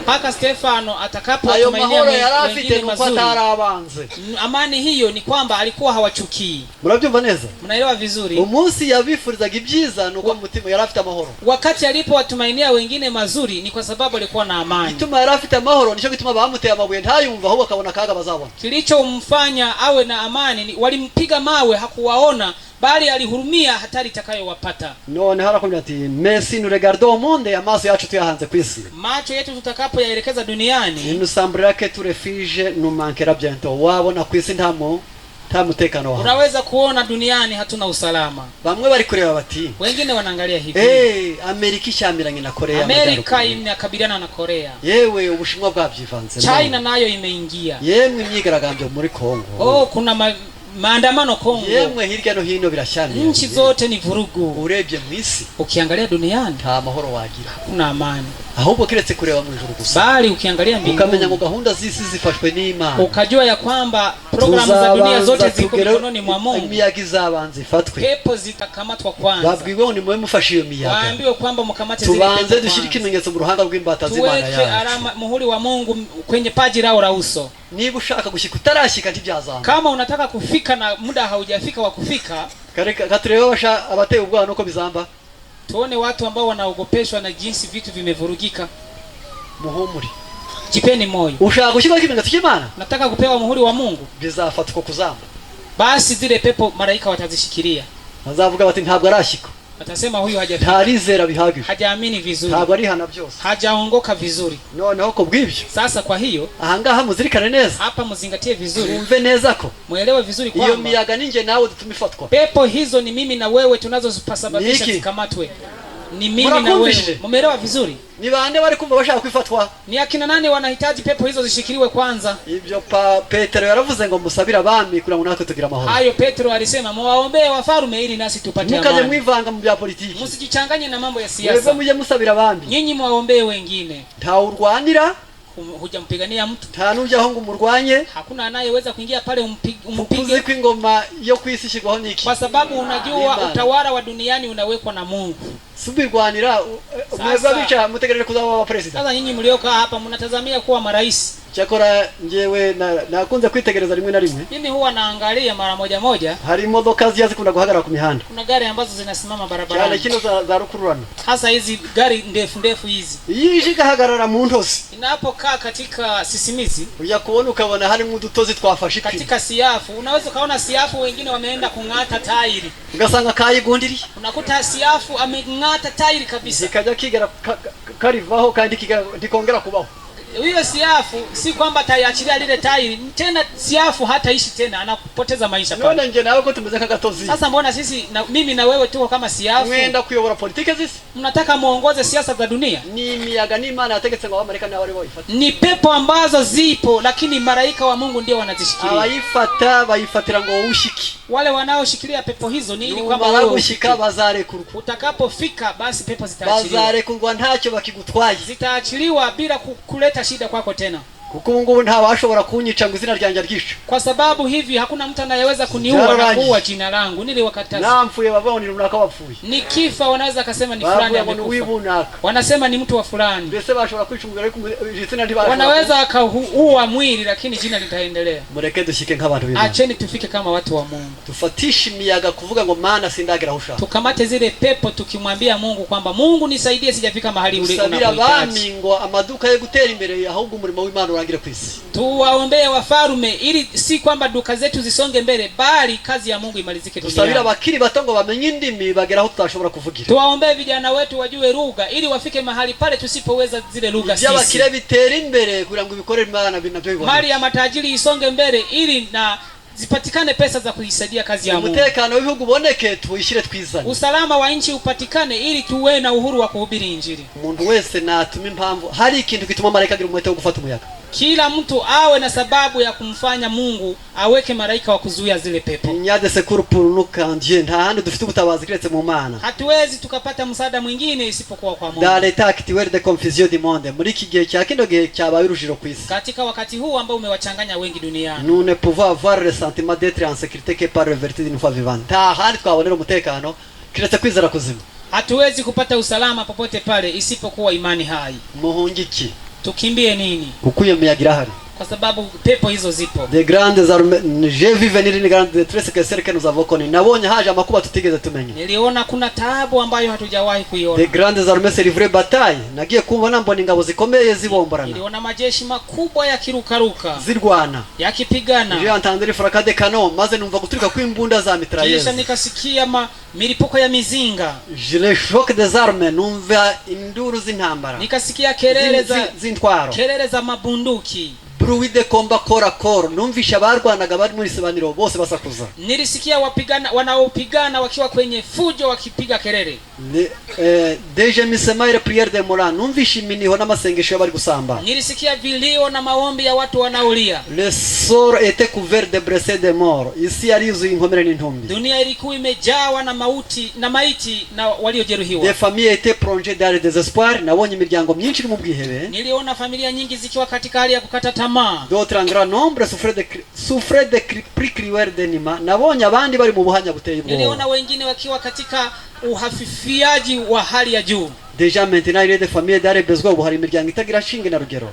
mpaka Stefano ayo atakapotumainia mahoro yari afite wengine nuko mazuri. atarabanze. Amani hiyo ni kwamba alikuwa hawachukii. Murabyumva neza? Mnaelewa vizuri? Umunsi yabifurizaga ibyiza nuko mutima yari afite amahoro. Wakati alipowatumainia wengine mazuri ni kwa sababu alikuwa na amani. Ituma yari afite amahoro nico gituma bamuteye amabuye ntayumva ahubwo akabona kaga bazabona. Kilichomfanya awe na amani walimpiga mawe hakuwaona, bali alihurumia hatari itakayowapata. None harakomye ati merci nous regardons au monde, amaso yacu tuyahanze kwisi. Macho yetu tutakapoyaelekeza duniani, nous semblera que tout refuge nous manquera bientôt. Wabona kwisi nta mutekano waho. Unaweza kuona duniani hatuna usalama. Bamwe bari kureba bati, wengine wanaangalia hivi, Amerika ishamiranye na Korea. Amerika inakabiliana na Korea. Yewe Ubushinwa bwabyivanze. China nayo imeingia. Yemwe imyigaragambyo muri Kongo. Kuna maandamano Kongo. Yemwe hirya no hino birashani. Nchi zote ni vurugu. Urebye mwisi, ukiangalia duniani nta mahoro wagira. Kuna amani. Ahubwo kiretse kureba mu ijuru gusa. Bali ukiangalia mbinguni, ukamenya ngo gahunda z'isi zifashwe n'Imana. Ukajua ya kwamba programu za dunia zote ziko mikononi mwa Mungu. Imiyaga izabanza ifatwe. Pepo zitakamatwa kwanza. Babwiwe ni mwe mufashe iyo miyaga. Waambiwe kwamba mkamate zile pepo. Tubanze dushirike ikimenyetso mu ruhanga rw'imbata z'Imana yacu. Tuweke alama muhuri wa Mungu kwenye paji lao la uso. Niba ushaka gushika utarashika ntibyazanga. Kama unataka kufika na muda haujafika wa kufika, katurebe basha abateye ubwana uko bizamba. Tuone watu ambao wanaogopeshwa na jinsi vitu vimevurugika. Muhumuri. Jipeni moyo. Ushaka gushika ikimenyetso cy'Imana? Nataka kupewa muhuri wa Mungu. Bizafatwa kuzamba. Basi zile pepo malaika watazishikilia. Bazavuga bati ntabwo arashika. Watasema huyu hajafika. Ntarizera bihagije. Hajaamini vizuri. Ntabwo ari hana byose. Hajaongoka vizuri. Noneho ko bw'ibyo. Sasa kwa hiyo, ahangaha muzirikane neza. Hapa muzingatie vizuri. Umve neza ko. Muelewe vizuri kwamba iyo miyaga ninje nawe dutumifatwa. Pepo hizo ni mimi na wewe tunazosababisha zikamatwe. Ni mimi na wewe. Mumeelewa vizuri? Ni bande bari kumva bashaka kwifatwa? Ni akina nani wanahitaji pepo hizo zishikiliwe kwanza? Ibyo Petero yaravuze ngo musabira abami kugira ngo natwe tugira amahoro. Hayo Petro alisema muwaombee wafalme ili nasi tupate amani. Mukaje mwivanga mu bya politiki. Musijichanganye na mambo ya siasa. Wewe muje musabira abami. Nyinyi muwaombee wengine. Ntawurwanira, hujampigania mtu. Ntanuja aho ngo umurwanye. Hakuna anayeweza kuingia pale umpige. Ku ingoma yo kwisishigwaho niki. Kwa sababu unajua utawala wa duniani unawekwa na Mungu. Subirwanira mwebwe bicha mutegereje kuzaba wa president. Sasa nyinyi mlioka hapa mnatazamia kuwa marais. Cyakora njewe nakunze kwitegereza rimwe na rimwe. Mimi huwa naangalia mara moja. Hari imodoka zikunda guhagarara ku mihanda. Kuna gari ambazo zinasimama barabarani. Cyane kino za rukururana. Hasa hizi gari ndefu hizi. Yiji gahagarara mu ntosi. Inapokaa katika sisimizi, uja kuona ukabona hari mu dutozi twafashe ipine. Katika siafu, unaweza kaona siafu wengine wameenda kungata tairi. Ugasanga kayigundiri. Unakuta siafu amengata tairi kabisa. Zikaja kigera karivaho kandi kikongera kubaho. Hiyo siafu si kwamba taiachilia lile tairi, tena siafu hata ishi tena, anapoteza maisha pale. None nje nawe ko tumeze kagatozi. Sasa mbona sisi mimi na wewe tuko kama siafu? Mwenda kuyobora politiki zisi? Mnataka muongoze siasa za dunia? Ni miyaga ni Imana yategetse ngo abamarika na wale boifata. Ni pepo ambazo zipo, lakini malaika wa Mungu ndio wanazishikilia. Abayifata bayifatira ngo ushiki. Wale wanaoshikilia pepo hizo ni ili kwamba wewe ushika bazarekurwa. Utakapofika basi pepo zitaachiliwa. Bazarekurwa ntacyo bakigutwaye. Zitaachiliwa bila kuleta shida kwako tena. Kuko ngo nta washobora kunyica ngo izina ryanjye ryishe. Kwa sababu hivi hakuna mtu anayeweza kuniua na kuua jina langu. Niliwakataza. Namfuye baboni runaka wapfuye. Nikifa wanaweza kusema ni fulani amekufa. Wanasema ni mtu wa fulani. Mbese bashobora kwica umugore izina ntibashobora. Wanaweza akaua mwili lakini jina litaendelea. Mureke dushike nk'abantu b'Imana. Acheni tufike kama watu wa Mungu. Tufatishe imiyaga kuvuga ngo Mana sindagira husha. Tukamate zile pepo tukimwambia Mungu kwamba Mungu nisaidie sijafika mahali ule unapohitaji. Sabira bami ngo amaduka yo gutera imbere ahubwo umurimo w'Imana urangire kwisi. Tuwaombee wafalme ili si kwamba duka zetu zisonge mbele bali kazi ya Mungu imalizike duniani. Tusabira bakiri batongo bamenye indimi bageraho tutashobora kuvugira. Tuwaombee vijana wetu wajue lugha ili wafike mahali pale tusipoweza zile lugha sisi. Byabakire bitera imbere kugira ngo bikorere Imana binavyo bibona. Mali ya matajiri isonge mbele ili na zipatikane pesa za kuisaidia kazi ya Mungu. Umutekano w'ibihugu boneke tuishire twizane. Usalama wa nchi upatikane ili tuwe na uhuru wa kuhubiri injili. Umuntu wese natuma impamvu hari ikintu gituma malaika agira umwete wo gufata umuyaga. Kila mtu awe na sababu ya kumfanya Mungu aweke malaika wa kuzuia zile pepo. Nyade sekuru purunukandie nta handi dufite ubutabazi kiretse mu Mana. Hatuwezi tukapata msaada mwingine isipokuwa kwa Mungu. Dans l'état actuel de confusion du monde, muri iki gihe cya kino gihe cyabaye urushiro kwisi. Katika wakati huu ambao umewachanganya wengi duniani. Nous ne pouvons avoir le sentiment d'être en sécurité que par la vérité d'une foi vivante. Ta handi twabonera umutekano kiretse kwizera kuzima. Hatuwezi kupata usalama popote pale isipokuwa imani hai. Muhungiki. tukimbie nini? kuko iyo miyaga irahari. Kwa sababu pepo hizo zipo. De grandes armées, j'ai vu venir une grande détresse que celle que nous avons connue. Nabonye haje amakuba tutigeze tumenya. Niliona kuna taabu ambayo hatujawahi kuiona. De grandes armées se livrer bataille. Nagiye kubona mbona ingabo zikomeye zibomborana. Niliona majeshi makubwa yakirukaruka, zirwana, yakipigana. J'ai entendu le fracas des canons, maze numva guturika kw'imbunda za mitrailleuse. Kisha nikasikia milipuko ya mizinga. Le choc des armes, numva induru z'intambara. Nikasikia kelele z'intwaro. Kelele za mabunduki. Bruit de combat corps à corps. Numvisha barwanaga bari muri sibaniro bose basakuza. Nilisikia wanaopigana wakiwa kwenye fujo wakipiga kelele. Deje misema ile prière de mort. Numvisha iminiho n'amasengesho bari gusamba. Nilisikia vilio na maombi ya watu wanaolia. Le sort était couvert de blessés de mort. Ici alizo inkomere n'intumbi. Dunia ilikuwa imejawa na maiti na waliojeruhiwa. Des familles étaient plongées dans le désespoir. Nabonye imiryango myinshi mu bwihebe. Niliona familia nyingi zikiwa katika hali ya kukata tamaa. D'autres en grand nombre souffraient de prix cruels d'enima. Nabonye abandi bari mu buhanya buteye ubwoba. Niliona wengine wakiwa katika uhafifiaji wa hali ya juu. Déjà maintenant il y a des familles dans les besoins hari imiryango itagira shinge na rugero.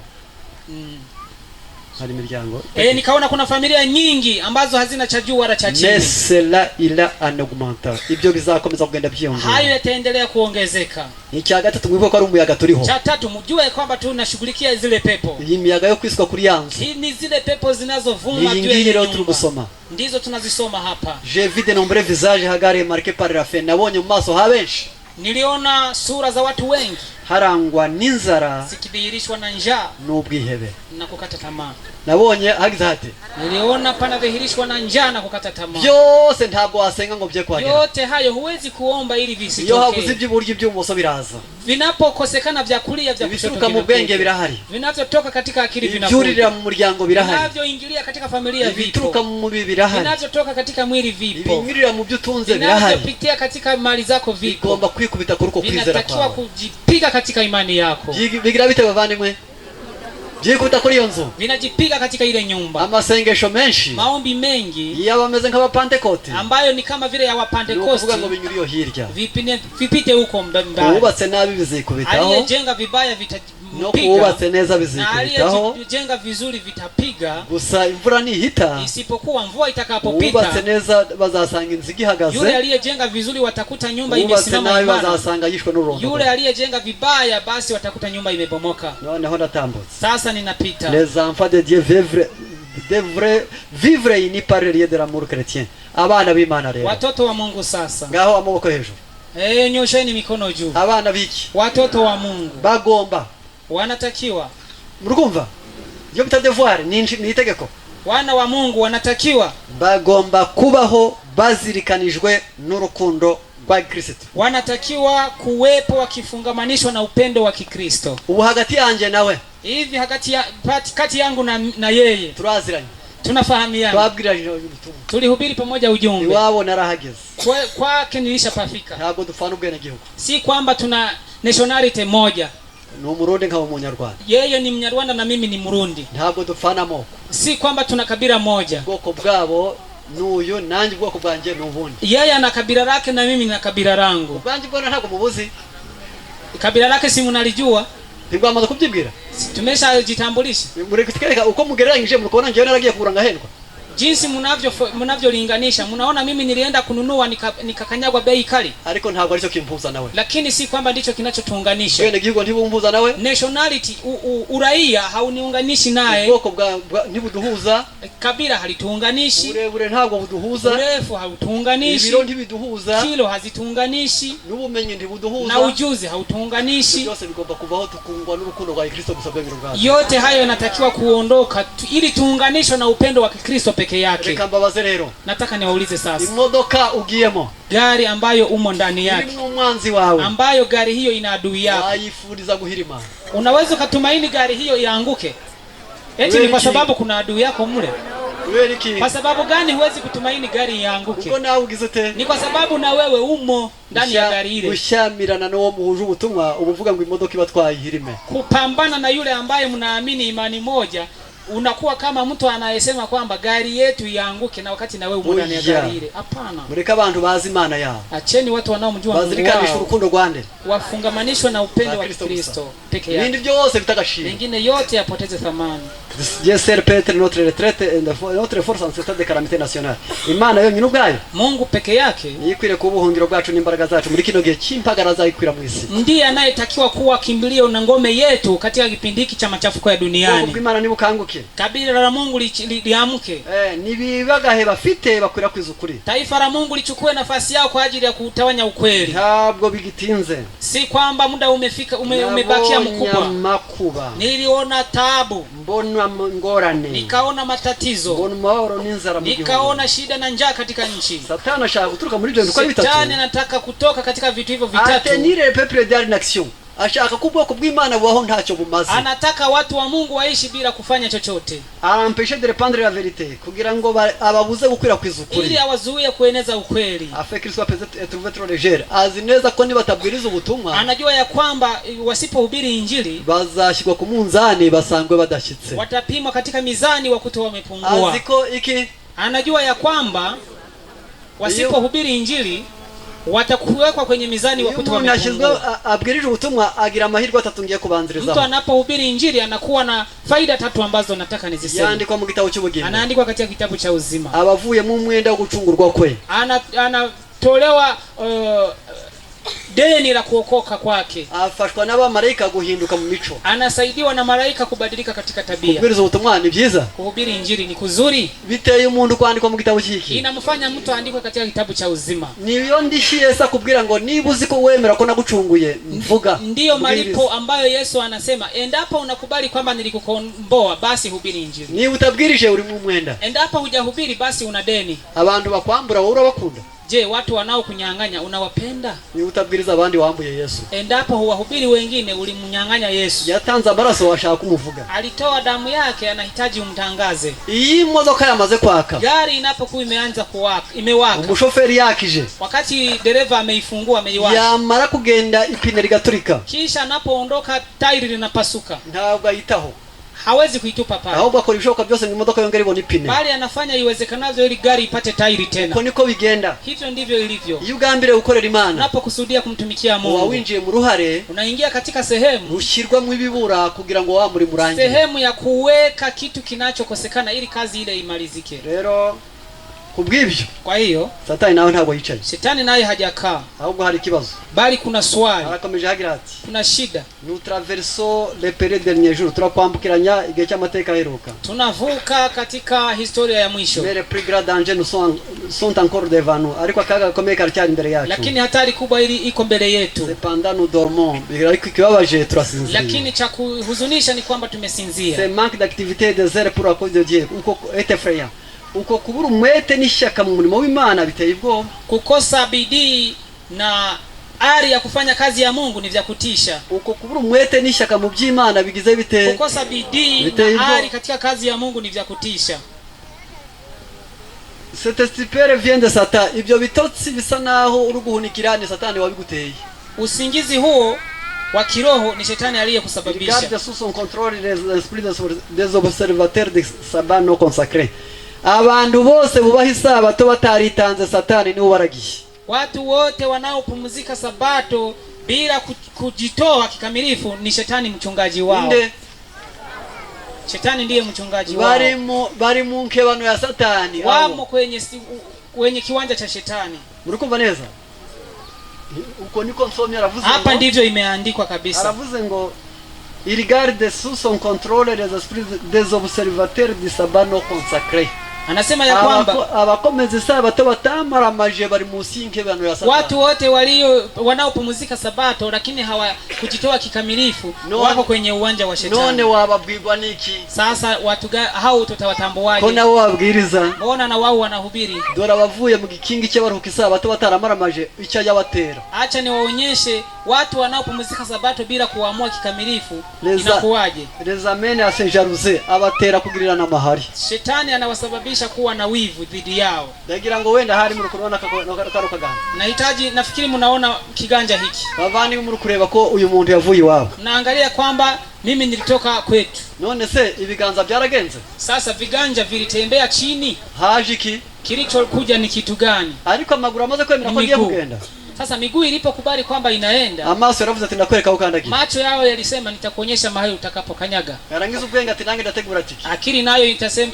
Hari imiryango. Nikaona kuna familia nyingi ambazo hazina cha juu wala cha chini. Mais cela il a en augmentant. Ibyo bizakomeza kugenda byiyongera. Hayo yataendelea kuongezeka. Icya gatatu mwibuke ko ari umuyaga turiho. Cha tatu mjue kwamba tunashughulikia zile pepo. Iyi miyaga yo kwisuka kuri yanzu. Ni zile pepo zinazovuma juu ya nyumba. Ndizo tunazisoma hapa. J'ai vu de nombreux visages hagari marqués par la faim. Nabonye mu maso habenshi. Niliona sura za watu wengi harangwa n'inzara zikidhihirishwa na njaa n'ubwihebe na kukata tamaa. Nabonye hagize hati niliona panadhihirishwa na njaa na kukata tamaa. Byose ntabwo wasenga ngo bye kwagera. Yote hayo huwezi kuomba ili visitoke. Yo habuze iby'uburyo by'ubumoso biraza. Vinapokosekana vya kulia vya kushoto mu bwenge birahari. Vinavyotoka katika akili vinakuja. Ibyurira mu muryango birahari. Vinavyoingilia katika familia vipo. Vituruka mu mubiri birahari. Vinavyotoka katika mwili vipo. Ibinyurira mu byutunze birahari. Vinavyopitia katika mali zako vipo. Ugomba kwikubita kuruko kwizera kwawe. Vinatakiwa kujipiga katika imani yako. Bigira bite bavandimwe? Jikuta kuri iyo nzu vinajipiga katika ile nyumba. Amasengesho menshi, maombi mengi yabameze nk'aba Pentecote, ambayo ni kama vile ya wa Pentecote, kuvuga ngo binyuriyo hirya, vipite huko mbaya. Ubatse nabi bizikubitaho, aliyejenga vibaya vitapiga, no kubatse neza bizikubitaho, aliyejenga vizuri vitapiga. Gusa imvura nihita, isipokuwa mvua itakapopita, ubatse neza bazasanga inzigi hagaze. Yule aliyejenga vizuri watakuta nyumba imesimama imara, bazasanga yishwe n'urundo. Yule aliyejenga vibaya basi watakuta nyumba imebomoka. Noneho natambutse sasa ninapita. Les enfants de Dieu devraient vivre unis par le lien de l'amour chrétien. Abana b'Imana rero, watoto wa Mungu sasa, ngaho amaboko hejuru, nyosheni mikono juu. Abana biki, watoto wa Mungu bagomba, wanatakiwa, mrukumva yo bita devoir ni itegeko. Wana wa Mungu wanatakiwa, bagomba kubaho bazirikanijwe n'urukundo rwa Kristo. Wanatakiwa kuwepo wakifungamanishwa na upendo wa Kikristo. Ubu hagati yanje nawe, hivi kati yangu na yeye turaziranye, tunafahamiana, twabwiranye ubutumwa, tulihubiri pamoja ujumbe. Iwabo narahageze, kwake nilishapafika. ntabwo dufana ubwene gihugu, si kwamba tuna nationality moja. Ni Umurundi nk'abo Munyarwanda, yeye ni Mnyarwanda na mimi ni Murundi. Ntabwo dufana amoko, si kwamba tuna kabila moja. Bwoko bwabo nuyu nanjye bwoko bwanje nubundi. Yeye ana kabila lake na mimi na kabila langu. Bwanje bwana ntabwo mubuzi, kabila lake si mnalijua? Ntigwamaze kubyibwira, tumeshajitambulisha. Muri kutikeka uko mugereranyije mukobona ngiye naragiye kuranga hendwa. Jinsi mnavyolinganisha, mnaona mimi nilienda kununua nikakanyagwa bei kali. Ariko ntabwo aricho kimpuza nawe. Lakini si kwamba ndicho kinachotuunganisha. Wewe gihugu ntibumpuza nawe. Nationality uraia hauniunganishi naye. Ubwoko bwa ntibuduhuza. Kabila halituunganishi. Urebure ntabwo buduhuza. Urefu hautuunganishi. Ibiro ntibiduhuza. Kilo hazituunganishi. N'ubumenyi ntibuduhuza. Na ujuzi hautuunganishi. Byose bigomba kubaho tukungwa n'urukundo rwa Kristo gusa bw'ibiro bwacu. Yote hayo yanatakiwa kuondoka ili tuunganishwe na upendo wa Kristo peke yake. Reka mbabaze rero. Nataka niwaulize sasa. Imodoka ugiyemo, gari ambayo umo ndani yake, ni umwanzi wawe, ambayo gari hiyo ina adui yako, wayifuriza guhirima. Unaweza kutumaini gari hiyo ianguke? Eti ni kwa sababu kuna adui yako mule? Wewe ki? Kwa sababu gani huwezi kutumaini gari ianguke? Uko nawe ugizote? Ni kwa sababu na wewe umo ndani ya gari ile. Gushamirana no muhuje ubutumwa ubuvuga ngo imodoka ibatwaye ihirime. Kupambana na yule ambaye mnaamini imani moja, unakuwa kama mtu anayesema kwamba gari yetu ianguke na wakati na wewe umo ndani ya gari ile. Hapana. Mureka abantu bazi Imana yao. Acheni watu wanaomjua Mungu bazirikanisha urukundo rwande, wafungamanishwe na upendo wa Kristo peke yake. Ibindi byose bitakashira, mengine yote yapoteze thamani. Yeser Peter notre retraite et notre force en cette de calamité nationale. Imana yo nyinubwayo, Mungu peke yake yikwire ku buhungiro bwacu n'imbaraga zacu muri kino gihe cy'impagaraza yikwira mu isi. Ndiye anayetakiwa kuwa kimbilio na ngome yetu katika kipindi hiki cha machafuko ya duniani. Mungu Imana nibukanguke, kabila la Mungu liamke. Nibibagahe bafite bakwira kwizukuri. Taifa la Mungu lichukue nafasi yao kwa ajili ya kutawanya ukweli. Ntabwo bigitinze, si kwamba muda umefika umebakia mkubwa. Niliona taabu, mbona ngorane, nikaona matatizo, mbona mahoro n'inzara mu gihugu, nikaona shida na njaa katika nchi. Satani ashaka kuturuka muri ibyo bitatu. Satani anataka kutoka katika vitu hivyo vitatu. Atenire le peuple d'Arc Action. Ashaka kubwoko bw'Imana bubaho ntacyo bumaze. Anataka watu wa Mungu waishi bila kufanya chochote. Empêcher de répandre la vérité, kugira ngo ababuze gukwirakwiza ukuri, ili awazuie kueneza ukweli. Afin qu'il soit peut-être trouvé trop légère. Azineza ko nibatabwiriza ubutumwa, anajua ya kwamba wasipohubiri injili bazashikwa ku munzani basangwe badashitse, watapimwa katika mizani wakuto wamepungua. Aziko iki, anajua ya kwamba wasipohubiri injili watakuwekwa kwenye mizani wakuto wamepungua. Abwirije ubutumwa agira amahirwe atatungiye kubanziriza. Mtu anapohubiri injili anakuwa na faida tatu ambazo nataka niziseme. Yandikwa mu gitabo cy'ubugingo, anaandikwa katika kitabu cha uzima. Abavuye mu mwenda wo gucungurwa kwe, anatolewa deni la kuokoka kwake. Afashwa n'abamarayika guhinduka mu mico, anasaidiwa na malaika kubadilika katika tabia. Kubwiriza ubutumwa ni byiza, kuhubiri injili ni kuzuri, biteye umuntu kwandikwa mu gitabo cy'iki, inamfanya mtu aandikwe katika kitabu cha uzima. Niyo ndishiyesa kubwira ngo niba uziko wemera ko nagucunguye mvuga. Ndiyo malipo ambayo Yesu anasema, endapo unakubali kwamba nilikukomboa basi hubiri injili. Niba utabwirije uri mu mwenda, endapo hujahubiri basi una deni. Abantu bakwambura wowe urabakunda? Je, watu wanao kunyang'anya unawapenda? Niba utabwiriza abandi wambuye Yesu, endapo huwahubiri wengine ulimnyang'anya Yesu. Yatanze amaraso washaka kumuvuga, alitoa damu yake, anahitaji umtangaze. Iyi modoka yamaze kwaka, gari inapokuwa imeanza kuwaka, imewaka, umushoferi yakije, wakati dereva ameifungua ameiwasha, yamara kugenda ipine ligaturika, kisha anapoondoka tairi linapasuka, ntabwo ayitaho, hawezi kuitupa pale, ahubwo akora ibishoboka byose ngo imodoka yongere ibone ipine, bali anafanya iwezekanavyo ili gari ipate tairi tena. Uko niko bigenda, hivyo ndivyo ilivyo. Iyo ugambire gukorera Imana, unapokusudia kumtumikia Mungu, wawinjiye mu ruhare, unaingia katika sehemu ushyirwa mu ibibura kugira ngo wamuri murangi, sehemu ya kuweka kitu kinachokosekana ili kazi ile imalizike. Rero kubw'ibyo, kwa hiyo Satani nawe ntabwo yicaye, Shetani naye hajakaa, ahubwo hari kibazo, bali kuna swali, arakomeje hagira ati, kuna shida. Nous traversons les périodes derniers jours, turakwambukiranya igihe cy'amateka aheruka, tunavuka katika historia ya mwisho. Mais les plus grands dangers nous sont encore devant nous, ariko akaga gakomeye karacyari imbere yacu, lakini hatari kubwa ili iko mbele yetu. Cependant nous dormons, ariko ikibabaje turasinzira, lakini cha kuhuzunisha ni kwamba tumesinzia. C'est manque d'activité et de zèle pour la cause de Dieu, uko est effrayant. Uko kubura umwete n'ishyaka mu murimo w'Imana biteye ubwoba, kukosa bidii na ari ya kufanya kazi ya Mungu ni vya kutisha. Uko kubura umwete n'ishyaka mu by'Imana bigize bite, kukosa bidii na ari katika kazi ya Mungu ni vya kutisha. Cette stupeur vient de Satan, ibyo bitotsi bisa naho uri guhunikira ni Satani wabiguteye. Usingizi huo wa kiroho ni Shetani aliyekusababisha. Garde sous son contrôle les esprits des observateurs de sabbat non consacrés. Abantu bose bubaha isabato bataritanze Satani ni ubaragiye. Watu wote wanaopumzika sabato bila kujitoa kikamilifu ni Shetani mchungaji wao. Nde Shetani ndiye mchungaji wao. Bari mu nkebano ya Satani. Wamo kwenye kiwanja cha Shetani. Murikumva neza? Uko niko nsomye aravuze. Hapa ndivyo imeandikwa kabisa. Aravuze ngo il garde sous son contrôle les esprits des observateurs du sabbat non consacré. Anasema ya kwamba abakomeza isabato batamaramaje bari munsi y'inkebano ya Satani. Watu wote wanaopumzika sabato lakini hawakujitoa kikamilifu wako kwenye uwanja wa Shetani. None wababwirwa niki? Sasa watu hao tutawatambuaje? Kona wabwiriza. Mbona na wao wanahubiri? Dora bavuye mu gikingi cy'abaruhuka isabato bataramaramaje icyo yabatera. Acha niwaonyeshe watu wanaopumzika sabato bila kuamua kikamilifu inakuwaje. Les amène à se jalouser, abatera kugirirana mahari. Shetani anawasababisha kuwa na wivu dhidi yao. Ndagira ngo wenda hari muri kurona kaganda. Nafikiri mnaona kiganja hiki. Bavani muri kureba ko uyu muntu yavuye iwabo. Naangalia kwamba Mimi nilitoka kwetu. None se ibiganza byaragenze? Sasa viganja vilitembea chini. Haje iki? Kilichokuja ni kitu gani? Ariko amaguru amaze kwemera ko agiye kugenda. Sasa miguu ilipokubali kwamba inaenda, amaso yaravuze ati ndakwereka ukandagiye. Macho yao yalisema nitakuonyesha mahali utakapokanyaga. Yarangiza ubwenge ati nange ndategura tiki. Akili nayo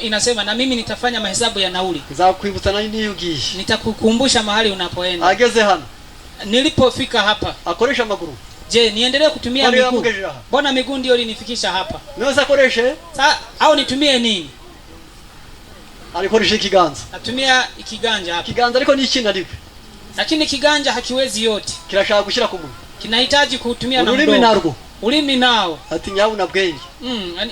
inasema na mimi nitafanya mahesabu ya nauli. Nzakwibutsa nani niyo ugiye. Nitakukumbusha mahali unapoenda. Ageze hano. Nilipofika hapa, akoresha amaguru. Je, niendelee kutumia miguu? Mbona miguu ndio ilinifikisha hapa? Naweza koreshe? Au nitumie nini? Alikoresha ikiganza. Natumia ikiganja hapa. Kiganza ariko ni ikina lipi? Lakini kiganja hakiwezi yote. Kirashaka gushira ku munwa. Kinahitaji kutumia na mdomo. Ulimi narwo. Ulimi nao. Ati nyabu na bwenge.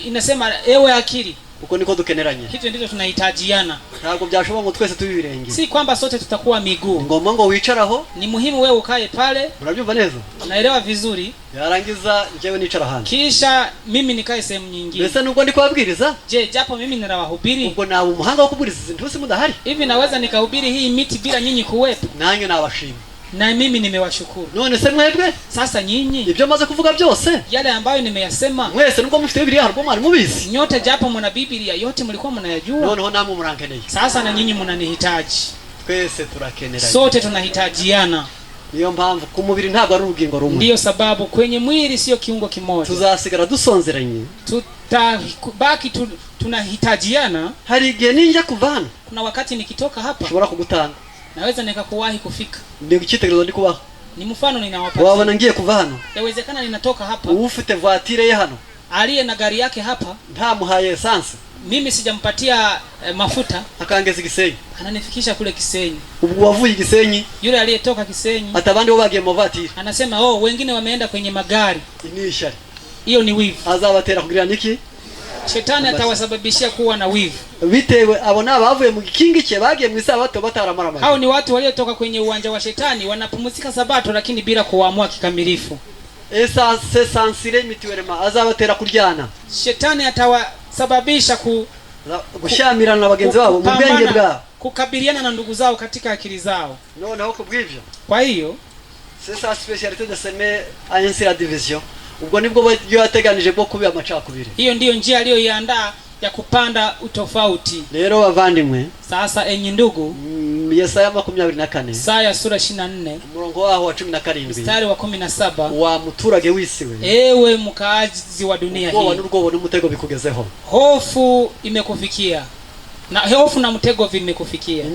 Inasema ewe akili. Uko niko dukeneranye. Hicho ndicho tunahitajiana. Ntabwo byashoboka ngo twese tubibirenge. Si kwamba sote tutakuwa miguu. Ngomba ngo wicaraho. Ni muhimu wewe ukae pale. Unabyumva neza? Naelewa vizuri. Yarangiza njyewe nicara hano. Kisha mimi nikae sehemu nyingine. Mbese nubwo ndi kubabwiriza? Je, japo mimi ninawahubiri? Ubwo nawe umuhanga wo kubwiriza ntusi mudahari? Hivi naweza nikahubiri hii miti bila nyinyi kuwepo? Nange nabashima. Na mimi nimewashukuru. None se mwebwe? Sasa nyinyi ibyo maze kuvuga byose yale ambayo nimeyasema, mwese nubwo mufite Biblia harbo mwari mubizi. Nyote japo mna Biblia yote mlikuwa mnayajua. Noneho namwe murankeneye. Sasa na nyinyi mnanihitaji. Twese turakeneranye. Sote tunahitajiana. Niyo mpamvu ku mubiri ntabwo ari urugingo rumwe. Ndiyo sababu kwenye mwili sio kiungo kimoja. Tuzasigara dusonzeranye. Tutabaki tunahitajiana. Hari igihe ninja kuvana. Kuna wakati nikitoka hapa nshobora kugutanga. Naweza nikakuwahi kufika. Ndio kichitegerezo ndi kubaho. Ni mfano ninawapatia. Wabona ngiye kuva hano. Yawezekana ninatoka hapa. Ufite voiture ye hano. Aliye na gari yake hapa. Ntamuhaye essence. Mimi sijampatia mafuta. Akangeza Gisenyi. Ananifikisha kule Gisenyi. Ubwo wavuye Gisenyi. Yule aliyetoka Gisenyi. Atabandi bo bagiye mu voiture. Anasema wengine wameenda kwenye magari. Inishari. Hiyo ni wivu. Azabatera kugira niki? Shetani atawasababishia kuwa na wivu. Bitewe abona bavuye mu gikingi cye bagiye mu isabato bataramara. Hao ni watu waliotoka kwenye uwanja wa Shetani, wanapumzika sabato lakini bila kuamua kikamilifu. Esa sesansire mitiwerema azabatera kuryana. Shetani atawasababisha gushamirana na bagenzi babo mu bwenge bwabo, kukabiliana na ndugu zao katika akili zao. Noneho kubwivyo. Kwa hiyo sasa specialité de seme ayensi la division. Ubwo nibwo byo yateganije bwo kubiya amacakubiri. Hiyo ndiyo njia aliyoiandaa ya kupanda utofauti. Rero bavandimwe, sasa enyi ndugu, Yesaya 24 Isaya sura 24 umurongo waho wa 17 mstari wa 17, wa muturage wisiwe, ewe mkaazi wa dunia hii, ubwoba n'umutego bikugezeho, hofu imekufikia na hofu na mtego vimekufikia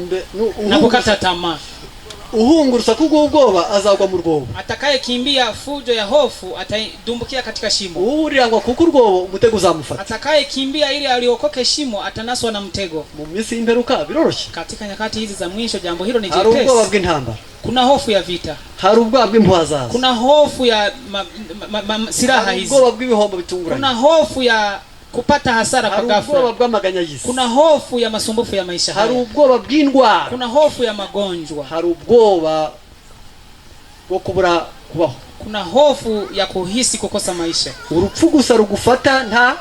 na kukata tamaa. Uhungurusa kubwoba azagwa mu rwobo, atakaye kimbia fujo ya hofu atadumbukia katika shimo. Urangwa kuko urwobo umutego uzamufata. Atakaye kimbia ili aliokoke shimo atanaswa na mtego. Mu minsi y'imperuka biroroshye. Katika nyakati hizi za mwisho jambo hilo ni jepesi. Hari ubwoba bw'intambara, kuna hofu ya vita, hari ubwoba bw'impuhazaza, kuna hofu ya silaha hizi, ubwoba bw'ibihombo bitunguranye, kuna hofu ya kupata hasara kwa ghafla, ubwoba bw'amaganya y'isi, kuna hofu ya masumbufu ya maisha haya, hari ubwoba bw'indwara, kuna hofu ya magonjwa, hari ubwoba bwo kubura kubaho, kuna hofu ya kuhisi kukosa maisha. Urupfu gusa rugufata nta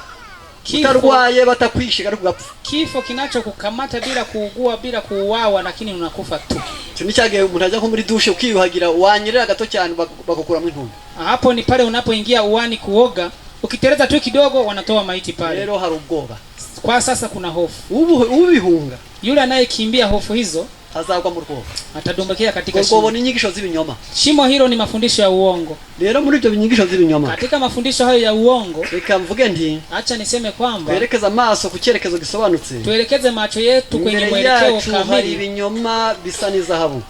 utarwaye batakwishiga rugapfa. Kifo kinachokukamata bila kuugua bila kuuawa, lakini unakufa tu. Tuni cyage umuntu ajya ko muri dushe ukiyuhagira wanyerera gato cyane bakakura mu ntumbi. Hapo ni pale unapoingia uwani kuoga, ukitereza tu kidogo wanatoa maiti pale. Rero hari ubwoba. Kwa sasa kuna hofu. Ubihunga. Yule anayekimbia hofu hizo azagwa mu rwobo, atadumbukia katika shimo. Ubwo ni inyigisho z'ibinyoma. Shimo hilo ni mafundisho ya uongo. Rero muri ibyo binyigisho z'ibinyoma, katika mafundisho hayo ya uongo, reka mvuge nti, acha niseme kwamba tuelekeze amaso ku cyerekezo gisobanutse, tuelekeze macho yetu kwenye mwelekeo kamili. Hari ibinyoma bisa ni zahabu,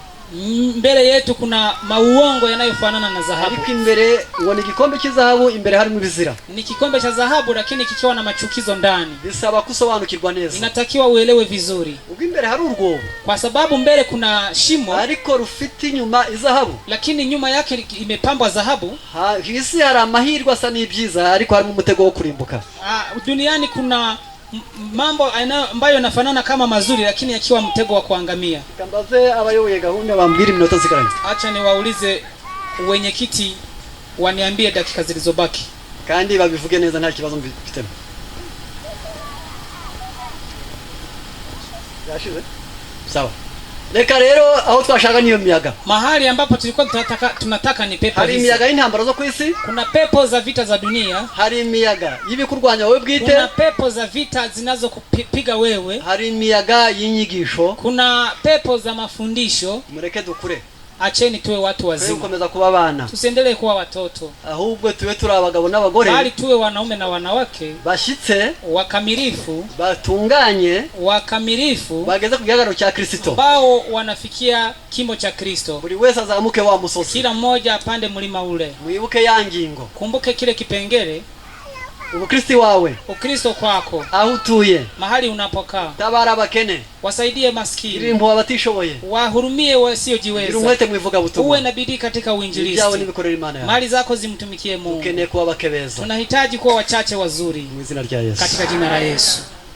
mbele yetu kuna mauongo yanayofanana na dhahabu. Ariko imbere ubona igikombe cy'izahabu, imbere harimo ibizira. Ni kikombe cha dhahabu lakini kikiwa na machukizo ndani. Bisaba kusobanukirwa neza. Inatakiwa uelewe vizuri. Ubwo imbere hari urwobo, kwa sababu mbele kuna shimo, ariko rufite inyuma izahabu, lakini nyuma yake imepambwa dhahabu. Hisi hari amahirwe asa n'ibyiza, ariko harimo umutego wo kurimbuka. Duniani kuna mambo ambayo yanafanana kama mazuri lakini yakiwa mtego wa kuangamia. Kambaze abayoboye gahunda bambwira iminota zikaranye. Acha niwaulize wenyekiti waniambie dakika zilizobaki. Kandi babivuge neza nta kibazo mfite. Yashize? Sawa. reka rero aho twashaka niyo miyaga. Mahali ambapo tulikuwa tunataka ni pepo hari hizi. imiyaga y'intambara zo kwisi, Kuna pepo za vita za dunia, hari imiyaga y'ibikurwanya wowe bwite, kuna pepo za vita zinazokupiga wewe, hari imiyaga y'inyigisho. kuna pepo za mafundisho. Mureke dukure, Acheni tuwe watu twe wazima, gukomeza kuba abana, tusiendelee kuwa watoto, ahubwo tuwe turi abagabo n'abagore bali tuwe wanaume na wanawake bashitse, wakamilifu, batunganye, wakamilifu, bageze ku gihagararo cya Kristo. ambao wanafikia kimo cha Kristo. Buri wese azamuke wa musozi, Kila mmoja apande mlima ule. mwibuke ya ngingo, Kumbuke kile kipengele, ubukristi wawe Ukristo kwako, aho utuye, mahali unapokaa. tabara abakene, Wasaidie maskini, irimbo abatishoboye, wahurumie gira wasiojiweza, umwete mwivuga uwe butumwa, na bidii katika ibyawe uinjilisti. nibikorera Imana yawe. Mali zako zimtumikie Mungu. Ukeneye kuba bakebeza Tunahitaji kuwa wachache wazuri mu izina rya Yesu. katika jina la Yesu.